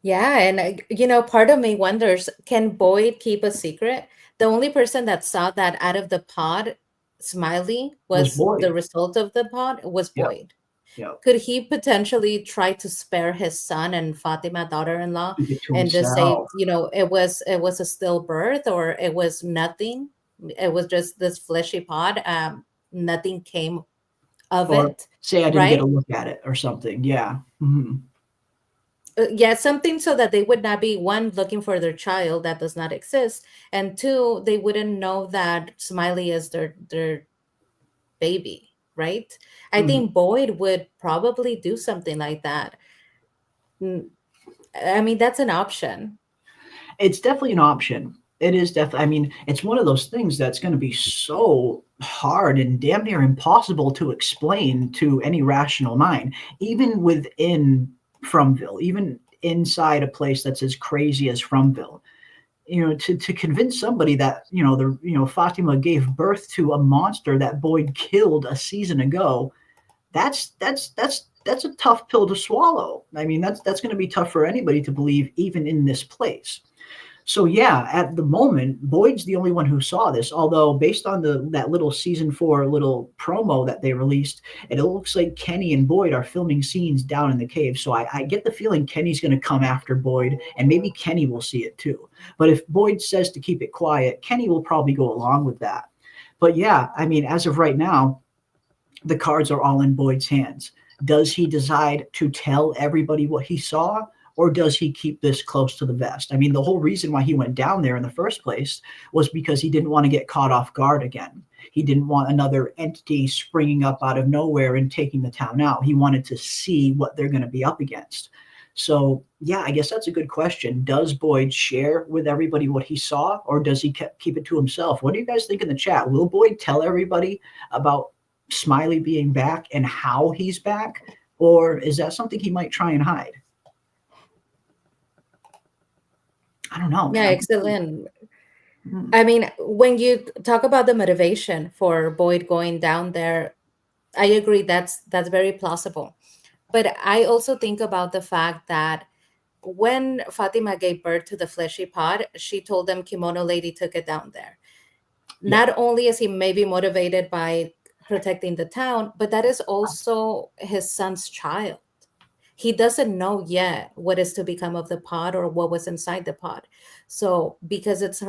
Yeah, and part of me wonders, can Boyd keep a secret? The only person that saw that out of the pod, Smiley, Was was the Boyd. result of the pod, was Yep. Boyd. Yep. Could he potentially try to spare his son and Fatima, daughter-in-law, Keep it to and just say, himself. it was a stillbirth, or it was nothing? It was just this fleshy pod. Nothing came of Or it, say I didn't get a right? look at it or something. Yeah. Mhm. Yeah, something so that they would not be, one, looking for their child that does not exist, and two, they wouldn't know that Smiley is their baby, right? I Mhm. think Boyd would probably do something like that. Mm, I mean, that's an option. It's definitely an option. It is definitely. I mean, it's one of those things that's going to be so hard and damn near impossible to explain to any rational mind, even within Fromville, even inside a place that's as crazy as Fromville. To convince somebody that Fatima gave birth to a monster that Boyd killed a season ago, that's a tough pill to swallow. I mean, that's going to be tough for anybody to believe, even in this place. So yeah, at the moment, Boyd's the only one who saw this. Although, based on that little season 4 little promo that they released, it looks like Kenny and Boyd are filming scenes down in the cave. So I get the feeling Kenny's going to come after Boyd, and maybe Kenny will see it too. But if Boyd says to keep it quiet, Kenny will probably go along with that. But yeah, I mean, as of right now, the cards are all in Boyd's hands. Does he decide to tell everybody what he saw, or does he keep this close to the vest? I mean, the whole reason why he went down there in the first place was because he didn't want to get caught off guard again. He didn't want another entity springing up out of nowhere and taking the town out. He wanted to see what they're going to be up against. So, yeah, I guess that's a good question. Does Boyd share with everybody what he saw, or does he keep it to himself? What do you guys think in the chat? Will Boyd tell everybody about Smiley being back and how he's back, or is that something he might try and hide? I don't know, Yeah, man. excellent. I mean, when you talk about the motivation for Boyd going down there, I agree that's very plausible. But I also think about the fact that when Fatima gave birth to the fleshy pod, she told them Kimono Lady took it down there. Yeah. Not only is he maybe motivated by protecting the town, but that is also his son's child. He doesn't know yet what is to become of the pod or what was inside the pod. So because it's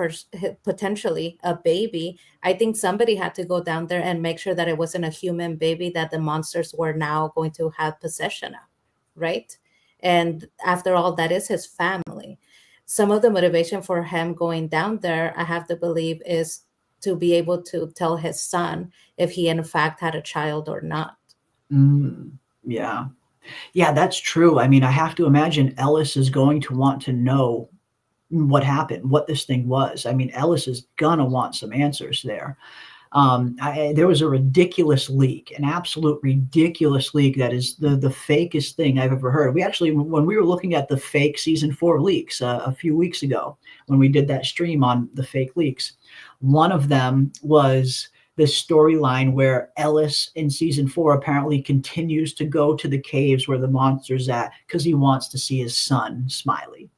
potentially a baby, I think somebody had to go down there and make sure that it wasn't a human baby that the monsters were now going to have possession of, right? And after all, that is his family. Some of the motivation for him going down there, I have to believe, is to be able to tell his son if he in fact had a child or not. Yeah. Yeah, that's true. I mean, I have to imagine Ellis is going to want to know what happened, what this thing was. I mean, Ellis is gonna want some answers there. There was a ridiculous leak, an absolute ridiculous leak that is the fakest thing I've ever heard. We actually, when we were looking at the fake season 4 leaks a few weeks ago, when we did that stream on the fake leaks, one of them was this storyline where Ellis in season 4 apparently continues to go to the caves where the monster's at because he wants to see his son, Smiley.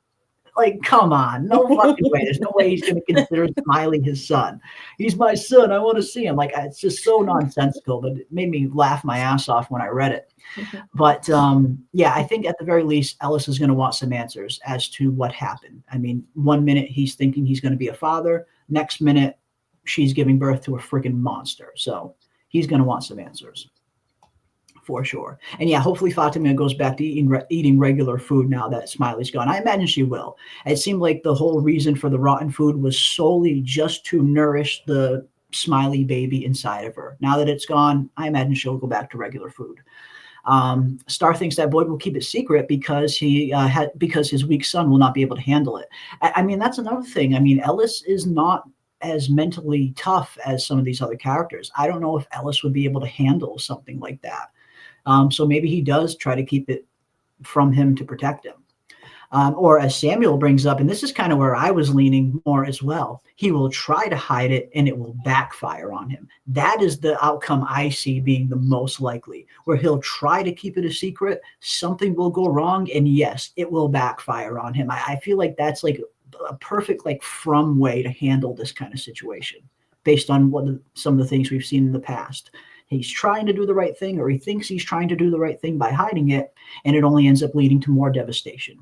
Like, come on, no fucking way. There's no way he's going to consider Smiley his son. He's my son. I want to see him. Like, it's just so nonsensical, but it made me laugh my ass off when I read it. But yeah, I think at the very least, Ellis is going to want some answers as to what happened. I mean, one minute he's thinking he's going to be a father. Next minute, she's giving birth to a freaking monster. So he's going to want some answers. For sure. And yeah, hopefully Fatima goes back to eating regular food now that Smiley's gone. I imagine she will. It seemed like the whole reason for the rotten food was solely just to nourish the Smiley baby inside of her. Now that it's gone, I imagine she'll go back to regular food. Star thinks that Boyd will keep it secret because because his weak son will not be able to handle it. I mean, that's another thing. I mean, Ellis is not as mentally tough as some of these other characters. I don't know if Ellis would be able to handle something like that. So maybe he does try to keep it from him to protect him. Or as Samuel brings up, and this is kind of where I was leaning more as well, he will try to hide it and it will backfire on him. That is the outcome I see being the most likely, where he'll try to keep it a secret, something will go wrong, and yes, it will backfire on him. I feel like that's like a perfect like From way to handle this kind of situation based on some of the things we've seen in the past. He's trying to do the right thing, or he thinks he's trying to do the right thing by hiding it, and it only ends up leading to more devastation.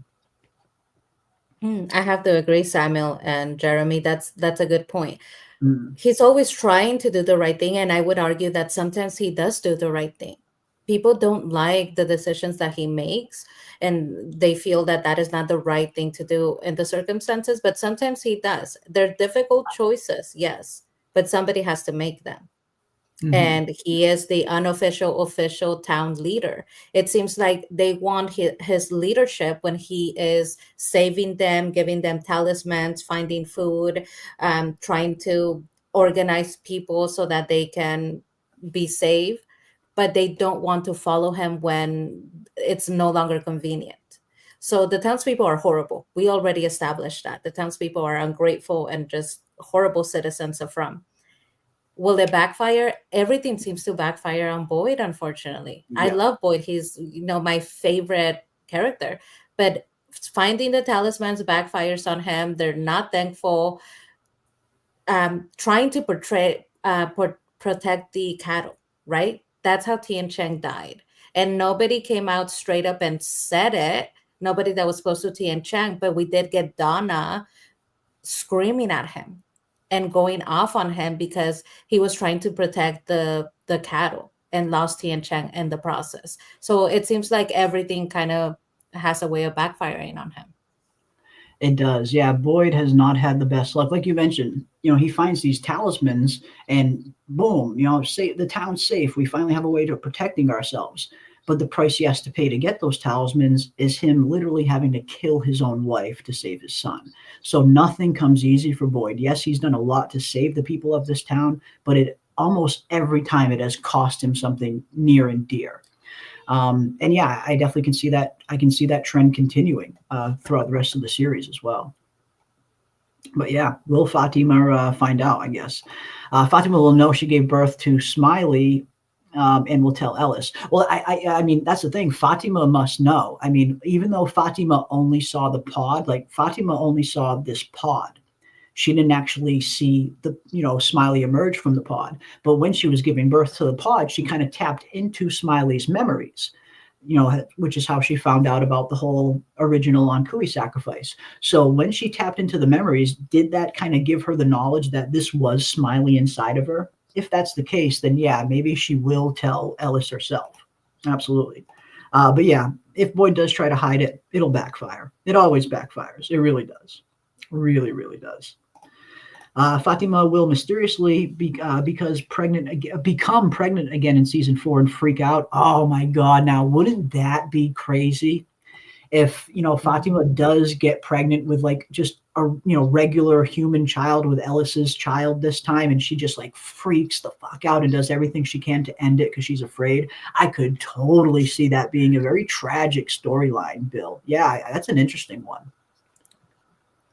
I have to agree, Samuel and Jeremy. That's a good point. Mm. He's always trying to do the right thing, and I would argue that sometimes he does do the right thing. People don't like the decisions that he makes, and they feel that that is not the right thing to do in the circumstances, but sometimes he does. They're difficult choices, yes, but somebody has to make them. Mm-hmm. And he is the unofficial official town leader. It seems like they want his leadership when he is saving them, giving them talismans, finding food, trying to organize people so that they can be safe, but they don't want to follow him when it's no longer convenient. So the townspeople are horrible. We already established that the townspeople are ungrateful and just horrible citizens of From. Will it backfire? Everything seems to backfire on Boyd, unfortunately. Yeah. I love Boyd. He's, my favorite character. But finding the talismans backfires on him. They're not thankful. Trying to protect the cattle, right? That's how Tian Cheng died. And nobody came out straight up and said it. Nobody that was close to Tian Cheng, but we did get Donna screaming at him and going off on him because he was trying to protect the cattle and lost Tian Cheng in the process. So it seems like everything kind of has a way of backfiring on him. It does. Yeah, Boyd has not had the best luck. Like you mentioned, he finds these talismans and boom, the town's safe. We finally have a way to protecting ourselves. But the price he has to pay to get those talismans is him literally having to kill his own wife to save his son. So nothing comes easy for Boyd. Yes, he's done a lot to save the people of this town, but it almost every time it has cost him something near and dear. And yeah, I definitely can see that. I can see that trend continuing throughout the rest of the series as well. But yeah, will Fatima find out? I guess Fatima will know she gave birth to Smiley, and will tell Ellis. Well, I mean, that's the thing. Fatima must know. I mean, even though Fatima only saw the pod, like Fatima only saw this pod. She didn't actually see the Smiley emerge from the pod. But when she was giving birth to the pod, she kind of tapped into Smiley's memories, which is how she found out about the whole original Ankui sacrifice. So when she tapped into the memories, did that kind of give her the knowledge that this was Smiley inside of her? If that's the case, then yeah, maybe she will tell Ellis herself. Absolutely. But yeah, if Boyd does try to hide it, it'll backfire. It always backfires. It really does. Really, really does. Fatima will mysteriously become pregnant again in season 4 and freak out. Oh my God! Now, wouldn't that be crazy if Fatima does get pregnant with like just a regular human child with Ellis's child this time, and she just like freaks the fuck out and does everything she can to end it because she's afraid. I could totally see that being a very tragic storyline, Bill. Yeah, that's an interesting one.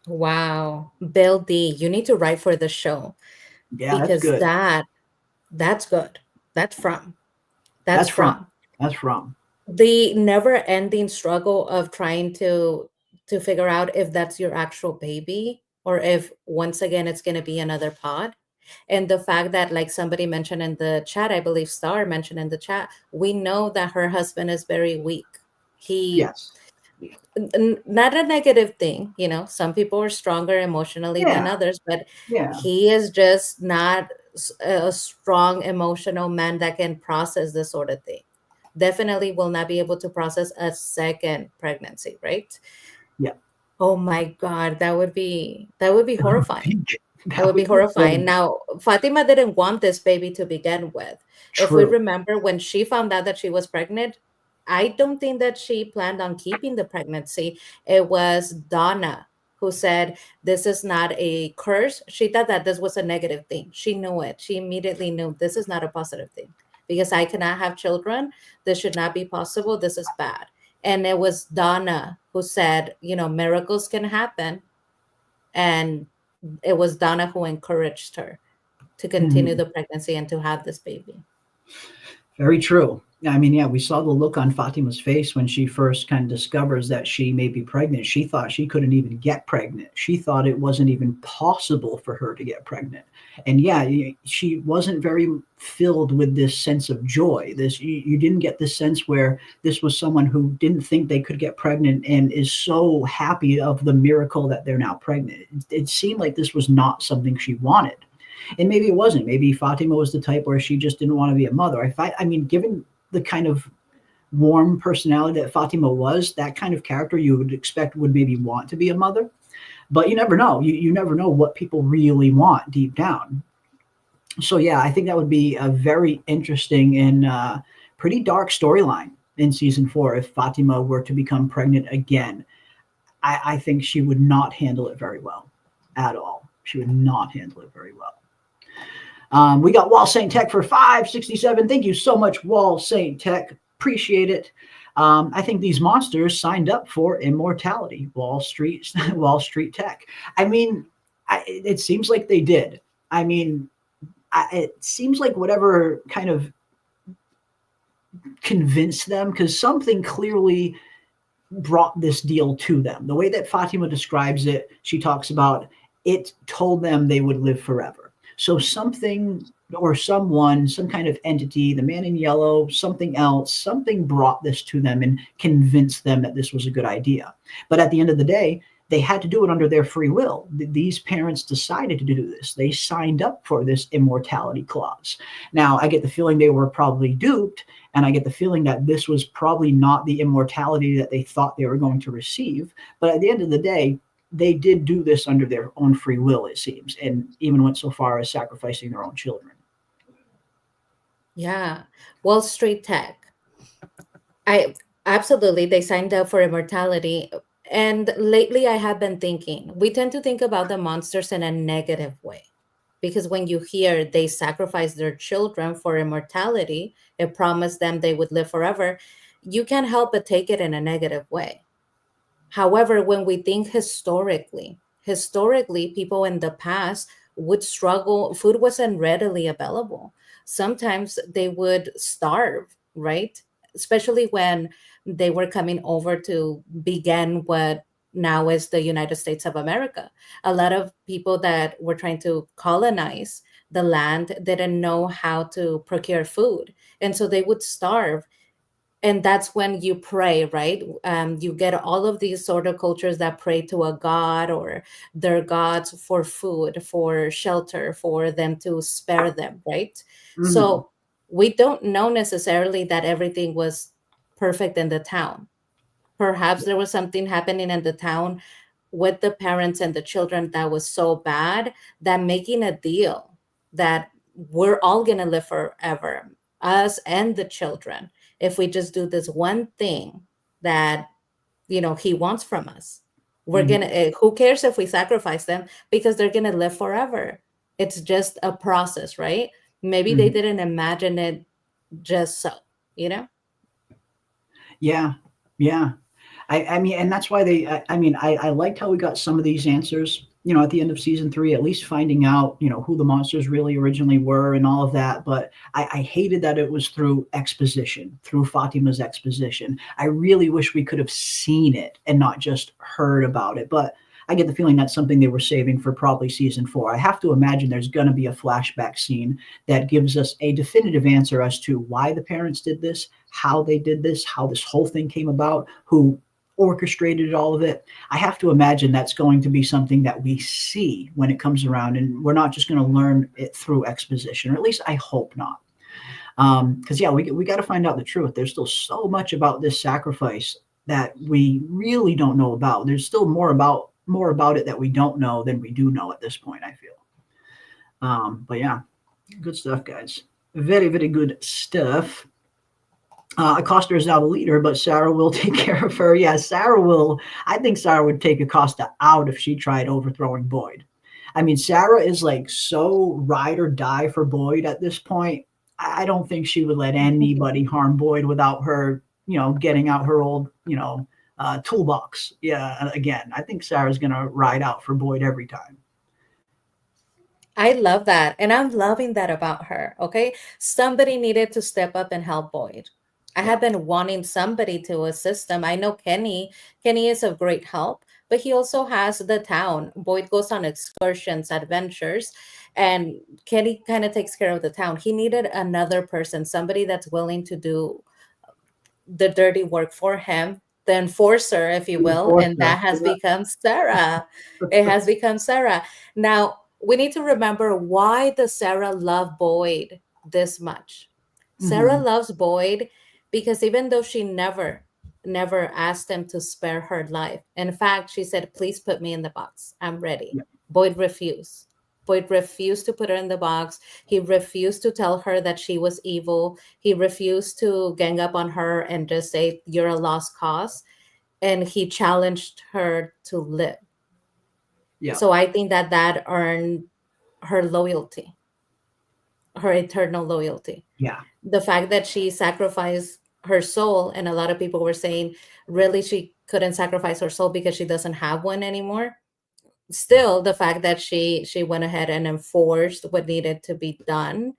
Wow. Bill D, you need to write for the show Yeah, that's because good. that's good. That's from. That's That's from. from. That's from. The never-ending struggle of trying to figure out if that's your actual baby or if once again it's going to be another pod. And the fact that, like somebody mentioned in the chat, I believe Star mentioned in the chat, we know that her husband is very weak. He Yes. not a negative thing, some people are stronger emotionally than Yeah. others, but Yeah. he is just not a strong emotional man that can process this sort of thing. Definitely will not be able to process a second pregnancy, right? Yeah. Oh my God, that would be horrifying. That That would be would be horrifying. funny. Now, Fatima didn't want this baby to begin with. If we True. remember when she found out that she was pregnant, I don't think that she planned on keeping the pregnancy. It was Donna who said, "This is not a curse." She thought that this was a negative thing. She knew it. She immediately knew this is not a positive thing because I cannot have children. This should not be possible. This is bad. And it was Donna who said, miracles can happen. And it was Donna who encouraged her to continue Mhm. the pregnancy and to have this baby. Very true. I mean, yeah, we saw the look on Fatima's face when she first kind of discovers that she may be pregnant. She thought she couldn't even get pregnant. She thought it wasn't even possible for her to get pregnant. And yeah, she wasn't very filled with this sense of joy. You didn't get this sense where this was someone who didn't think they could get pregnant and is so happy of the miracle that they're now pregnant. It seemed like this was not something she wanted. And maybe it wasn't. Maybe Fatima was the type where she just didn't want to be a mother. I mean, given the kind of warm personality that Fatima was, that kind of character you would expect would maybe want to be a mother. But you never know. You never know what people really want deep down. So yeah, I think that would be a very interesting and pretty dark storyline in season 4 if Fatima were to become pregnant again. I think she would not handle it very well at all. She would not handle it very well. We got Wall St. Tech for 567. Thank you so much, Wall St. Tech. Appreciate it. I think these monsters signed up for immortality. Wall Street, Wall Street Tech. I mean, it seems like they did. I mean, it seems like whatever kind of convinced them, because something clearly brought this deal to them. The way that Fatima describes it, she talks about it told them they would live forever. So something or someone, some kind of entity, the man in yellow, something else, something brought this to them and convinced them that this was a good idea. But at the end of the day, they had to do it under their free will. These parents decided to do this. They signed up for this immortality clause. Now, I get the feeling they were probably duped, and I get the feeling that this was probably not the immortality that they thought they were going to receive. But at the end of the day, they did do this under their own free will, it seems, and even went so far as sacrificing their own children. Yeah. Wall Street Tech. I absolutely they signed up for immortality. And lately I have been thinking, we tend to think about the monsters in a negative way. Because when you hear they sacrificed their children for immortality, it promised them they would live forever, you can't help but take it in a negative way. However, when we think historically, historically, people in the past would struggle. Food wasn't readily available. Sometimes they would starve, right? Especially when they were coming over to begin what now is the United States of America. A lot of people that were trying to colonize the land didn't know how to procure food. And so they would starve. And that's when you pray, right? You get all of these sort of cultures that pray to a god or their gods for food, for shelter, for them to spare them, right? Mhm. So we don't know necessarily that everything was perfect in the town. Perhaps there was something happening in the town with the parents and the children that was so bad that making a deal that we're all going to live forever, us and the children, if we just do this one thing that he wants from us, we're Mhm. gonna who cares if we sacrifice them, because they're gonna live forever. It's just a process, right? Maybe they Mhm. didn't imagine it just so, you know Yeah. Yeah. I mean, and that's why I mean, I liked how we got some of these answers, at the end of season 3, at least finding out, who the monsters really originally were and all of that. But I hated that it was through exposition, through Fatima's exposition. I really wish we could have seen it and not just heard about it. But I get the feeling that's something they were saving for probably season 4. I have to imagine there's going to be a flashback scene that gives us a definitive answer as to why the parents did this, how they did this, how this whole thing came about, who orchestrated all of it. I have to imagine that's going to be something that we see when it comes around, and we're not just going to learn it through exposition, or at least I hope not. Because yeah, we got to find out the truth. There's still so much about this sacrifice that we really don't know about. There's still more about it that we don't know than we do know at this point, I feel. But yeah, good stuff, guys. Very, very good stuff. Acosta is now the leader, but Sarah will take care of her. Yeah, Sarah will. I think Sarah would take Acosta out if she tried overthrowing Boyd. I mean, Sarah is like so ride or die for Boyd at this point. I don't think she would let anybody harm Boyd without her, getting out her old, toolbox. Yeah, again, I think Sarah's going to ride out for Boyd every time. I love that. And I'm loving that about her. Okay. Somebody needed to step up and help Boyd. I Yeah. have been wanting somebody to assist him. I know Kenny is of great help, but he also has the town. Boyd goes on excursions, adventures, and Kenny kind of takes care of the town. He needed another person, somebody that's willing to do the dirty work for him, the enforcer, if you will, and Enforcer. that has Yeah. become Sarah. It has become Sarah. Now, we need to remember, why does Sarah love Boyd this much? Sarah Mhm. loves Boyd because even though she never asked him to spare her life. In fact, she said, "Please put me in the box. I'm ready." Yeah. Boyd refused. Boyd refused to put her in the box. He refused to tell her that she was evil. He refused to gang up on her and just say, "You're a lost cause." And he challenged her to live. Yeah. So I think that earned her loyalty, her eternal loyalty. Yeah. The fact that she sacrificed her soul, and a lot of people were saying, really, she couldn't sacrifice her soul because she doesn't have one anymore. Still, the fact that she went ahead and enforced what needed to be done,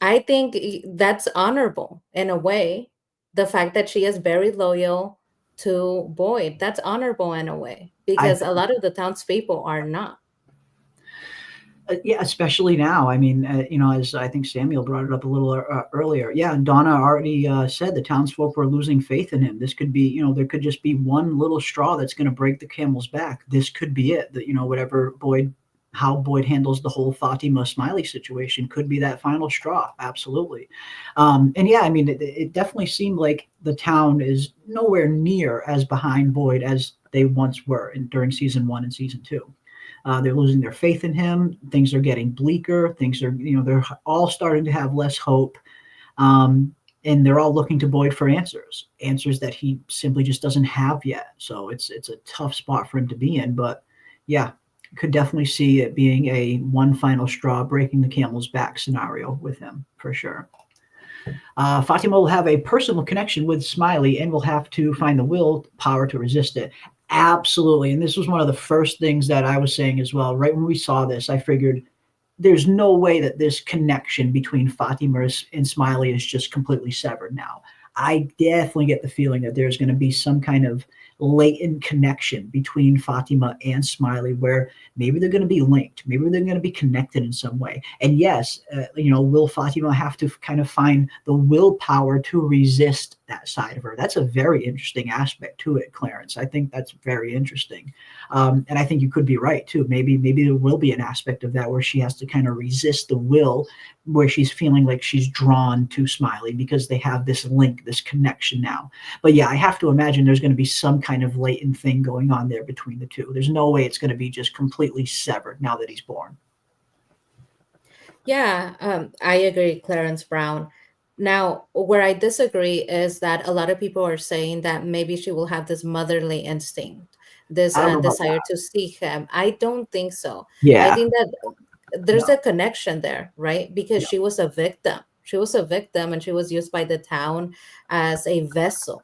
I think that's honorable in a way. The fact that she is very loyal to Boyd, that's honorable in a way, I because a lot of the townspeople are not. Yeah, especially now. I mean, as I think Samuel brought it up a little earlier. Yeah, and Donna already said the townsfolk were losing faith in him. This could be, there could just be one little straw that's going to break the camel's back. This could be it. That whatever how Boyd handles the whole Fatima Smiley situation could be that final straw. Absolutely. And yeah, I mean, it definitely seemed like the town is nowhere near as behind Boyd as they once were during season 1 and season 2. They're losing their faith in him. Things are getting bleaker. Things are, they're all starting to have less hope. And they're all looking to Boyd for answers that he simply just doesn't have yet. So it's a tough spot for him to be in. But yeah, could definitely see it being a one final straw breaking the camel's back scenario with him for sure. Fatima will have a personal connection with Smiley and will have to find the will power to resist it. Absolutely. And this was one of the first things that I was saying as well. Right when we saw this, I figured there's no way that this connection between Fatima and Smiley is just completely severed now. I definitely get the feeling that there's going to be some kind of latent connection between Fatima and Smiley where maybe they're going to be linked. Maybe they're going to be connected in some way. And yes, will Fatima have to kind of find the willpower to resist that side of her? That's a very interesting aspect to it, Clarence. I think that's very interesting. And I think you could be right too. Maybe there will be an aspect of that where she has to kind of resist the will, where she's feeling like she's drawn to Smiley because they have this link, this connection now. But yeah, I have to imagine there's going to be some kind of latent thing going on there between the two. There's no way it's going to be just completely severed now that he's born. Yeah, I agree, Clarence Brown. Now, where I disagree is that a lot of people are saying that maybe she will have this motherly instinct, this I don't know about desire that. to see him. I don't think so. I Yeah. think that there's No. a connection there, right? Because Yeah. she was a victim. She was a victim and she was used by the town as a vessel.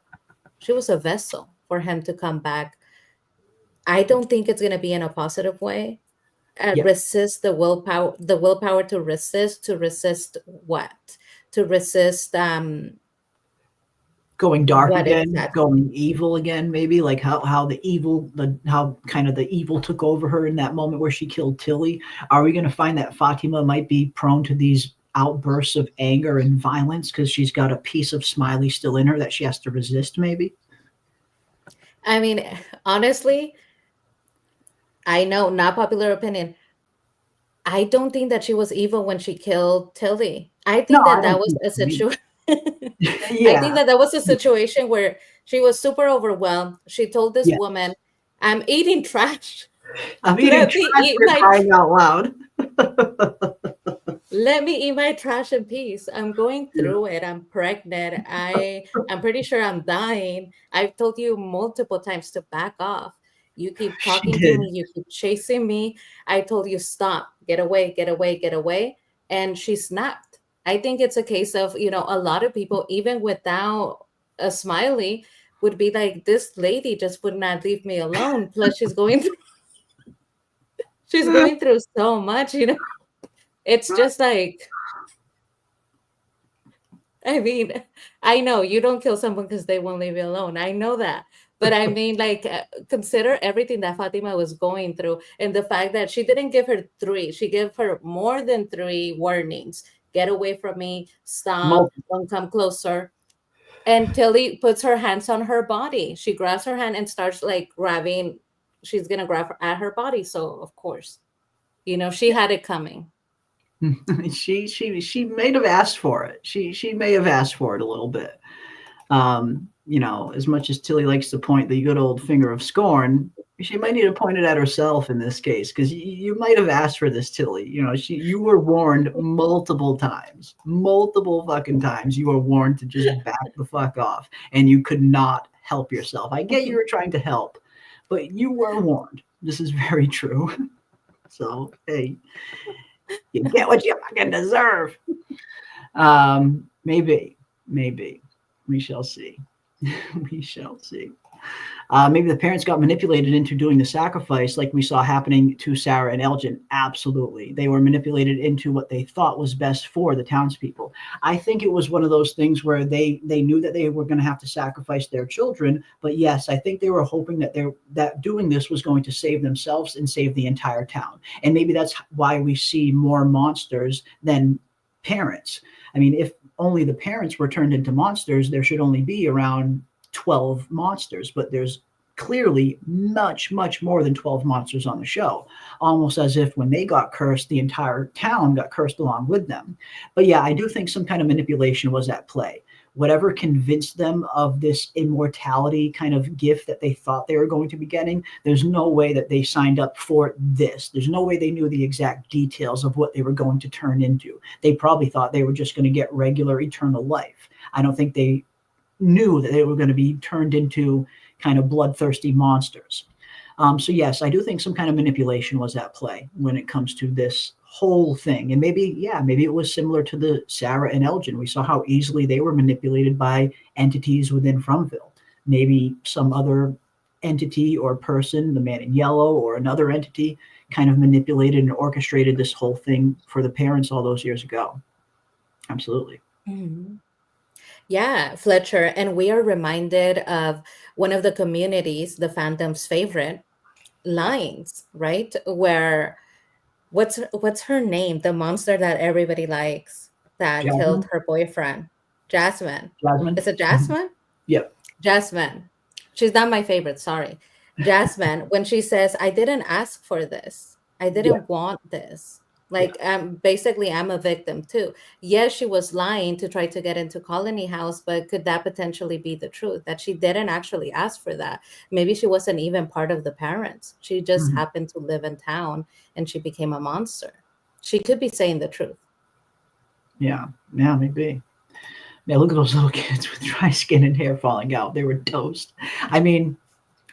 She was a vessel for him to come back. I don't think it's going to be in a positive way. Yeah. Resist the willpower to resist what? To resist Going dark what again, exactly? going evil again, maybe like how how kind of the evil took over her in that moment where she killed Tilly. Are we going to find that Fatima might be prone to these outbursts of anger and violence because she's got a piece of Smiley still in her that she has to resist? Maybe. I mean, honestly, I know, not popular opinion. I don't think that she was evil when she killed Tilly. I No, think I that that don't was think a so either. situation. I think Yeah, that that was a situation where she was super overwhelmed. She told this yeah. woman, "I'm eating trash. I'm eating Let me trash eat for my crying out loud. let me eat my trash in peace. I'm going Yeah, through it. I'm pregnant. I'm pretty sure I'm dying. I've told you multiple times to back off. You keep she talking to did. me, you keep chasing me. I told you stop, get away, get away, get away. And she snapped. I think it's a case of, a lot of people, even without a smiley, would be like, this lady just would not leave me alone. Plus she's going through so much. It's just like, I mean, I know you don't kill someone because they won't leave you alone. I know that. But I mean, like, consider everything that Fatima was going through and the fact that she didn't give her three, she gave her more than three warnings. Get away from me, stop, Multiple. don't come closer. And Tilly puts her hands on her body. She grabs her hand and starts like grabbing, she's going to grab at her body. So, of course, she had it coming. She may have asked for it. She may have asked for it a little bit. As much as Tilly likes to point the good old finger of scorn, she might need to point it at herself in this case because you might have asked for this, Tilly. You were warned multiple fucking times. You were warned to just back the fuck off, and you could not help yourself. I get you were trying to help, but you were warned. This is very true. So hey, you get what you fucking deserve. Maybe we shall see. We shall see. Maybe the parents got manipulated into doing the sacrifice like we saw happening to Sarah and Elgin. Absolutely. They were manipulated into what they thought was best for the townspeople. I think it was one of those things where they knew that they were going to have to sacrifice their children. But yes, I think they were hoping that doing this was going to save themselves and save the entire town. And maybe that's why we see more monsters than parents. I mean, if only the parents were turned into monsters, there should only be around 12 monsters, but there's clearly much more than 12 monsters on the show, almost as if when they got cursed, the entire town got cursed along with them. But yeah, I do think some kind of manipulation was at play. Whatever convinced them of this immortality kind of gift that they thought they were going to be getting, there's no way that they signed up for this. There's no way they knew the exact details of what they were going to turn into. They probably thought they were just going to get regular eternal life. I don't think they knew that they were going to be turned into kind of bloodthirsty monsters. So yes, I do think some kind of manipulation was at play when it comes to this whole thing. And maybe it was similar to the Sarah and Elgin. We saw how easily they were manipulated by entities within Fromville. Maybe some other entity or person, the man in yellow or another entity, kind of manipulated and orchestrated this whole thing for the parents all those years ago. Absolutely. Mhm. Yeah, Fletcher. And we are reminded of one of the communities, the fandom's favorite lines, right? Where what's her name? The monster that everybody likes that killed Jasmine? her boyfriend. Jasmine. Jasmine? Is it Mhm. Jasmine? Yep. Jasmine. She's not my favorite, sorry. Jasmine, when she says, I didn't ask for this. I Yeah. didn't want this. Yeah. Like basically I'm a victim too. Yes, she was lying to try to get into Colony House, but could that potentially be the truth? That she didn't actually ask for that. Maybe she wasn't even part of the parents. She just Mhm. happened to live in town and she became a monster. She could be saying the truth. Yeah. Yeah, maybe. Yeah, look at those little kids with dry skin and hair falling out. They were toast. I mean,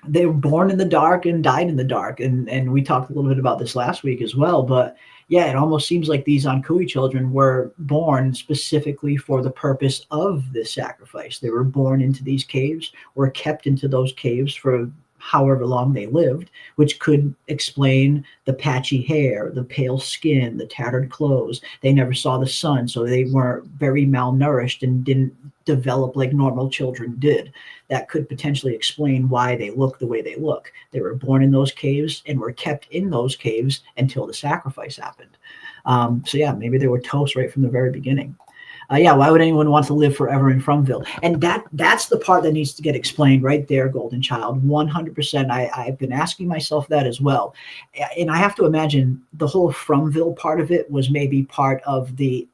they were born in the dark and died in the dark. And we talked a little bit about this last week as well. But yeah, it almost seems like these Ankui children were born specifically for the purpose of this sacrifice. They were born into these caves, were kept into those caves for however long they lived, which could explain the patchy hair, the pale skin, the tattered clothes. They never saw the sun, so they weren't very malnourished and didn't develop like normal children did. That could potentially explain why they look the way they look. They were born in those caves and were kept in those caves until the sacrifice happened. So yeah, maybe they were toast right from the very beginning. Yeah, why would anyone want to live forever in Fromville? And that's the part that needs to get explained right there, Golden Child. 100%. I've been asking myself that as well. And I have to imagine the whole Fromville part of it was maybe part of the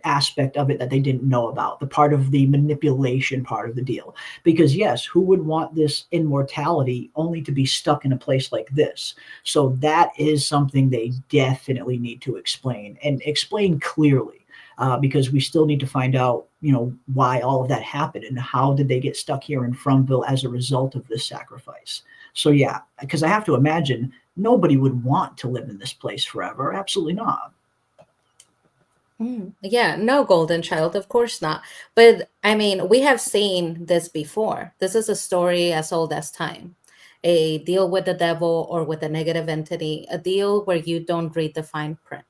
aspect of it that they didn't know about, the part of the manipulation part of the deal. Because yes, who would want this immortality only to be stuck in a place like this? So that is something they definitely need to explain and explain clearly. Because we still need to find out, why all of that happened and how did they get stuck here in Fromville as a result of this sacrifice. So yeah, because I have to imagine nobody would want to live in this place forever. Absolutely not. Yeah, no, golden child, of course not. But I mean, we have seen this before. This is a story as old as time. A deal with the devil or with a negative entity, a deal where you don't read the fine print.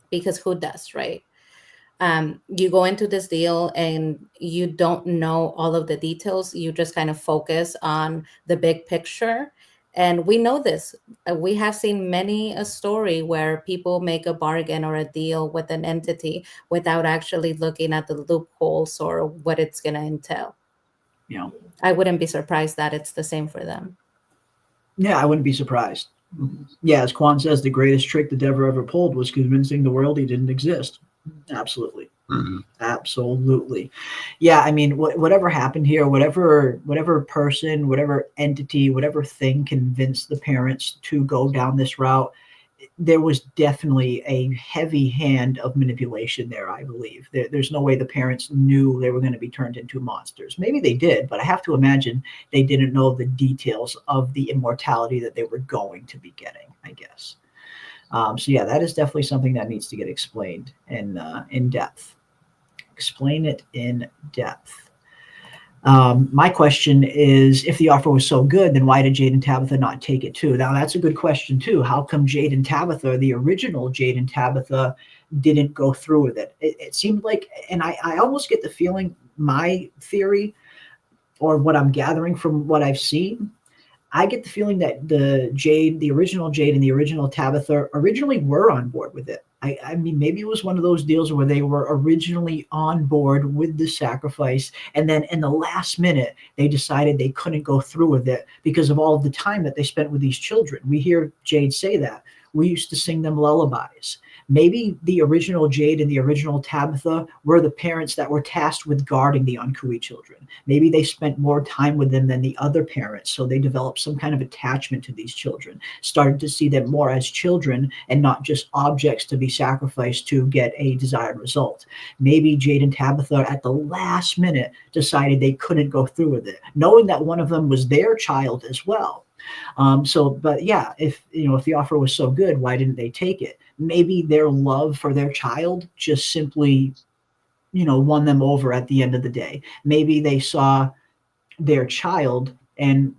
Because who does, right? You go into this deal and you don't know all of the details. You just kind of focus on the big picture. And we know this. We have seen many a story where people make a bargain or a deal with an entity without actually looking at the loopholes or what it's going to entail. You know, I wouldn't be surprised that it's the same for them. yeah, I wouldn't be surprised. Yeah, as Quan says, the greatest trick the devil ever pulled was convincing the world he didn't exist. Absolutely. Absolutely. Yeah, I mean, whatever happened here, whatever person, whatever entity, whatever thing convinced the parents to go down this route, there was definitely a heavy hand of manipulation there, I believe. There's no way the parents knew they were going to be turned into monsters. Maybe they did, but I have to imagine they didn't know the details of the immortality that they were going to be getting, I guess. So yeah, that is definitely something that needs to get explained in depth. Explain it in depth. My question is, if the offer was so good, then why did Jade and Tabitha not take it too? Now that's a good question too. How come Jade and Tabitha, the original Jade and Tabitha, didn't go through with it? It seemed like, and I almost get the feeling, my theory, or what I'm gathering from what I've seen, I get the feeling that the original Jade and the original Tabitha originally were on board with it. I mean, maybe it was one of those deals where they were originally on board with the sacrifice, and then in the last minute, they decided they couldn't go through with it because of all of the time that they spent with these children. We hear Jade say that. We used to sing them lullabies. Maybe the original Jade and the original Tabitha were the parents that were tasked with guarding the Ankui children. Maybe they spent more time with them than the other parents, so they developed some kind of attachment to these children, started to see them more as children and not just objects to be sacrificed to get a desired result. Maybe Jade and Tabitha at the last minute decided they couldn't go through with it, knowing that one of them was their child as well. But yeah, if the offer was so good, why didn't they take it? Maybe their love for their child just simply, won them over at the end of the day. Maybe they saw their child and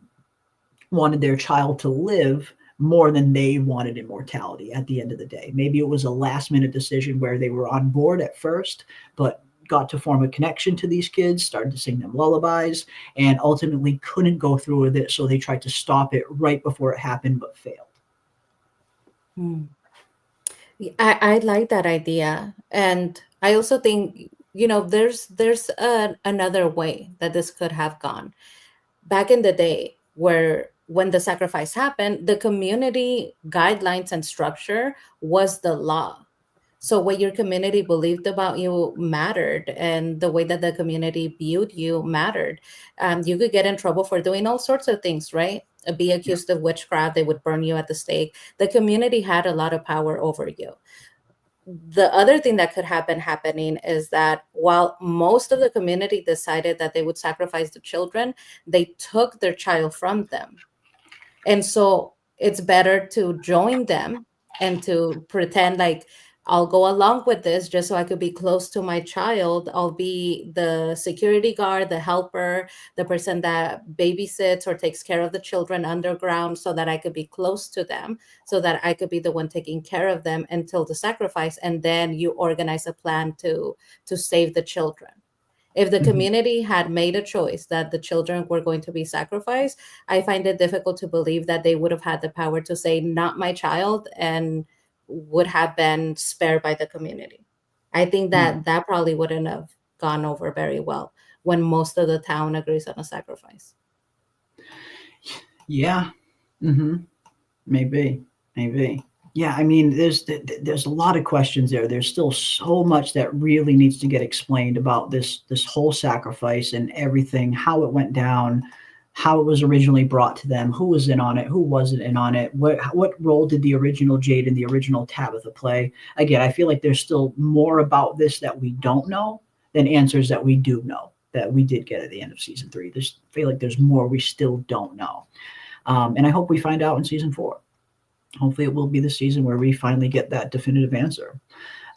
wanted their child to live more than they wanted immortality at the end of the day. Maybe it was a last minute decision where they were on board at first, but got to form a connection to these kids, started to sing them lullabies, and ultimately couldn't go through with it. So they tried to stop it right before it happened, but failed. Hmm. I like that idea. And I also think, there's another way that this could have gone. Back in the day, where when the sacrifice happened, the community guidelines and structure was the law. So what your community believed about you mattered, and the way that the community viewed you mattered. You could get in trouble for doing all sorts of things, right? Be Yeah. accused of witchcraft, they would burn you at the stake. The community had a lot of power over you. The other thing that could happen happening is that while most of the community decided that they would sacrifice the children, they took their child from them. And so it's better to join them and to pretend like I'll go along with this just so I could be close to my child. I'll be the security guard, the helper, the person that babysits or takes care of the children underground so that I could be close to them, so that I could be the one taking care of them until the sacrifice. And then you organize a plan to save the children. If the Mhm. community had made a choice that the children were going to be sacrificed, I find it difficult to believe that they would have had the power to say, not my child, and would have been spared by the community. I think Yeah. that that probably wouldn't have gone over very well when most of the town agrees on a sacrifice. Yeah. Hmm. Maybe. Maybe. Yeah. I mean, there's a lot of questions there. There's still so much that really needs to get explained about this whole sacrifice and everything, how it went down, how it was originally brought to them, who was in on it, who wasn't in on it, what role did the original Jade and the original Tabitha play. Again, I feel like there's still more about this that we don't know than answers that we do know, that we did get at the end of season 3. There's I feel like there's more we still don't know. And I hope we find out in season 4. Hopefully, it will be the season where we finally get that definitive answer.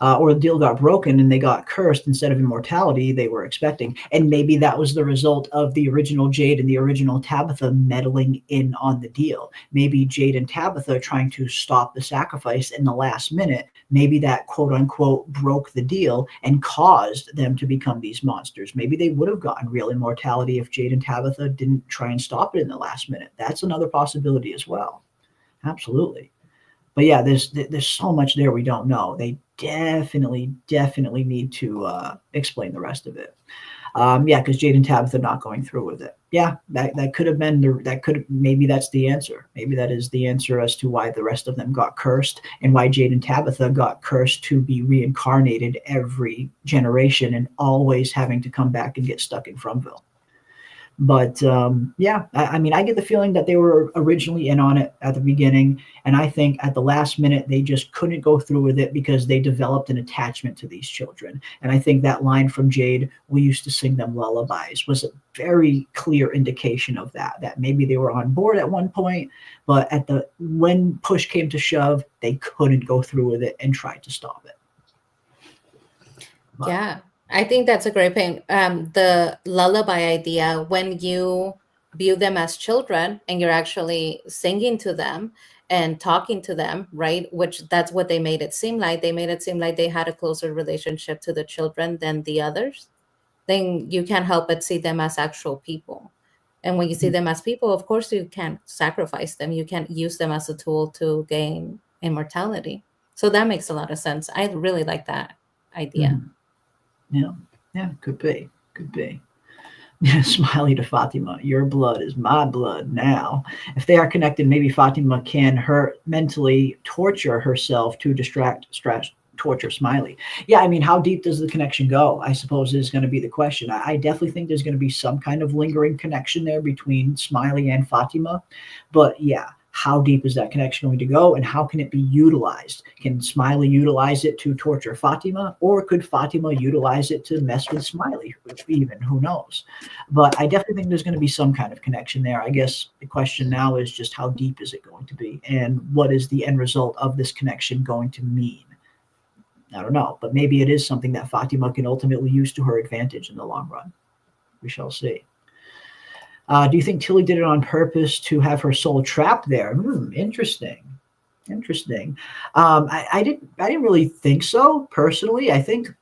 Or the deal got broken and they got cursed instead of immortality they were expecting. And maybe that was the result of the original Jade and the original Tabitha meddling in on the deal. Maybe Jade and Tabitha trying to stop the sacrifice in the last minute. Maybe that quote unquote broke the deal and caused them to become these monsters. Maybe they would have gotten real immortality if Jade and Tabitha didn't try and stop it in the last minute. That's another possibility as well. Absolutely. But yeah, there's so much there we don't know. They definitely need to explain the rest of it. Yeah, because Jade and Tabitha not going through with it. Yeah, that could have been that could maybe that's the answer. Maybe that is the answer as to why the rest of them got cursed and why Jade and Tabitha got cursed to be reincarnated every generation and always having to come back and get stuck in Fromville. But yeah, I mean, I get the feeling that they were originally in on it at the beginning. And I think at the last minute, they just couldn't go through with it because they developed an attachment to these children. And I think that line from Jade, we used to sing them lullabies, was a very clear indication of that maybe they were on board at one point, but when push came to shove, they couldn't go through with it and tried to stop it. But, Yeah, I think that's a great point. The lullaby idea, when you view them as children and you're actually singing to them and talking to them, right? Which that's what they made it seem like. They made it seem like they had a closer relationship to the children than the others. Then you can't help but see them as actual people. And when you see them as people, of course, you can't sacrifice them. You can't use them as a tool to gain immortality. So that makes a lot of sense. I really like that idea. mhm. Yeah, yeah, could be, could be. Smiley to Fatima, your blood is my blood now. If they are connected, maybe Fatima can mentally torture herself to torture Smiley. Yeah, I mean, how deep does the connection go? I suppose is going to be the question. I definitely think there's going to be some kind of lingering connection there between Smiley and Fatima. But yeah, how deep is that connection going to go and how can it be utilized? Can Smiley utilize it to torture Fatima or could Fatima utilize it to mess with Smiley? Even, who knows? But I definitely think there's going to be some kind of connection there. I guess the question now is just how deep is it going to be and what is the end result of this connection going to mean? I don't know, but maybe it is something that Fatima can ultimately use to her advantage in the long run. We shall see. Do you think Tilly did it on purpose to have her soul trapped there? Interesting. Interesting. I didn't really think so personally. I think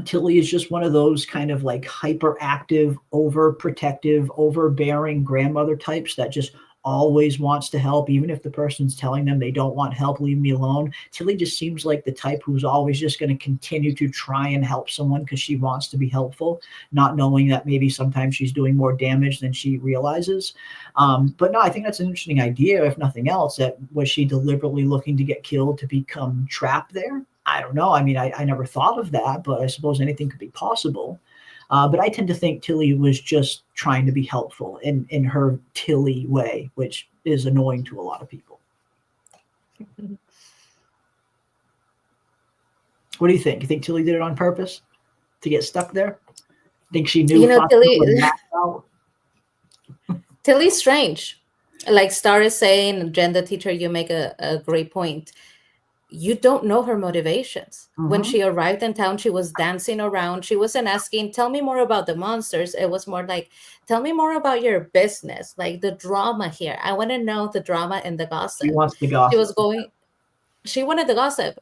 Tilly is just one of those kind of like hyperactive, overprotective, overbearing grandmother types that just always wants to help, even if the person's telling them they don't want help, leave me alone. Tilly just seems like the type who's always just going to continue to try and help someone because she wants to be helpful, not knowing that maybe sometimes she's doing more damage than she realizes. But no, I think that's an interesting idea, if nothing else. That was she deliberately looking to get killed to become trapped there? I don't know. I mean, I never thought of that, but I suppose anything could be possible. But I tend to think Tilly was just trying to be helpful in her Tilly way, which is annoying to a lot of people. What do you think? You think Tilly did it on purpose to get stuck there? Think she knew? Tilly's strange. Like Star is saying, Jen, the teacher, you make a great point. You don't know her motivations. When she arrived in town, she was dancing around. She wasn't asking, tell me more about the monsters. It was more like, tell me more about your business, like the drama here. I want to know the drama and the gossip. She wants the gossip. She wanted the gossip.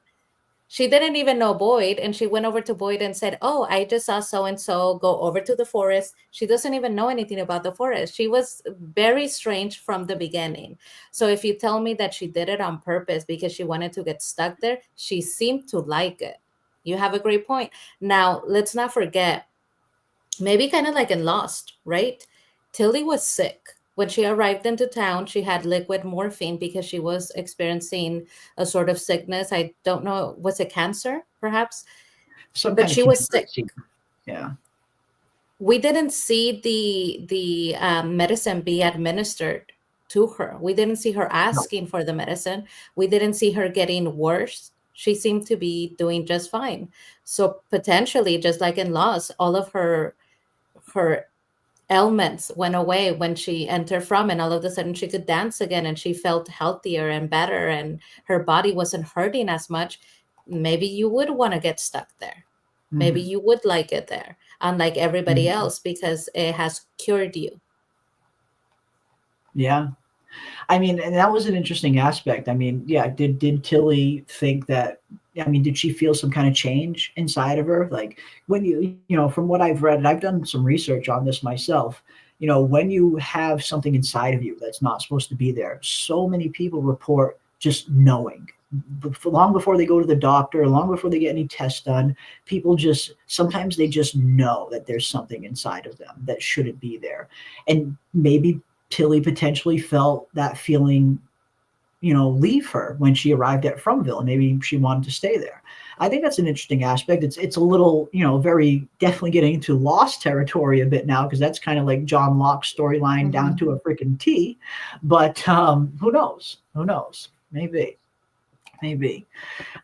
She didn't even know Boyd, and she went over to Boyd and said, oh, I just saw so-and-so go over to the forest. She doesn't even know anything about the forest. She was very strange from the beginning. So if you tell me that she did it on purpose because she wanted to get stuck there, she seemed to like it. You have a great point. Now, let's not forget, maybe kind of like in Lost, right? Tilly was sick. When she arrived into town, she had liquid morphine because she was experiencing a sort of sickness. I don't know, was it cancer, perhaps? But she was sick. Yeah. We didn't see the medicine be administered to her. We didn't see her asking for the medicine. We didn't see her getting worse. She seemed to be doing just fine. So potentially, just like in Lost, all of her ailments went away when she entered From, and all of a sudden she could dance again and she felt healthier and better and her body wasn't hurting as much. Maybe you would want to get stuck there. Maybe you would like it there, unlike everybody else, because it has cured you. Yeah. I mean, and that was an interesting aspect. I mean, yeah, did Tilly think that, I mean, did she feel some kind of change inside of her? Like when you know, from what I've read, and I've done some research on this myself, you know, when you have something inside of you that's not supposed to be there, so many people report just knowing. Long before they go to the doctor, long before they get any tests done, people just, sometimes they just know that there's something inside of them that shouldn't be there. And maybe Tilly potentially felt that feeling, you know, leave her when she arrived at Fromville, and maybe she wanted to stay there. I think that's an interesting aspect. It's a little, you know, very definitely getting into Lost territory a bit now, because that's kind of like John Locke's storyline down to a freaking T. But who knows? Who knows? Maybe. We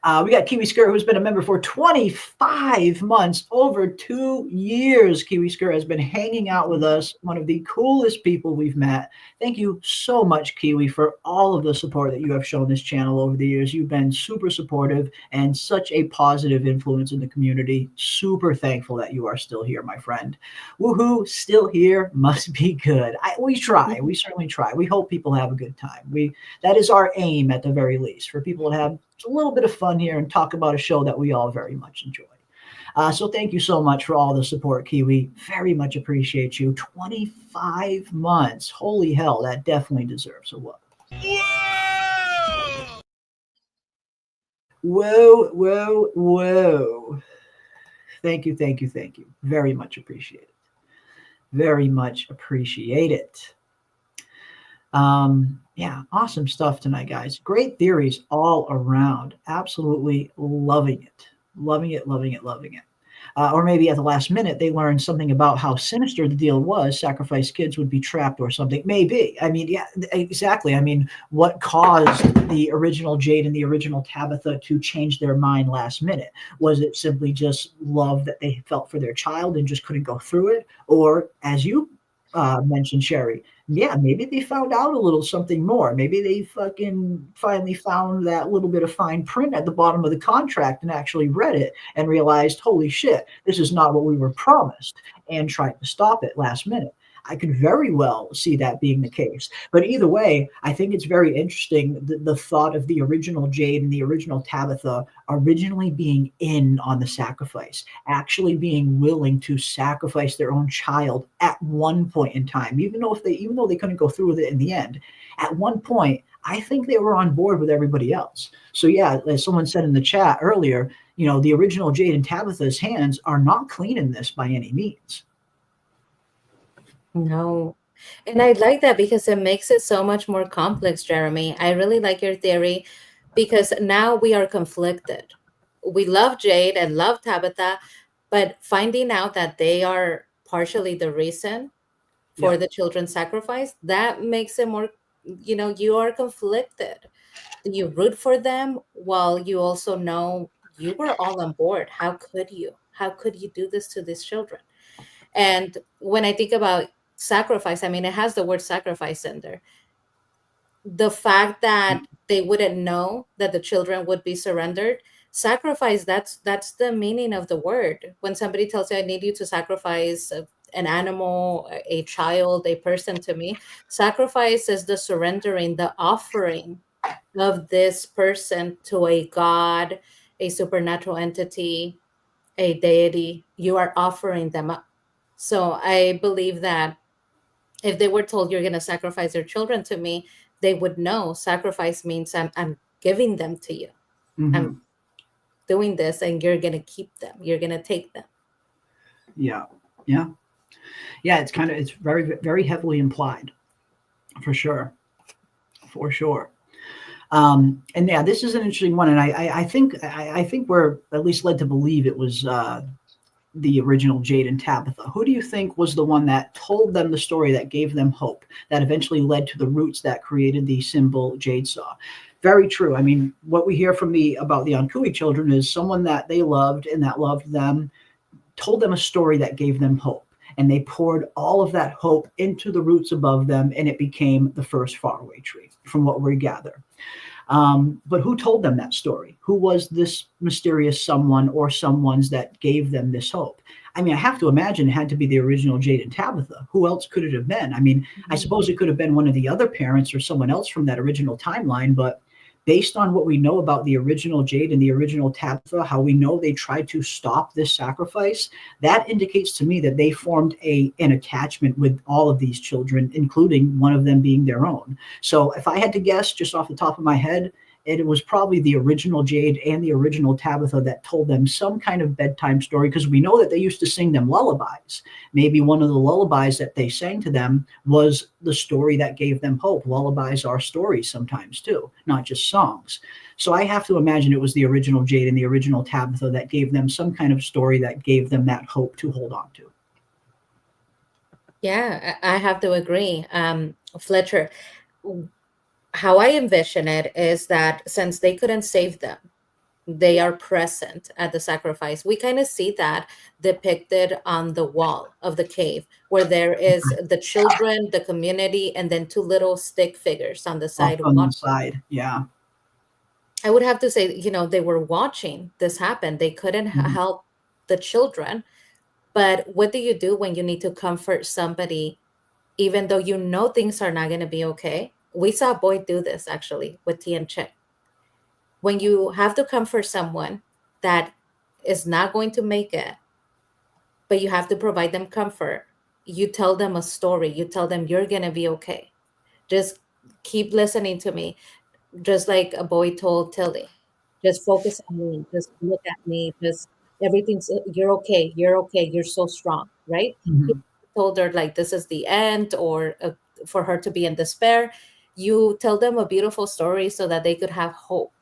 got Kiwi Skirt, who's been a member for 25 months, over 2 years. Kiwi Skirt has been hanging out with us, one of the coolest people we've met. Thank you so much, Kiwi, for all of the support that you have shown this channel over the years. You've been super supportive and such a positive influence in the community. Super thankful that you are still here, my friend. Woohoo, still here, must be good. We try. We certainly try. We hope people have a good time. That is our aim, at the very least, for people to have a little bit of fun here and talk about a show that we all very much enjoy. So thank you so much for all the support, Kiwi. Very much appreciate you. 25 months. Holy hell, that definitely deserves a whoa. Whoa. Thank you. Very much appreciate it. Very much appreciate it. Yeah, awesome stuff tonight, guys. Great theories all around. Absolutely loving it. Loving it. Or maybe at the last minute, they learned something about how sinister the deal was. Sacrificed kids would be trapped or something. Maybe. I mean, yeah, exactly. I mean, what caused the original Jade and the original Tabitha to change their mind last minute? Was it simply just love that they felt for their child and just couldn't go through it? Or, as you mentioned, Sherry, yeah, maybe they found out a little something more. Maybe they fucking finally found that little bit of fine print at the bottom of the contract and actually read it and realized, holy shit, this is not what we were promised, and tried to stop it last minute. I could very well see that being the case. But either way, I think it's very interesting the thought of the original Jade and the original Tabitha originally being in on the sacrifice, actually being willing to sacrifice their own child at one point in time, even though they couldn't go through with it in the end. At one point, I think they were on board with everybody else. So yeah, as someone said in the chat earlier, the original Jade and Tabitha's hands are not clean in this by any means. No. And I like that because it makes it so much more complex, Jeremy. I really like your theory because now we are conflicted. We love Jade and love Tabitha, but finding out that they are partially the reason for Yeah. the children's sacrifice, that makes it more, you are conflicted. You root for them while you also know you were all on board. How could you? How could you do this to these children? And when I think about sacrifice, I mean, it has the word sacrifice in there. The fact that they wouldn't know that the children would be surrendered, sacrifice, that's the meaning of the word. When somebody tells you, I need you to sacrifice an animal, a child, a person to me, sacrifice is the surrendering, the offering of this person to a god, a supernatural entity, a deity. You are offering them up. So I believe that if they were told you're going to sacrifice your children to me, they would know sacrifice means I'm giving them to you. Mm-hmm. I'm doing this and you're going to keep them. You're going to take them. Yeah. Yeah. Yeah. It's very, very heavily implied for sure. For sure. And yeah, this is an interesting one. And I think we're at least led to believe it was, the original Jade and Tabitha. Who do you think was the one that told them the story that gave them hope, that eventually led to the roots that created the symbol Jade Saw? Very true. I mean, what we hear from about the Ankui children is someone that they loved and that loved them told them a story that gave them hope. And they poured all of that hope into the roots above them, and it became the first faraway tree, from what we gather. But who told them that story? Who was this mysterious someone or someones that gave them this hope? I mean, I have to imagine it had to be the original Jade and Tabitha. Who else could it have been? I mean, I suppose it could have been one of the other parents or someone else from that original timeline, but based on what we know about the original Jade and the original Tabitha, how we know they tried to stop this sacrifice, that indicates to me that they formed an attachment with all of these children, including one of them being their own. So if I had to guess just off the top of my head, it was probably the original Jade and the original Tabitha that told them some kind of bedtime story, because we know that they used to sing them lullabies. Maybe one of the lullabies that they sang to them was the story that gave them hope. Lullabies are stories sometimes too, not just songs. So I have to imagine it was the original Jade and the original Tabitha that gave them some kind of story that gave them that hope to hold on to. Yeah, I have to agree. Fletcher, how I envision it is that since they couldn't save them, they are present at the sacrifice. We kind of see that depicted on the wall of the cave, where there is the children, the community, and then two little stick figures on the side. Off on the side, yeah. I would have to say, they were watching this happen. They couldn't help the children. But what do you do when you need to comfort somebody, even though you know things are not going to be okay? We saw Boyd do this actually with T and Chick. When you have to comfort someone that is not going to make it, but you have to provide them comfort, you tell them a story. You tell them you're going to be okay. Just keep listening to me. Just like a boy told Tilly, just focus on me. Just look at me. Just everything's, you're okay. You're okay. You're so strong, right? He told her like, this is the end, or for her to be in despair. You tell them a beautiful story so that they could have hope.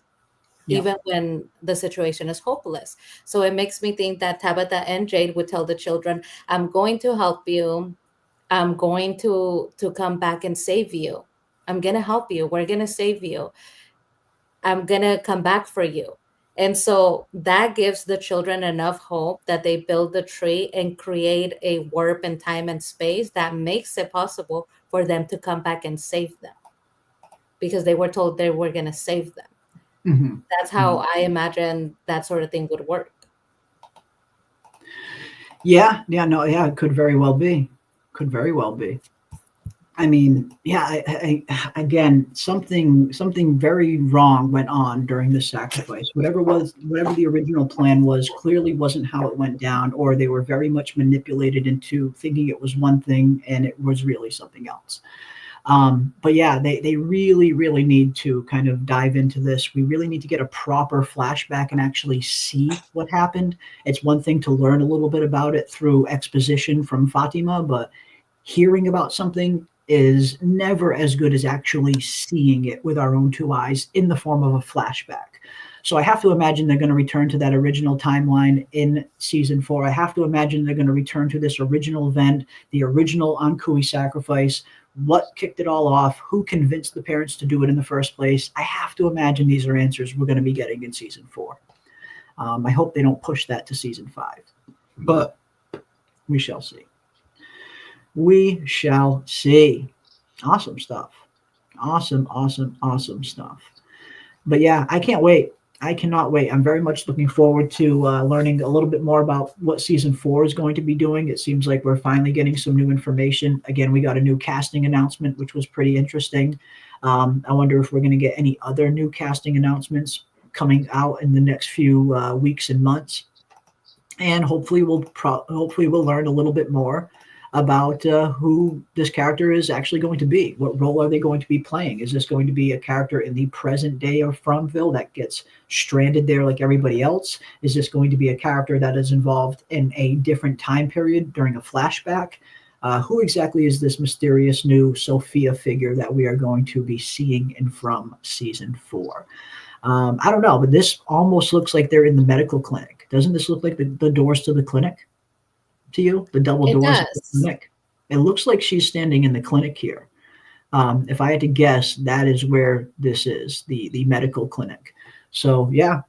Yeah. Even when the situation is hopeless. So it makes me think that Tabitha and Jade would tell the children, I'm going to help you. I'm going to come back and save you. I'm going to help you. We're going to save you. I'm going to come back for you. And so that gives the children enough hope that they build the tree and create a warp in time and space that makes it possible for them to come back and save them, because they were told they were going to save them. That's how I imagine that sort of thing would work. Yeah, it could very well be. Could very well be. I mean, yeah. Again, something very wrong went on during the sacrifice. Whatever the original plan was, clearly wasn't how it went down, or they were very much manipulated into thinking it was one thing and it was really something else. But yeah, they really, really need to kind of dive into this. We really need to get a proper flashback and actually see what happened. It's one thing to learn a little bit about it through exposition from Fatima, but hearing about something is never as good as actually seeing it with our own two eyes in the form of a flashback. So I have to imagine they're going to return to that original timeline in season 4. I have to imagine they're going to return to this original event, the original Ankui sacrifice, what kicked it all off, who convinced the parents to do it in the first place. I have to imagine these are answers we're going to be getting in season 4. I hope they don't push that to season 5, but we shall see. We shall see. Awesome stuff. Awesome stuff. But yeah, I can't wait. I cannot wait. I'm very much looking forward to learning a little bit more about what season 4 is going to be doing. It seems like we're finally getting some new information. Again, we got a new casting announcement, which was pretty interesting. I wonder if we're going to get any other new casting announcements coming out in the next few weeks and months. And hopefully we'll learn a little bit more about who this character is actually going to be. What role are they going to be playing? Is this going to be a character in the present day of Fromville that gets stranded there like everybody else? Is this going to be a character that is involved in a different time period during a flashback? Who exactly is this mysterious new Sophia figure that we are going to be seeing in From season 4? I don't know, but this almost looks like they're in the medical clinic. Doesn't this look like the doors to the clinic? To you, the double It doors of the does. clinic. It looks like she's standing in the clinic here. If I had to guess, that is where this is, the medical clinic. So yeah,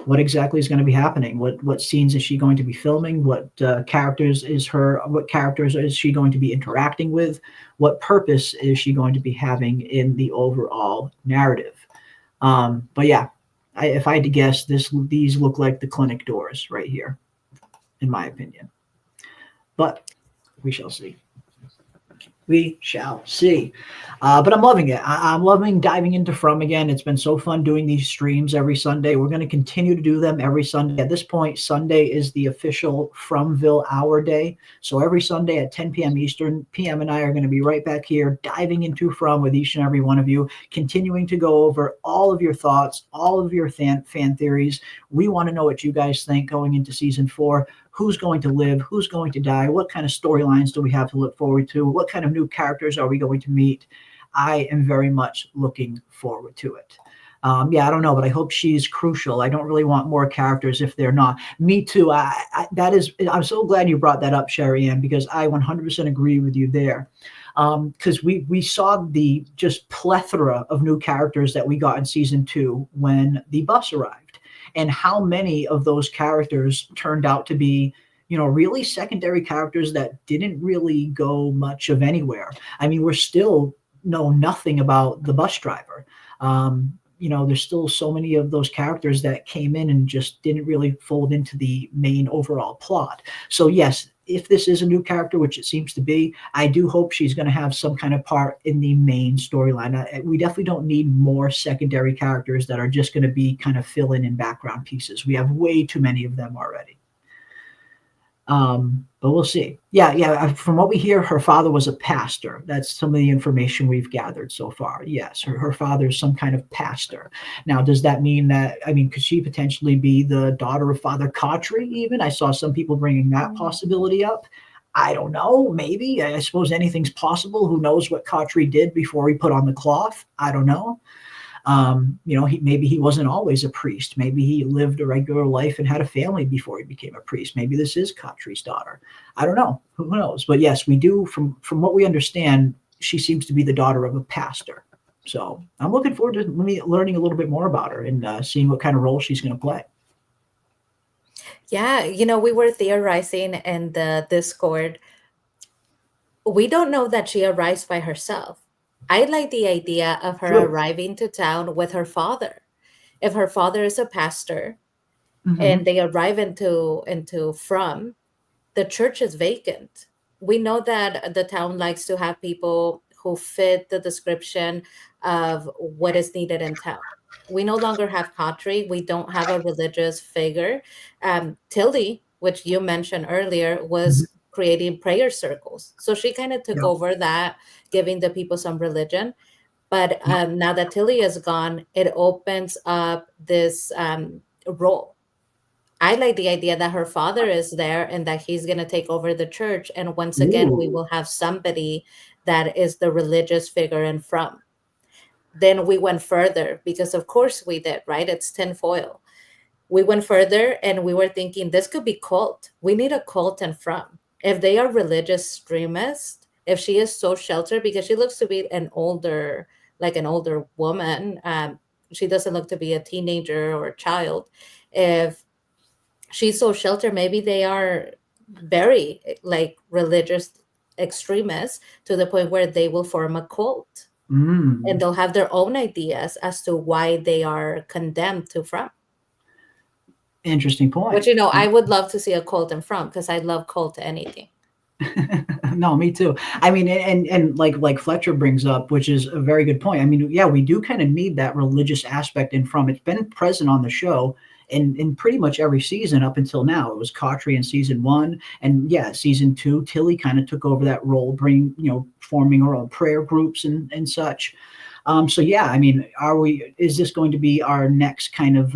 what exactly is going to be happening? What scenes is she going to be filming? What characters is she going to be interacting with? What purpose is she going to be having in the overall narrative? But yeah, if I had to guess, these look like the clinic doors right here, in my opinion. But we shall see. We shall see. But I'm loving it. I'm loving diving into From again. It's been so fun doing these streams every Sunday. We're going to continue to do them every Sunday. At this point, Sunday is the official Fromville Hour day. So every Sunday at 10 p.m. Eastern, PM and I are going to be right back here diving into From with each and every one of you, continuing to go over all of your thoughts, all of your fan theories. We want to know what you guys think going into season 4. Who's going to live? Who's going to die? What kind of storylines do we have to look forward to? What kind of new characters are we going to meet? I am very much looking forward to it. Yeah, I don't know, but I hope she's crucial. I don't really want more characters if they're not. Me too. I'm so glad you brought that up, Sherry Ann, because I 100% agree with you there. Because we saw the just plethora of new characters that we got in season 2 when the bus arrived. And how many of those characters turned out to be, really secondary characters that didn't really go much of anywhere. I mean, we're still know nothing about the bus driver. There's still so many of those characters that came in and just didn't really fold into the main overall plot. So yes, if this is a new character, which it seems to be, I do hope she's going to have some kind of part in the main storyline. We definitely don't need more secondary characters that are just going to be kind of fill in background pieces. We have way too many of them already. But we'll see. Yeah. From what we hear, her father was a pastor. That's some of the information we've gathered so far. Yes, her father is some kind of pastor. Now, does that mean could she potentially be the daughter of Father Cautry even? I saw some people bringing that possibility up. I don't know. Maybe. I suppose anything's possible. Who knows what Cautry did before he put on the cloth? I don't know. Maybe he wasn't always a priest. Maybe he lived a regular life and had a family before he became a priest. Maybe this is Cautry's daughter. I don't know. Who knows? But yes, we do. From what we understand, she seems to be the daughter of a pastor. So I'm looking forward to learning a little bit more about her and seeing what kind of role she's going to play. Yeah, we were theorizing in the Discord. We don't know that she arrives by herself. I like the idea of her True. arriving to town with her father. If her father is a pastor Mm-hmm. and they arrive into From, the church is vacant. we know that the town likes to have people who fit the description of what is needed in town. We no longer have Kotri. We don't have a religious figure. Tilly, which you mentioned earlier, Mhm. was creating prayer circles. So she kind of took Yeah. over that, giving the people some religion. But Yeah. now that Tilly is gone, it opens up this role. I like the idea that her father is there and that he's going to take over the church. And once again, we Ooh. will have somebody that is the religious figure in from. Then we went further because, of course, we did, right? It's tinfoil. We went further and we were thinking this could be cult. We need a cult in from. If they are religious extremists, if she is so sheltered because she looks to be an older, like an older woman, she doesn't look to be a teenager or a child. If she's so sheltered, maybe they are very like religious extremists to the point where they will form a cult and Mm. they'll have their own ideas as to why they are condemned to from. Interesting Which, point. you know, I would love to see a cult in from because I love cult to anything. No, me too. I mean, and like Fletcher brings up, which is a very good point. I mean, yeah, we do kind of need that religious aspect in from. It's been present on the show in pretty much every season up until now. It was Cautry in season one, and yeah, season two, Tilly kind of took over that role, bringing forming her own prayer groups and such. So yeah, I mean, is this going to be our next kind of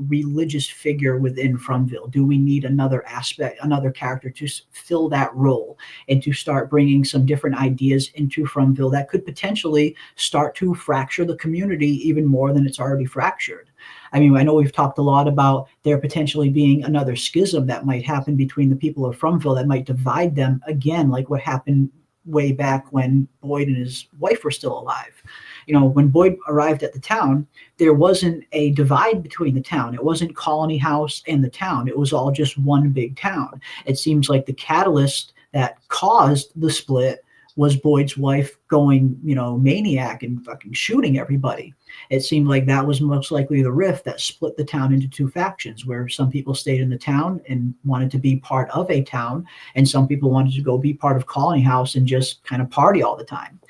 religious figure within Fromville? Do we need another aspect, another character to fill that role and to start bringing some different ideas into Fromville that could potentially start to fracture the community even more than it's already fractured? I mean, I know we've talked a lot about there potentially being another schism that might happen between the people of Fromville that might divide them again, like what happened way back when Boyd and his wife were still alive. When Boyd arrived at the town, there wasn't a divide between the town. It wasn't Colony House and the town. It was all just one big town. It seems like the catalyst that caused the split was Boyd's wife going, maniac and fucking shooting everybody. It seemed like that was most likely the rift that split the town into two factions, where some people stayed in the town and wanted to be part of a town, and some people wanted to go be part of Colony House and just kind of party all the time.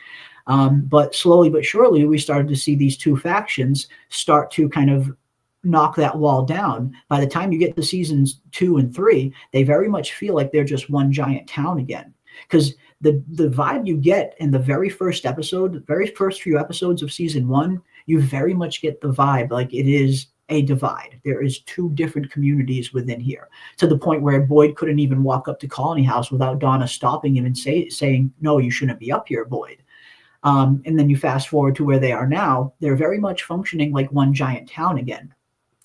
But slowly but surely, we started to see these two factions start to kind of knock that wall down. By the time you get to seasons 2 and 3, they very much feel like they're just one giant town again. Because the vibe you get in the very first episode, the very first few episodes of season one, you very much get the vibe like it is a divide. There is two different communities within here, to the point where Boyd couldn't even walk up to Colony House without Donna stopping him and saying, "No, you shouldn't be up here, Boyd." And then you fast forward to where they are now. They're very much functioning like one giant town again.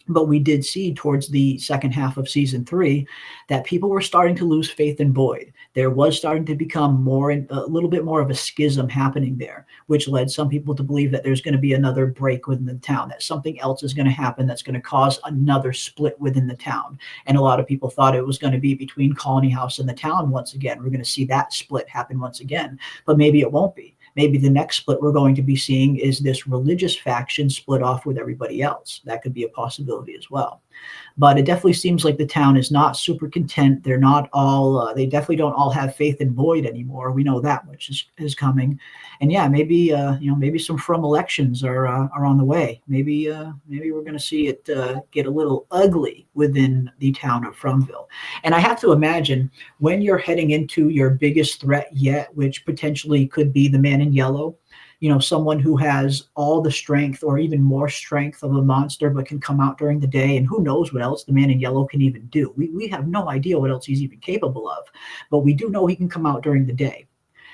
But we did see towards the second half of season 3 that people were starting to lose faith in Boyd. There was starting to become a little bit more of a schism happening there, which led some people to believe that there's going to be another break within the town, that something else is going to happen that's going to cause another split within the town. And a lot of people thought it was going to be between Colony House and the town once again. We're going to see that split happen once again, but maybe it won't be. Maybe the next split we're going to be seeing is this religious faction split off with everybody else. That could be a possibility as well. But it definitely seems like the town is not super content. They're not all, they definitely don't all have faith in Boyd anymore. We know that much is coming. And yeah, maybe, maybe some from elections are on the way. Maybe we're going to see it get a little ugly within the town of Fromville. And I have to imagine when you're heading into your biggest threat yet, which potentially could be the man in yellow, someone who has all the strength or even more strength of a monster, but can come out during the day. And who knows what else the man in yellow can even do. We have no idea what else he's even capable of, but we do know he can come out during the day.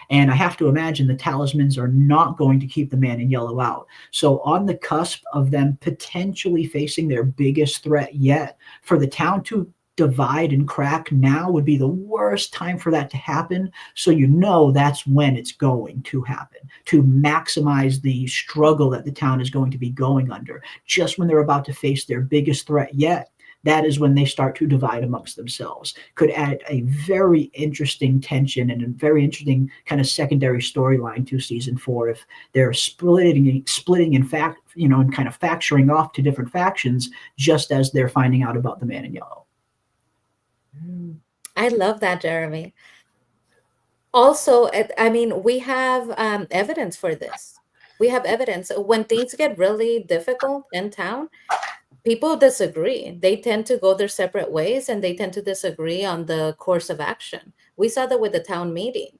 And I have to imagine the talismans are not going to keep the man in yellow out. So on the cusp of them potentially facing their biggest threat yet, for the town to divide and crack now would be the worst time for that to happen. So that's when it's going to happen, to maximize the struggle that the town is going to be going under. Just when they're about to face their biggest threat yet, that is when they start to divide amongst themselves. Could add a very interesting tension and a very interesting kind of secondary storyline to season 4 if they're splitting in fact, and kind of factoring off to different factions just as they're finding out about the man in yellow. I love that, Jeremy. Also, I mean, we have evidence for this. We have evidence. When things get really difficult in town, people disagree. They tend to go their separate ways and they tend to disagree on the course of action. We saw that with the town meeting.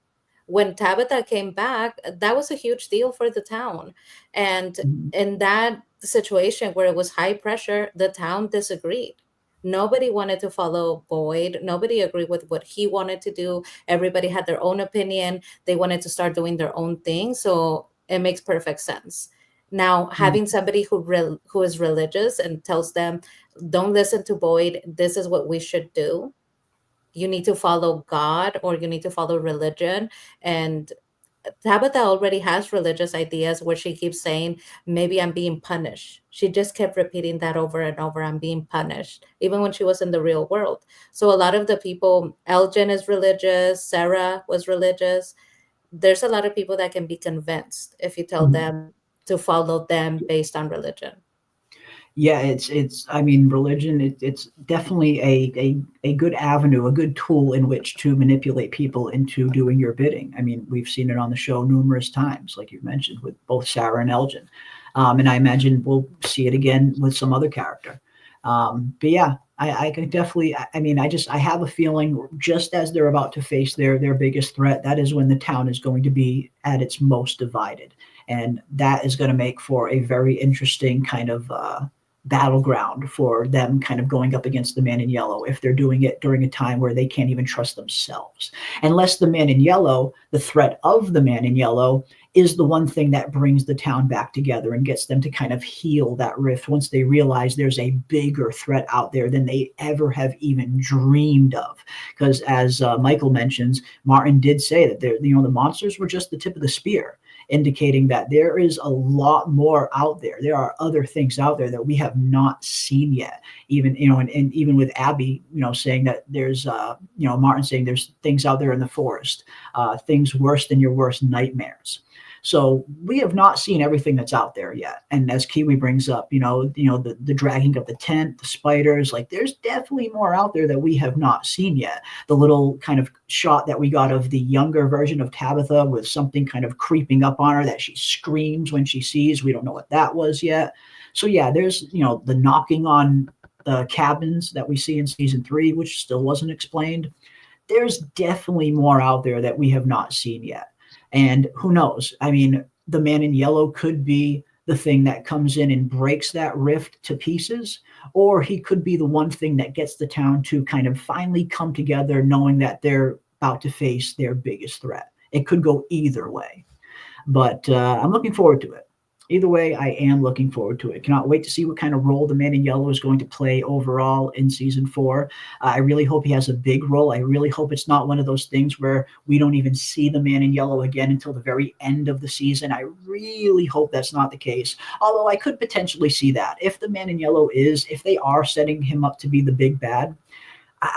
When Tabitha came back, that was a huge deal for the town. And Mhm. in that situation where it was high pressure, the town disagreed. Nobody wanted to follow Boyd. Nobody agreed with what he wanted to do. Everybody had their own opinion. They wanted to start doing their own thing. So it makes perfect sense. Now, having somebody who is religious and tells them, "Don't listen to Boyd. This is what we should do. You need to follow God, or you need to follow religion." And Tabitha already has religious ideas where she keeps saying, "Maybe I'm being punished." She just kept repeating that over and over, "I'm being punished," even when she was in the real world. So a lot of the people, Elgin is religious, Sarah was religious. There's a lot of people that can be convinced if you tell Mhm. them to follow them based on religion. Yeah, it's I mean, religion, it's definitely a good avenue, a good tool in which to manipulate people into doing your bidding. I mean, we've seen it on the show numerous times, like you mentioned, with both Sarah and Elgin. And I imagine we'll see it again with some other character. But yeah, I can definitely, I mean, I have a feeling just as they're about to face their biggest threat, that is when the town is going to be at its most divided. And that is going to make for a very interesting kind of battleground for them kind of going up against the man in yellow if they're doing it during a time where they can't even trust themselves. Unless the man in yellow, the threat of the man in yellow, is the one thing that brings the town back together and gets them to kind of heal that rift once they realize there's a bigger threat out there than they ever have even dreamed of. Because as Michael mentions, Martin did say that the monsters were just the tip of the spear, indicating that there is a lot more out there. There are other things out there that we have not seen yet. Even, and even with Abby, saying that there's, Martin saying there's things out there in the forest, things worse than your worst nightmares. So we have not seen everything that's out there yet. And as Kiwi brings up, the dragging of the tent, the spiders, like there's definitely more out there that we have not seen yet. The little kind of shot that we got of the younger version of Tabitha with something kind of creeping up on her that she screams when she sees. We don't know what that was yet. So yeah, there's, the knocking on the cabins that we see in season 3, which still wasn't explained. There's definitely more out there that we have not seen yet. And who knows? I mean, the man in yellow could be the thing that comes in and breaks that rift to pieces, or he could be the one thing that gets the town to kind of finally come together, knowing that they're about to face their biggest threat. It could go either way, but I'm looking forward to it. Either way, I am looking forward to it. Cannot wait to see what kind of role the man in yellow is going to play overall in season 4. I really hope he has a big role. I really hope it's not one of those things where we don't even see the man in yellow again until the very end of the season. I really hope that's not the case. Although I could potentially see that. If the man in yellow if they are setting him up to be the big bad,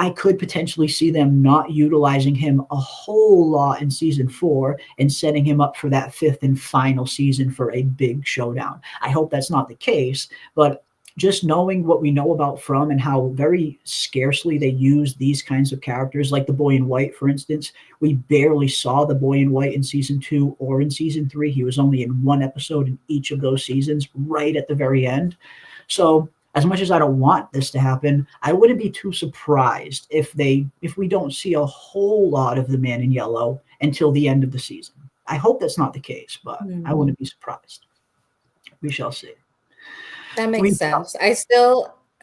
I could potentially see them not utilizing him a whole lot in season 4 and setting him up for that 5th and final season for a big showdown. I hope that's not the case, but just knowing what we know about From and how very scarcely they use these kinds of characters, like the boy in white, for instance, we barely saw the boy in white in season 2 or in season 3. He was only in one episode in each of those seasons, right at the very end. So as much as I don't want this to happen, I wouldn't be too surprised if we don't see a whole lot of the man in yellow until the end of the season. I hope that's not the case, but I Hmm. wouldn't be surprised. We shall see. That makes We sense.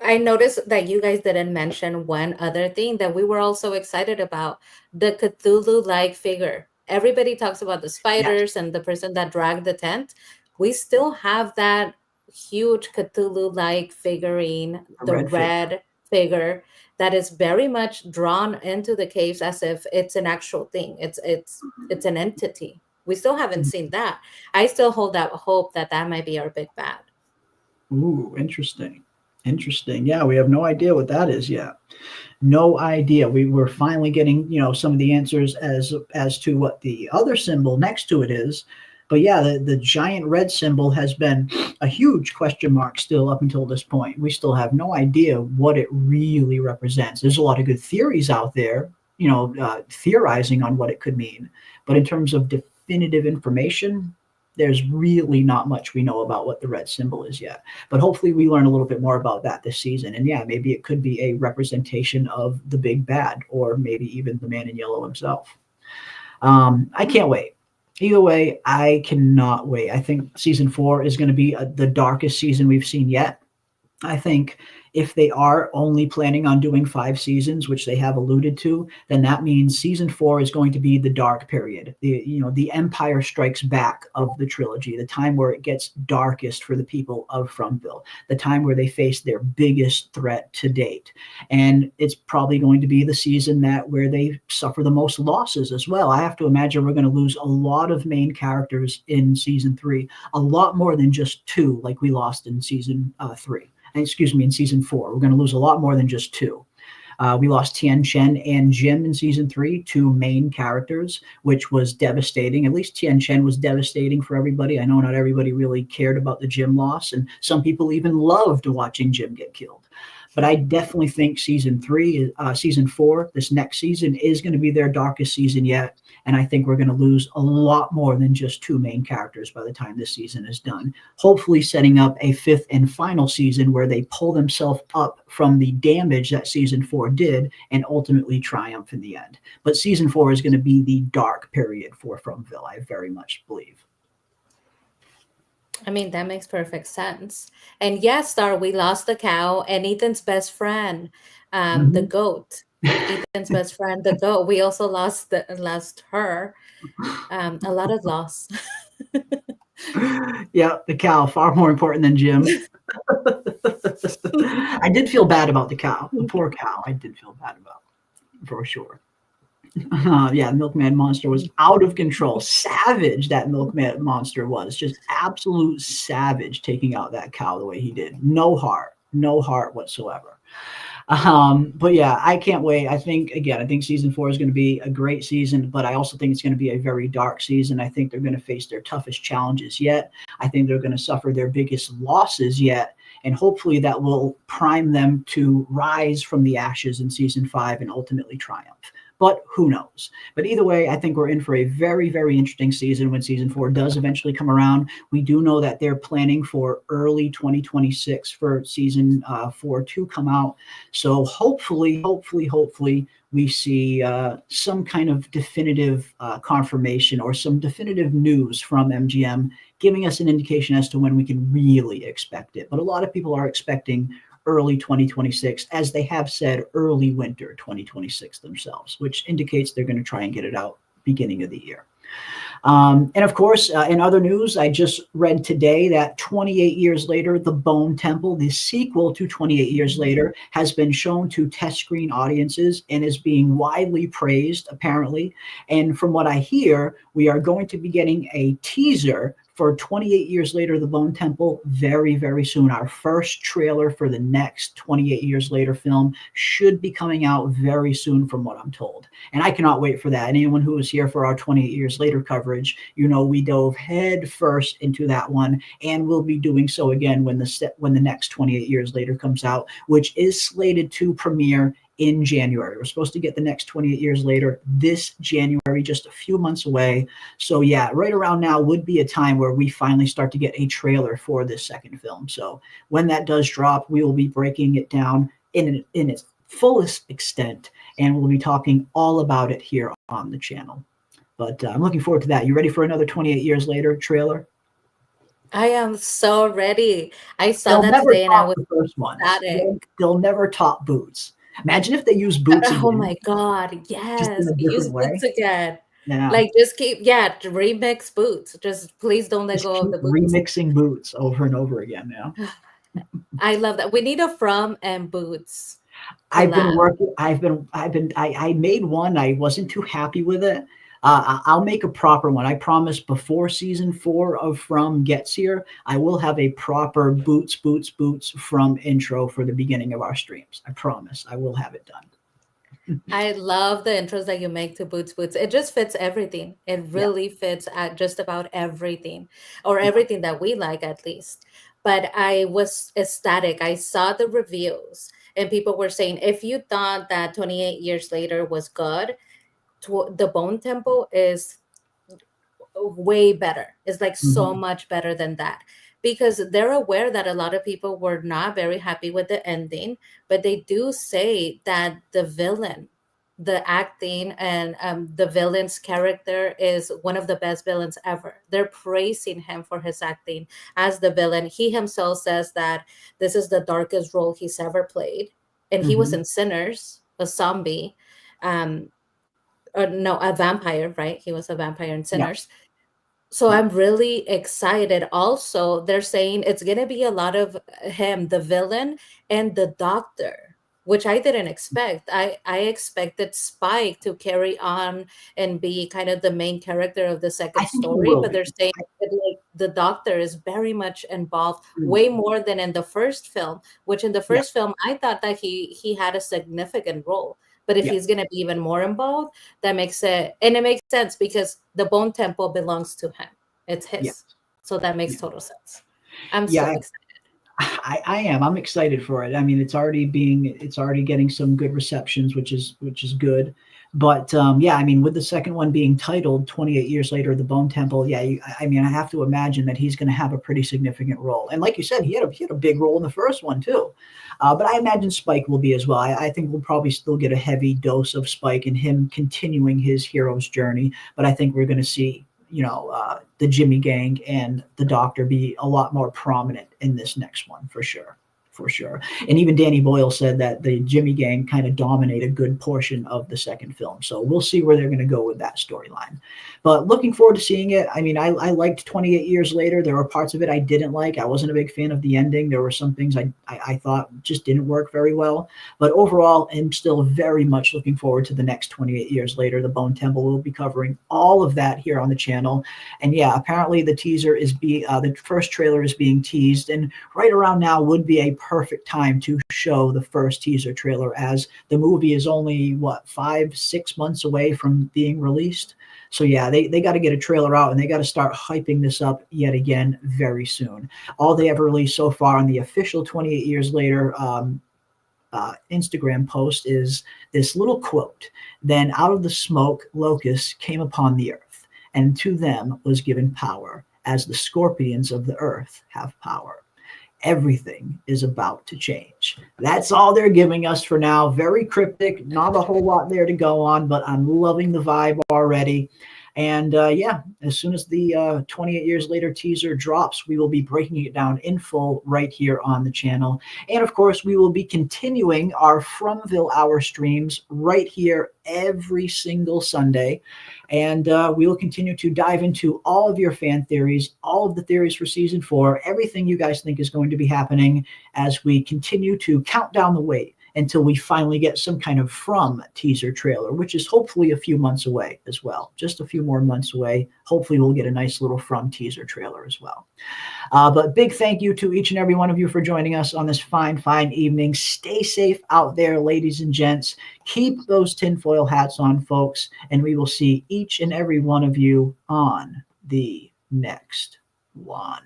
I noticed that you guys didn't mention one other thing that we were also excited about, the Cthulhu-like figure. Everybody talks about the Yes, spiders and the person that dragged the tent. We still have that huge Cthulhu-like figurine, a the red figure. red figure that is very much drawn into the caves as if it's an actual thing. It's an entity. We still haven't seen that. I still hold out hope that that might be our big bad. Ooh, interesting. Interesting. Yeah, we have no idea what that is yet. No idea. We were finally getting, some of the answers as to what the other symbol next to it is. But yeah, the giant red symbol has been a huge question mark still up until this point. We still have no idea what it really represents. There's a lot of good theories out there, theorizing on what it could mean. But in terms of definitive information, there's really not much we know about what the red symbol is yet. But hopefully we learn a little bit more about that this season. And yeah, maybe it could be a representation of the big bad, or maybe even the man in yellow himself. I can't wait. Either way, I cannot wait. I think season 4 is going to be the darkest season we've seen yet. I think if they are only planning on doing 5 seasons, which they have alluded to, then that means season 4 is going to be the dark period, the Empire Strikes Back of the trilogy, the time where it gets darkest for the people of Fromville, the time where they face their biggest threat to date. And it's probably going to be the season where they suffer the most losses as well. I have to imagine we're going to lose a lot of main characters in season 3, a lot more than just 2 like we lost in season 3. In season 4. We're going to lose a lot more than just 2. We lost Tien Chen and Jim in season 3, 2 main characters, which was devastating. At least Tien Chen was devastating for everybody. I know not everybody really cared about the Jim loss, and some people even loved watching Jim get killed. But I definitely think season 4, this next season, is going to be their darkest season yet. And I think we're going to lose a lot more than just 2 main characters by the time this season is done. Hopefully setting up a 5th and final season where they pull themselves up from the damage that season 4 did and ultimately triumph in the end. But season 4 is going to be the dark period for Fromville, I very much believe. I mean, that makes perfect sense. And yes, Star, we lost the cow and Ethan's best friend, the goat. Ethan's best friend, the goat. We also lost her. A lot of loss. Yeah, the cow, far more important than Jim. I did feel bad about the cow, the poor cow. I did feel bad about, for sure. Yeah, the milkman monster was out of control. Savage, that milkman monster was. Just absolute savage, taking out that cow the way he did. No heart whatsoever. But yeah, I can't wait. I think season 4 is going to be a great season, but I also think it's going to be a very dark season. I think they're going to face their toughest challenges yet. I think they're going to suffer their biggest losses yet. And hopefully that will prime them to rise from the ashes in season 5 and ultimately triumph. But who knows? But either way, I think we're in for a very, very interesting season when season 4 does eventually come around. We do know that they're planning for early 2026 for season 4 to come out. So hopefully, we see some kind of definitive confirmation or some definitive news from MGM, giving us an indication as to when we can really expect it. But a lot of people are expecting early 2026, as they have said early winter 2026 themselves, which indicates they're going to try and get it out beginning of the year. And of course, in other news, I just read today that 28 years later, The Bone Temple, the sequel to 28 Years Later, has been shown to test screen audiences and is being widely praised, apparently. And from what I hear, we are going to be getting a teaser for 28 Years Later, The Bone Temple, very, very soon. Our first trailer for the next 28 Years Later film should be coming out very soon, from what I'm told. And I cannot wait for that. Anyone who was here for our 28 Years Later coverage, we dove head first into that one, and we'll be doing so again when the next 28 Years Later comes out, which is slated to premiere in January. We're supposed to get the next 28 Years Later this January, just a few months away. So yeah, right around now would be a time where we finally start to get a trailer for this second film. So when that does drop, we will be breaking it down in its fullest extent, and we'll be talking all about it here on the channel. But I'm looking forward to that. You ready for another 28 Years Later trailer? I am so ready. I saw that today and I was the first one. ecstatic. They'll never top Boots. Imagine if they use Boots again. Oh my God, Just in yes. a Use different way. Boots again. Yeah. Like just remix Boots. Just please don't let Just go of keep the Boots. remixing Boots over and over again now. I love that. We need a From and Boots. I've been collab. working. I made one. I wasn't too happy with it. I'll make a proper one. I promise before season 4 of From gets here, I will have a proper Boots From intro for the beginning of our streams. I promise I will have it done. I love the intros that you make to Boots. It just fits everything. It really fits at just about everything, or everything that we like at least. But I was ecstatic. I saw the reviews and people were saying, if you thought that 28 years later was good, the Bone Temple is way better. It's like so much better than that, because they're aware that a lot of people were not very happy with the ending, but they do say that the villain, the acting, and the villain's character is one of the best villains ever. They're praising him for his acting as the villain. He himself says that this is the darkest role he's ever played, and he was in Sinners, a zombie, um or no, a vampire, right? He was a vampire in Yeah. Sinners. So I'm really excited. Also, they're saying it's going to be a lot of him, the villain, and the doctor, which I didn't expect. I expected Spike to carry on and be kind of the main character of the I second think he story, will but they're be. saying that, like, the doctor is very much involved, Mm. way more than in the first film. Which in the Yeah. first film, I thought that he had a significant role. But if Yeah. he's going to be even more involved, that makes it, and it makes sense because the Bone Temple belongs to him. It's Yeah. his. So that makes Yeah. total sense. I'm so Yeah. excited. I am. I'm excited for it. I mean, it's already getting some good receptions, which is good. But yeah, I mean, with the second one being titled 28 Years Later, The Bone Temple, yeah, I mean, I have to imagine that he's going to have a pretty significant role. And like you said, he had a big role in the first one too. But I imagine Spike will be as well. I think we'll probably still get a heavy dose of Spike and him continuing his hero's journey. But I think we're going to see, the Jimmy Gang and the Doctor be a lot more prominent in this next one for sure. For sure. And even Danny Boyle said that the Jimmy Gang kind of dominate a good portion of the second film. So we'll see where they're going to go with that storyline. But looking forward to seeing it. I mean, I liked 28 Years Later. There were parts of it I didn't like. I wasn't a big fan of the ending. There were some things I thought just didn't work very well. But overall, I'm still very much looking forward to the next 28 Years Later. The Bone Temple will be covering all of that here on the channel. And yeah, apparently the the first trailer is being teased. And right around now would be a perfect time to show the first teaser trailer, as the movie is only 5-6 months away from being released. So yeah, they got to get a trailer out, and they got to start hyping this up yet again very soon. All they ever released so far on the official 28 Years Later Instagram post is this little quote: "Then out of the smoke locusts came upon the earth, and to them was given power, as the scorpions of the earth have power." Everything is about to change. That's all they're giving us for now. Very cryptic, not a whole lot there to go on, but I'm loving the vibe already. And yeah, as soon as the 28 Years Later teaser drops, we will be breaking it down in full right here on the channel. And of course, we will be continuing our Fromville Hour streams right here every single Sunday. And we will continue to dive into all of your fan theories, all of the theories for season 4, everything you guys think is going to be happening as we continue to count down the wait until we finally get some kind of From teaser trailer, which is hopefully a few months away as well. Just a few more months away. Hopefully we'll get a nice little From teaser trailer as well. But big thank you to each and every one of you for joining us on this fine evening. Stay safe out there, ladies and gents. Keep those tinfoil hats on, folks, and we will see each and every one of you on the next one.